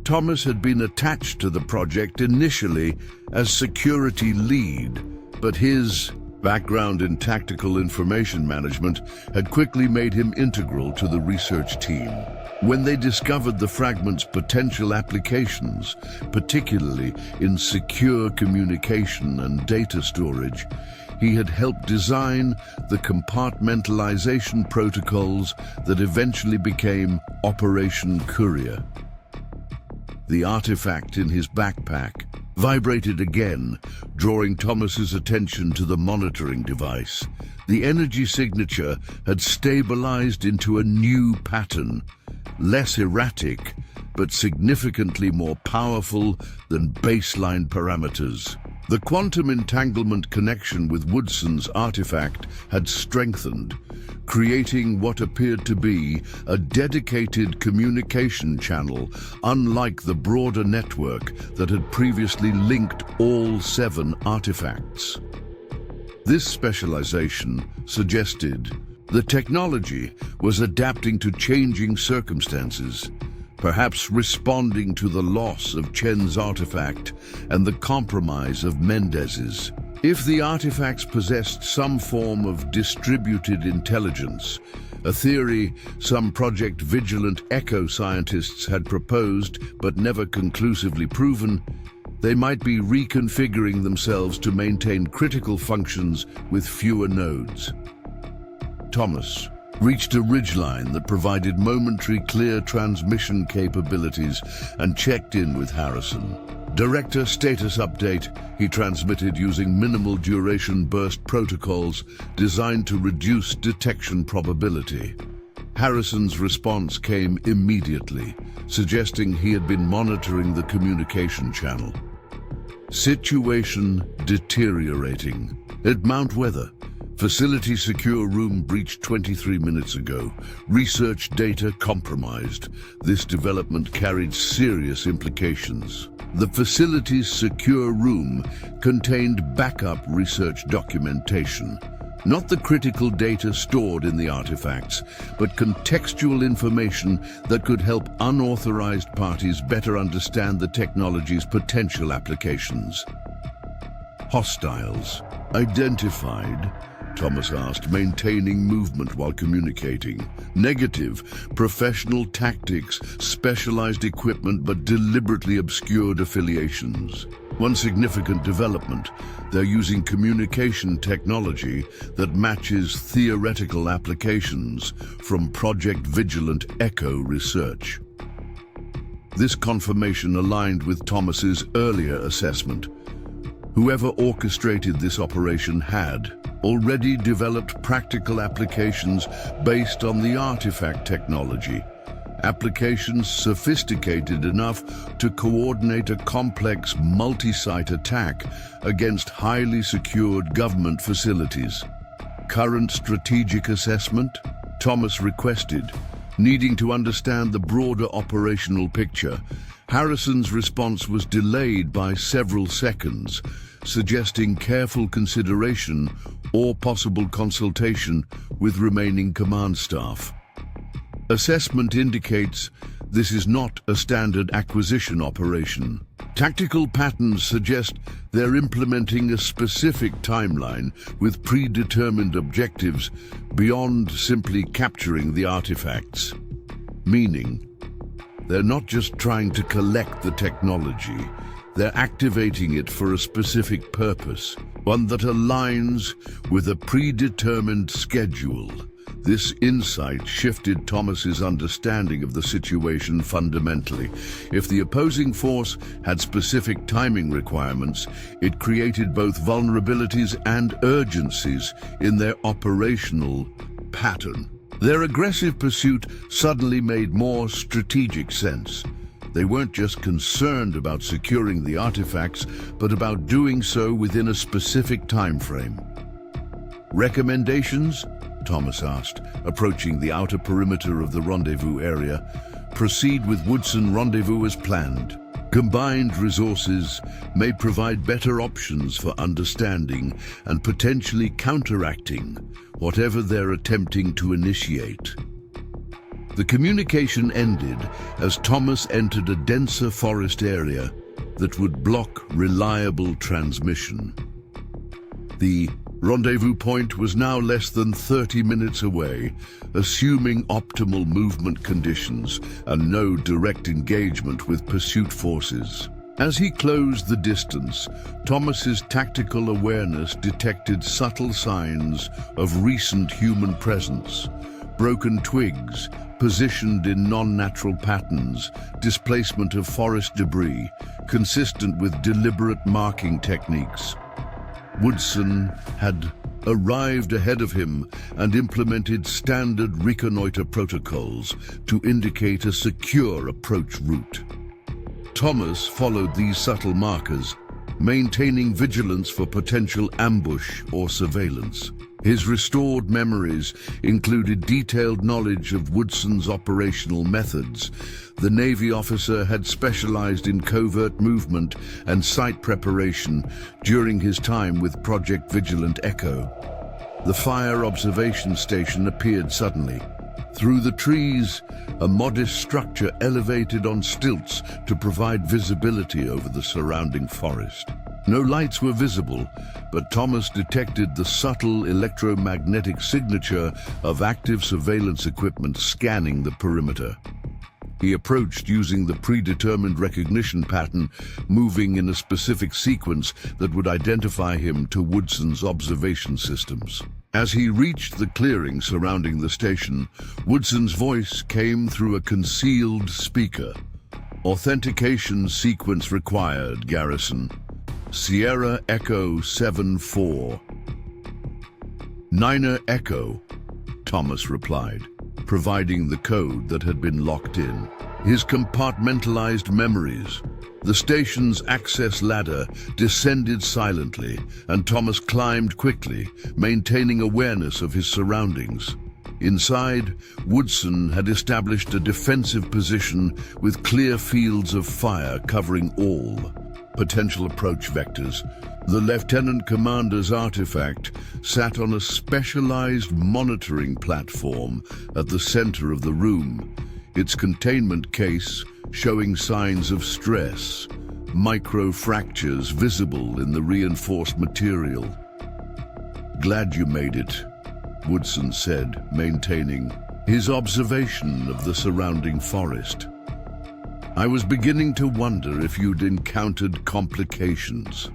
Thomas had been attached to the project initially as security lead, but his background in tactical information management had quickly made him integral to the research team. When they discovered the fragment's potential applications, particularly in secure communication and data storage, he had helped design the compartmentalization protocols that eventually became Operation Courier. The artifact in his backpack vibrated again, drawing Thomas's attention to the monitoring device. The energy signature had stabilized into a new pattern, less erratic, but significantly more powerful than baseline parameters. The quantum entanglement connection with Woodson's artifact had strengthened, creating what appeared to be a dedicated communication channel, unlike the broader network that had previously linked all 7 artifacts. This specialization suggested the technology was adapting to changing circumstances, perhaps responding to the loss of Chen's artifact and the compromise of Mendez's. If the artifacts possessed some form of distributed intelligence, a theory some Project Vigilant Echo scientists had proposed but never conclusively proven, they might be reconfiguring themselves to maintain critical functions with fewer nodes. Thomas reached a ridgeline that provided momentary clear transmission capabilities and checked in with Garrison. Director status update, he transmitted using minimal duration burst protocols designed to reduce detection probability. Garrison's response came immediately, suggesting he had been monitoring the communication channel. Situation deteriorating. At Mount Weather, facility secure room breached 23 minutes ago. Research data compromised. This development carried serious implications. The facility's secure room contained backup research documentation. Not the critical data stored in the artifacts, but contextual information that could help unauthorized parties better understand the technology's potential applications. Hostiles identified, Thomas asked, maintaining movement while communicating. Negative, professional tactics, specialized equipment, but deliberately obscured affiliations. One significant development, they're using communication technology that matches theoretical applications from Project Vigilant Echo research. This confirmation aligned with Thomas's earlier assessment. Whoever orchestrated this operation had already developed practical applications based on the artifact technology, applications sophisticated enough to coordinate a complex multi-site attack against highly secured government facilities. Current strategic assessment, Thomas requested, needing to understand the broader operational picture. Garrison's response was delayed by several seconds, suggesting careful consideration or possible consultation with remaining command staff. Assessment indicates this is not a standard acquisition operation. Tactical patterns suggest they're implementing a specific timeline with predetermined objectives beyond simply capturing the artifacts. Meaning, they're not just trying to collect the technology, they're activating it for a specific purpose, one that aligns with a predetermined schedule. This insight shifted Thomas's understanding of the situation fundamentally. If the opposing force had specific timing requirements, it created both vulnerabilities and urgencies in their operational pattern. Their aggressive pursuit suddenly made more strategic sense. They weren't just concerned about securing the artifacts, but about doing so within a specific time frame. Recommendations? Thomas asked, approaching the outer perimeter of the rendezvous area. Proceed with Woodson rendezvous as planned. Combined resources may provide better options for understanding and potentially counteracting whatever they're attempting to initiate. The communication ended as Thomas entered a denser forest area that would block reliable transmission. The rendezvous point was now less than 30 minutes away, assuming optimal movement conditions and no direct engagement with pursuit forces. As he closed the distance, Thomas's tactical awareness detected subtle signs of recent human presence. Broken twigs, positioned in non-natural patterns, displacement of forest debris, consistent with deliberate marking techniques. Woodson had arrived ahead of him and implemented standard reconnoiter protocols to indicate a secure approach route. Thomas followed these subtle markers, maintaining vigilance for potential ambush or surveillance. His restored memories included detailed knowledge of Woodson's operational methods. The Navy officer had specialized in covert movement and site preparation during his time with Project Vigilant Echo. The fire observation station appeared suddenly. Through the trees, a modest structure elevated on stilts to provide visibility over the surrounding forest. No lights were visible, but Thomas detected the subtle electromagnetic signature of active surveillance equipment scanning the perimeter. He approached using the predetermined recognition pattern, moving in a specific sequence that would identify him to Woodson's observation systems. As he reached the clearing surrounding the station, Woodson's voice came through a concealed speaker. Authentication sequence required, Garrison. Sierra Echo 7-4. Niner Echo, Thomas replied, providing the code that had been locked in. His compartmentalized memories. The station's access ladder descended silently, and Thomas climbed quickly, maintaining awareness of his surroundings. Inside, Woodson had established a defensive position with clear fields of fire covering all potential approach vectors. The lieutenant commander's artifact sat on a specialized monitoring platform at the center of the room, its containment case showing signs of stress, micro-fractures visible in the reinforced material. "Glad you made it," Woodson said, maintaining his observation of the surrounding forest. "I was beginning to wonder if you'd encountered complications."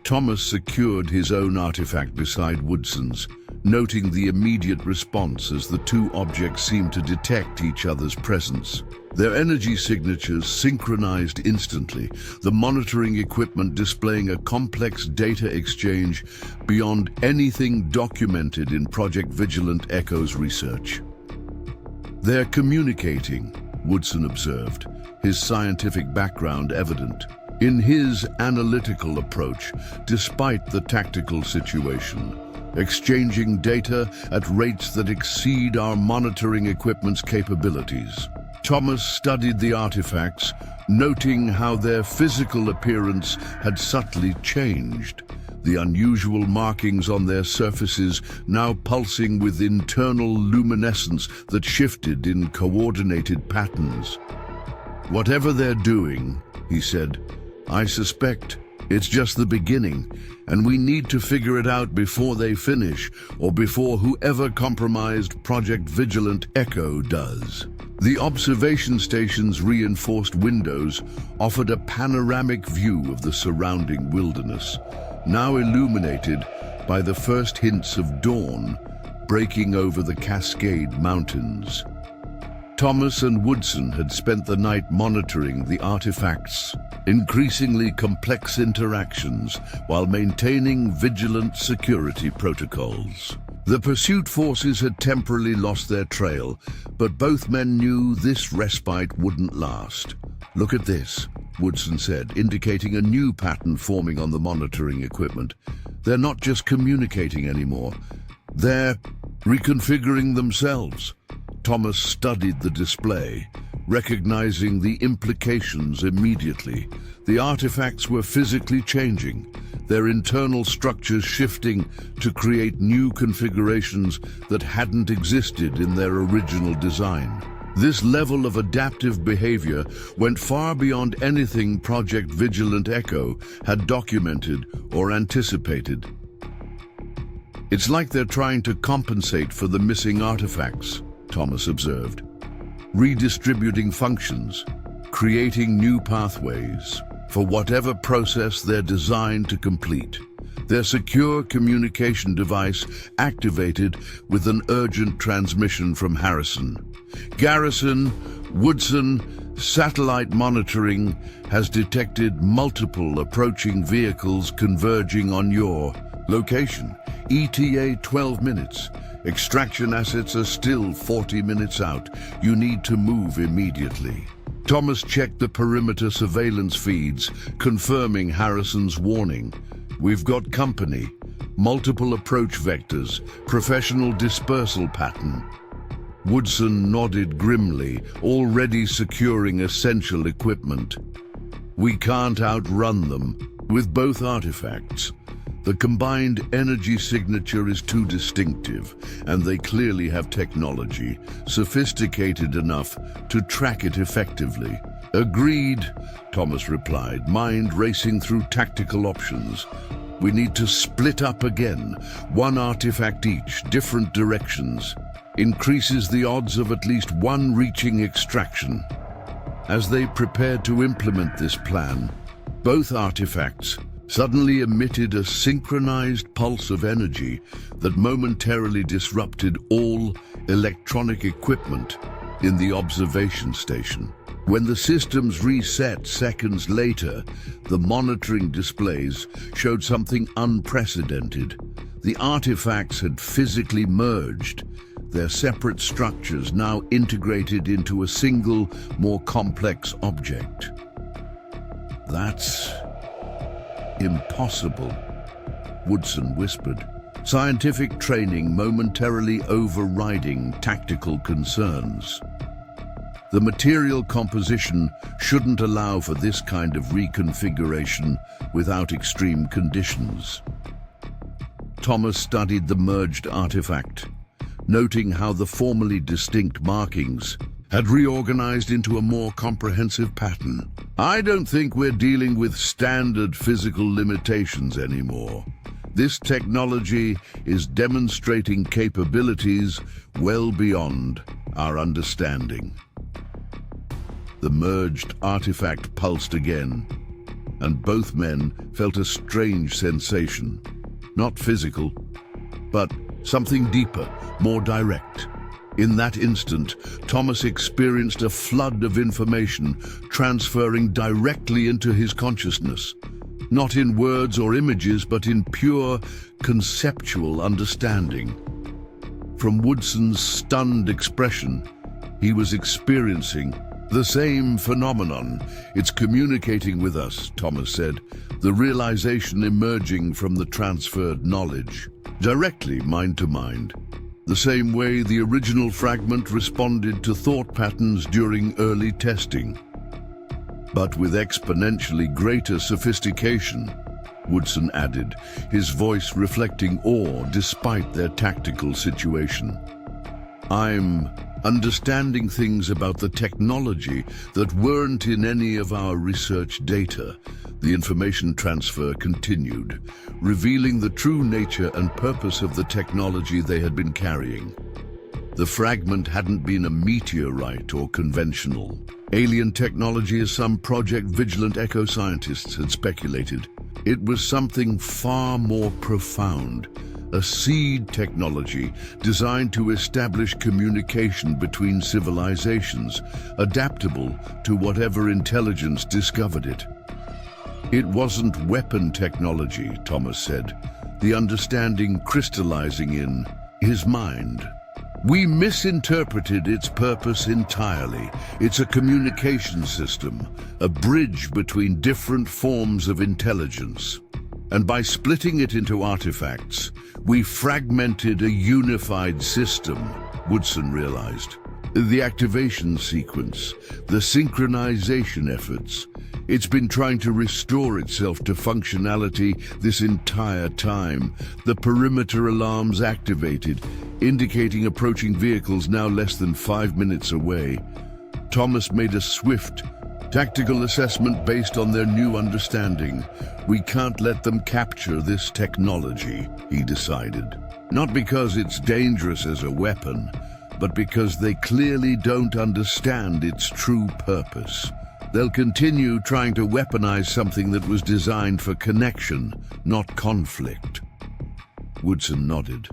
Thomas secured his own artifact beside Woodson's, noting the immediate response as the two objects seemed to detect each other's presence. Their energy signatures synchronized instantly, the monitoring equipment displaying a complex data exchange beyond anything documented in Project Vigilant Echo's research. "They're communicating," Woodson observed, his scientific background evident. In his analytical approach, despite the tactical situation, exchanging data at rates that exceed our monitoring equipment's capabilities. Thomas studied the artifacts, noting how their physical appearance had subtly changed, the unusual markings on their surfaces now pulsing with internal luminescence that shifted in coordinated patterns. "Whatever they're doing," he said, "I suspect it's just the beginning, and we need to figure it out before they finish, or before whoever compromised Project Vigilant Echo does." The observation station's reinforced windows offered a panoramic view of the surrounding wilderness, now illuminated by the first hints of dawn breaking over the Cascade Mountains. Thomas and Woodson had spent the night monitoring the artifacts' increasingly complex interactions while maintaining vigilant security protocols. The pursuit forces had temporarily lost their trail, but both men knew this respite wouldn't last. "Look at this," Woodson said, indicating a new pattern forming on the monitoring equipment. "They're not just communicating anymore. They're reconfiguring themselves." Thomas studied the display, recognizing the implications immediately. The artifacts were physically changing, their internal structures shifting to create new configurations that hadn't existed in their original design. This level of adaptive behavior went far beyond anything Project Vigilant Echo had documented or anticipated. "It's like they're trying to compensate for the missing artifacts," Thomas observed, "redistributing functions, creating new pathways for whatever process they're designed to complete." Their secure communication device activated with an urgent transmission from Harrison. "Garrison, Woodson, satellite monitoring has detected multiple approaching vehicles converging on your location. ETA 12 minutes. Extraction assets are still 40 minutes out. You need to move immediately." Thomas checked the perimeter surveillance feeds, confirming Harrison's warning. "We've got company, multiple approach vectors, professional dispersal pattern." Woodson nodded grimly, already securing essential equipment. "We can't outrun them with both artifacts. The combined energy signature is too distinctive, and they clearly have technology sophisticated enough to track it effectively." "Agreed," Thomas replied, mind racing through tactical options. "We need to split up again, one artifact each, different directions. Increases the odds of at least one reaching extraction." As they prepared to implement this plan, both artifacts suddenly emitted a synchronized pulse of energy that momentarily disrupted all electronic equipment in the observation station. When the systems reset seconds later, the monitoring displays showed something unprecedented. The artifacts had physically merged, their separate structures now integrated into a single, more complex object. "That's impossible," Woodson whispered, scientific training momentarily overriding tactical concerns. The material composition shouldn't allow for this kind of reconfiguration without extreme conditions. Thomas studied the merged artifact, noting how the formerly distinct markings had reorganized into a more comprehensive pattern. "I don't think we're dealing with standard physical limitations anymore. This technology is demonstrating capabilities well beyond our understanding." The merged artifact pulsed again, and both men felt a strange sensation. Not physical, but something deeper, more direct. In that instant, Thomas experienced a flood of information transferring directly into his consciousness. Not in words or images, but in pure conceptual understanding. From Woodson's stunned expression, he was experiencing the same phenomenon. "It's communicating with us," Thomas said, the realization emerging from the transferred knowledge. Directly mind to mind. The same way the original fragment responded to thought patterns during early testing. "But with exponentially greater sophistication," Woodson added, his voice reflecting awe despite their tactical situation. "I'm understanding things about the technology that weren't in any of our research data." The information transfer continued, revealing the true nature and purpose of the technology they had been carrying. The fragment hadn't been a meteorite or conventional alien technology as some Project Vigilant Echo scientists had speculated. It was something far more profound, a seed technology designed to establish communication between civilizations, adaptable to whatever intelligence discovered it. It wasn't weapon technology, Thomas said, the understanding crystallizing in his mind. We misinterpreted its purpose entirely. It's a communication system, a bridge between different forms of intelligence. And by splitting it into artifacts, we fragmented a unified system, Woodson realized. The activation sequence, the synchronization efforts, it's been trying to restore itself to functionality this entire time. The perimeter alarms activated, indicating approaching vehicles now less than 5 minutes away. Thomas made a swift, tactical assessment based on their new understanding. We can't let them capture this technology, he decided. Not because it's dangerous as a weapon, but because they clearly don't understand its true purpose. They'll continue trying to weaponize something that was designed for connection, not conflict. Woodson nodded,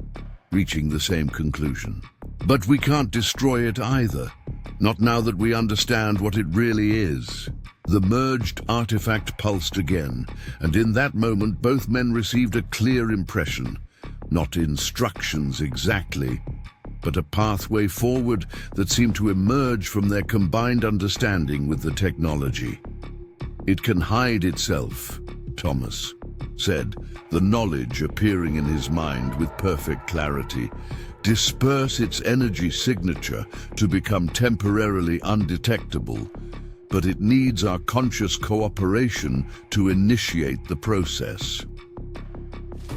reaching the same conclusion. But we can't destroy it either. Not now that we understand what it really is. The merged artifact pulsed again, and in that moment both men received a clear impression. Not instructions exactly, but a pathway forward that seemed to emerge from their combined understanding with the technology. It can hide itself, Thomas said, the knowledge appearing in his mind with perfect clarity. Disperse its energy signature to become temporarily undetectable, but it needs our conscious cooperation to initiate the process.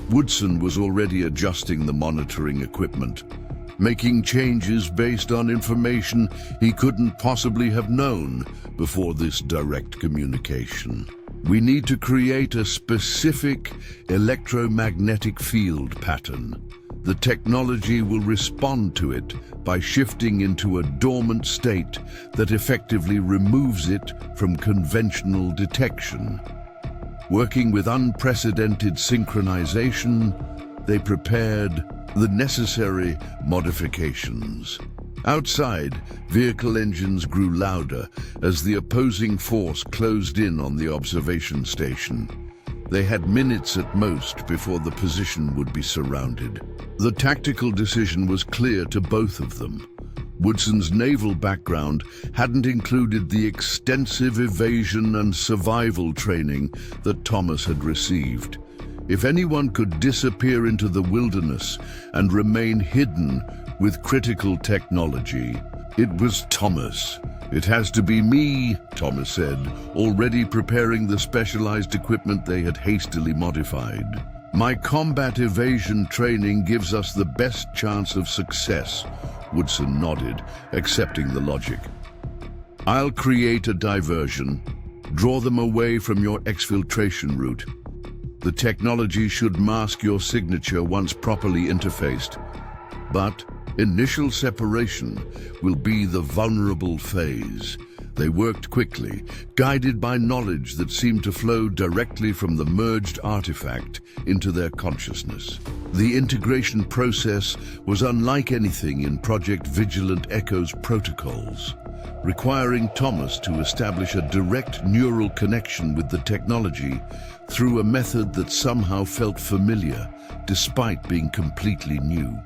Woodson was already adjusting the monitoring equipment, making changes based on information he couldn't possibly have known before this direct communication. We need to create a specific electromagnetic field pattern. The technology will respond to it by shifting into a dormant state that effectively removes it from conventional detection. Working with unprecedented synchronization, they prepared the necessary modifications. Outside, vehicle engines grew louder as the opposing force closed in on the observation station. They had minutes at most before the position would be surrounded. The tactical decision was clear to both of them. Woodson's naval background hadn't included the extensive evasion and survival training that Thomas had received. If anyone could disappear into the wilderness and remain hidden with critical technology, it was Thomas. It has to be me, Thomas said, already preparing the specialized equipment they had hastily modified. My combat evasion training gives us the best chance of success, Woodson nodded, accepting the logic. I'll create a diversion. Draw them away from your exfiltration route. The technology should mask your signature once properly interfaced. But initial separation will be the vulnerable phase. They worked quickly, guided by knowledge that seemed to flow directly from the merged artifact into their consciousness. The integration process was unlike anything in Project Vigilant Echo's protocols, requiring Thomas to establish a direct neural connection with the technology through a method that somehow felt familiar, despite being completely new.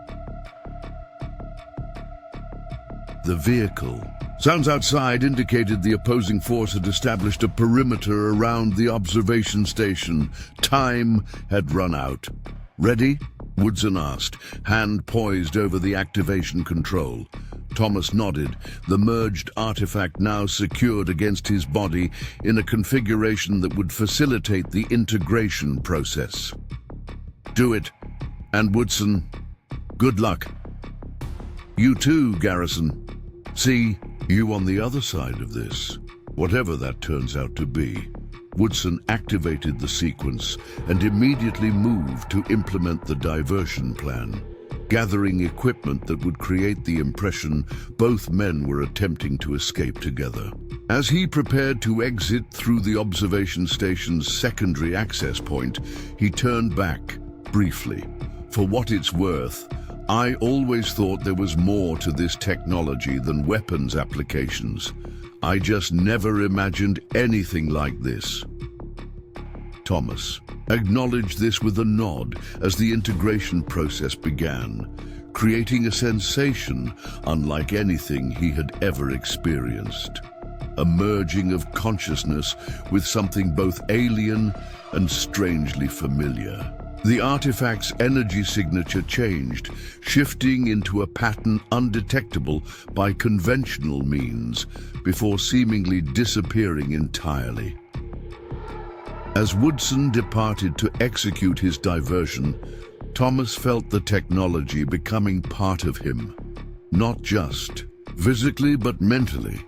The vehicle. Sounds outside indicated the opposing force had established a perimeter around the observation station. Time had run out. Ready? Woodson asked, hand poised over the activation control. Thomas nodded, the merged artifact now secured against his body in a configuration that would facilitate the integration process. Do it. And Woodson, good luck. You too, Garrison. See you on the other side of this, whatever that turns out to be. Woodson activated the sequence and immediately moved to implement the diversion plan, gathering equipment that would create the impression both men were attempting to escape together. As he prepared to exit through the observation station's secondary access point, he turned back briefly. For what it's worth, I always thought there was more to this technology than weapons applications. I just never imagined anything like this. Thomas acknowledged this with a nod as the integration process began, creating a sensation unlike anything he had ever experienced. A merging of consciousness with something both alien and strangely familiar. The artifact's energy signature changed, shifting into a pattern undetectable by conventional means, before seemingly disappearing entirely. As Woodson departed to execute his diversion, Thomas felt the technology becoming part of him. Not just physically, but mentally.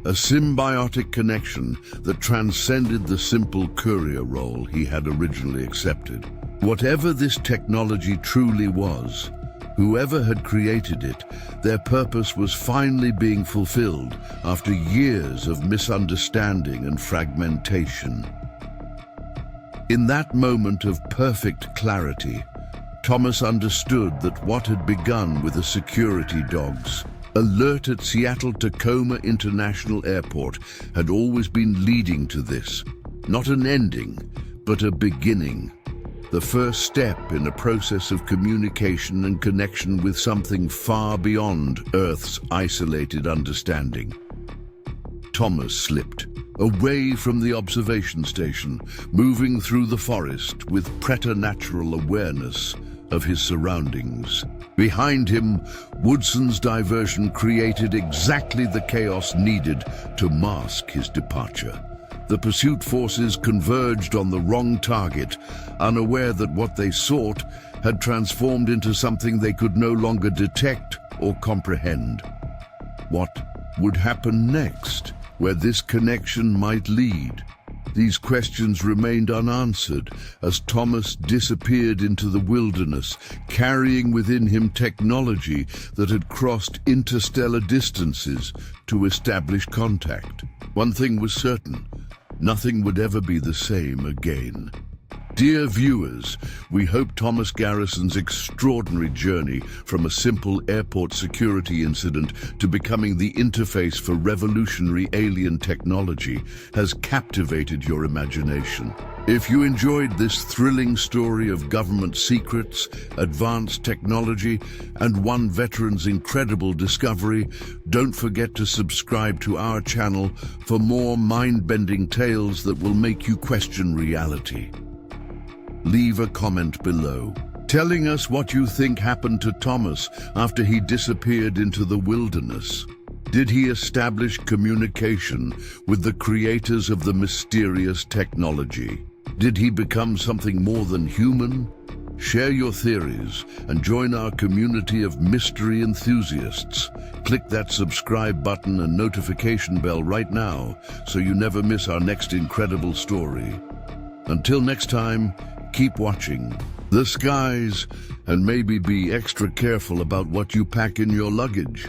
A symbiotic connection that transcended the simple courier role he had originally accepted. Whatever this technology truly was, whoever had created it, their purpose was finally being fulfilled after years of misunderstanding and fragmentation. In that moment of perfect clarity, Thomas understood that what had begun with the security dogs, alert at Seattle-Tacoma International Airport, had always been leading to this. Not an ending, but a beginning. The first step in a process of communication and connection with something far beyond Earth's isolated understanding. Thomas slipped away from the observation station, moving through the forest with preternatural awareness of his surroundings. Behind him, Woodson's diversion created exactly the chaos needed to mask his departure. The pursuit forces converged on the wrong target, unaware that what they sought had transformed into something they could no longer detect or comprehend. What would happen next? Where this connection might lead? These questions remained unanswered as Thomas disappeared into the wilderness, carrying within him technology that had crossed interstellar distances to establish contact. One thing was certain: nothing would ever be the same again. Dear viewers, we hope Thomas Garrison's extraordinary journey from a simple airport security incident to becoming the interface for revolutionary alien technology has captivated your imagination. If you enjoyed this thrilling story of government secrets, advanced technology, and one veteran's incredible discovery, don't forget to subscribe to our channel for more mind-bending tales that will make you question reality. Leave a comment below, telling us what you think happened to Thomas after he disappeared into the wilderness. Did he establish communication with the creators of the mysterious technology? Did he become something more than human? Share your theories and join our community of mystery enthusiasts. Click that subscribe button and notification bell right now so you never miss our next incredible story. Until next time, keep watching the skies and maybe be extra careful about what you pack in your luggage.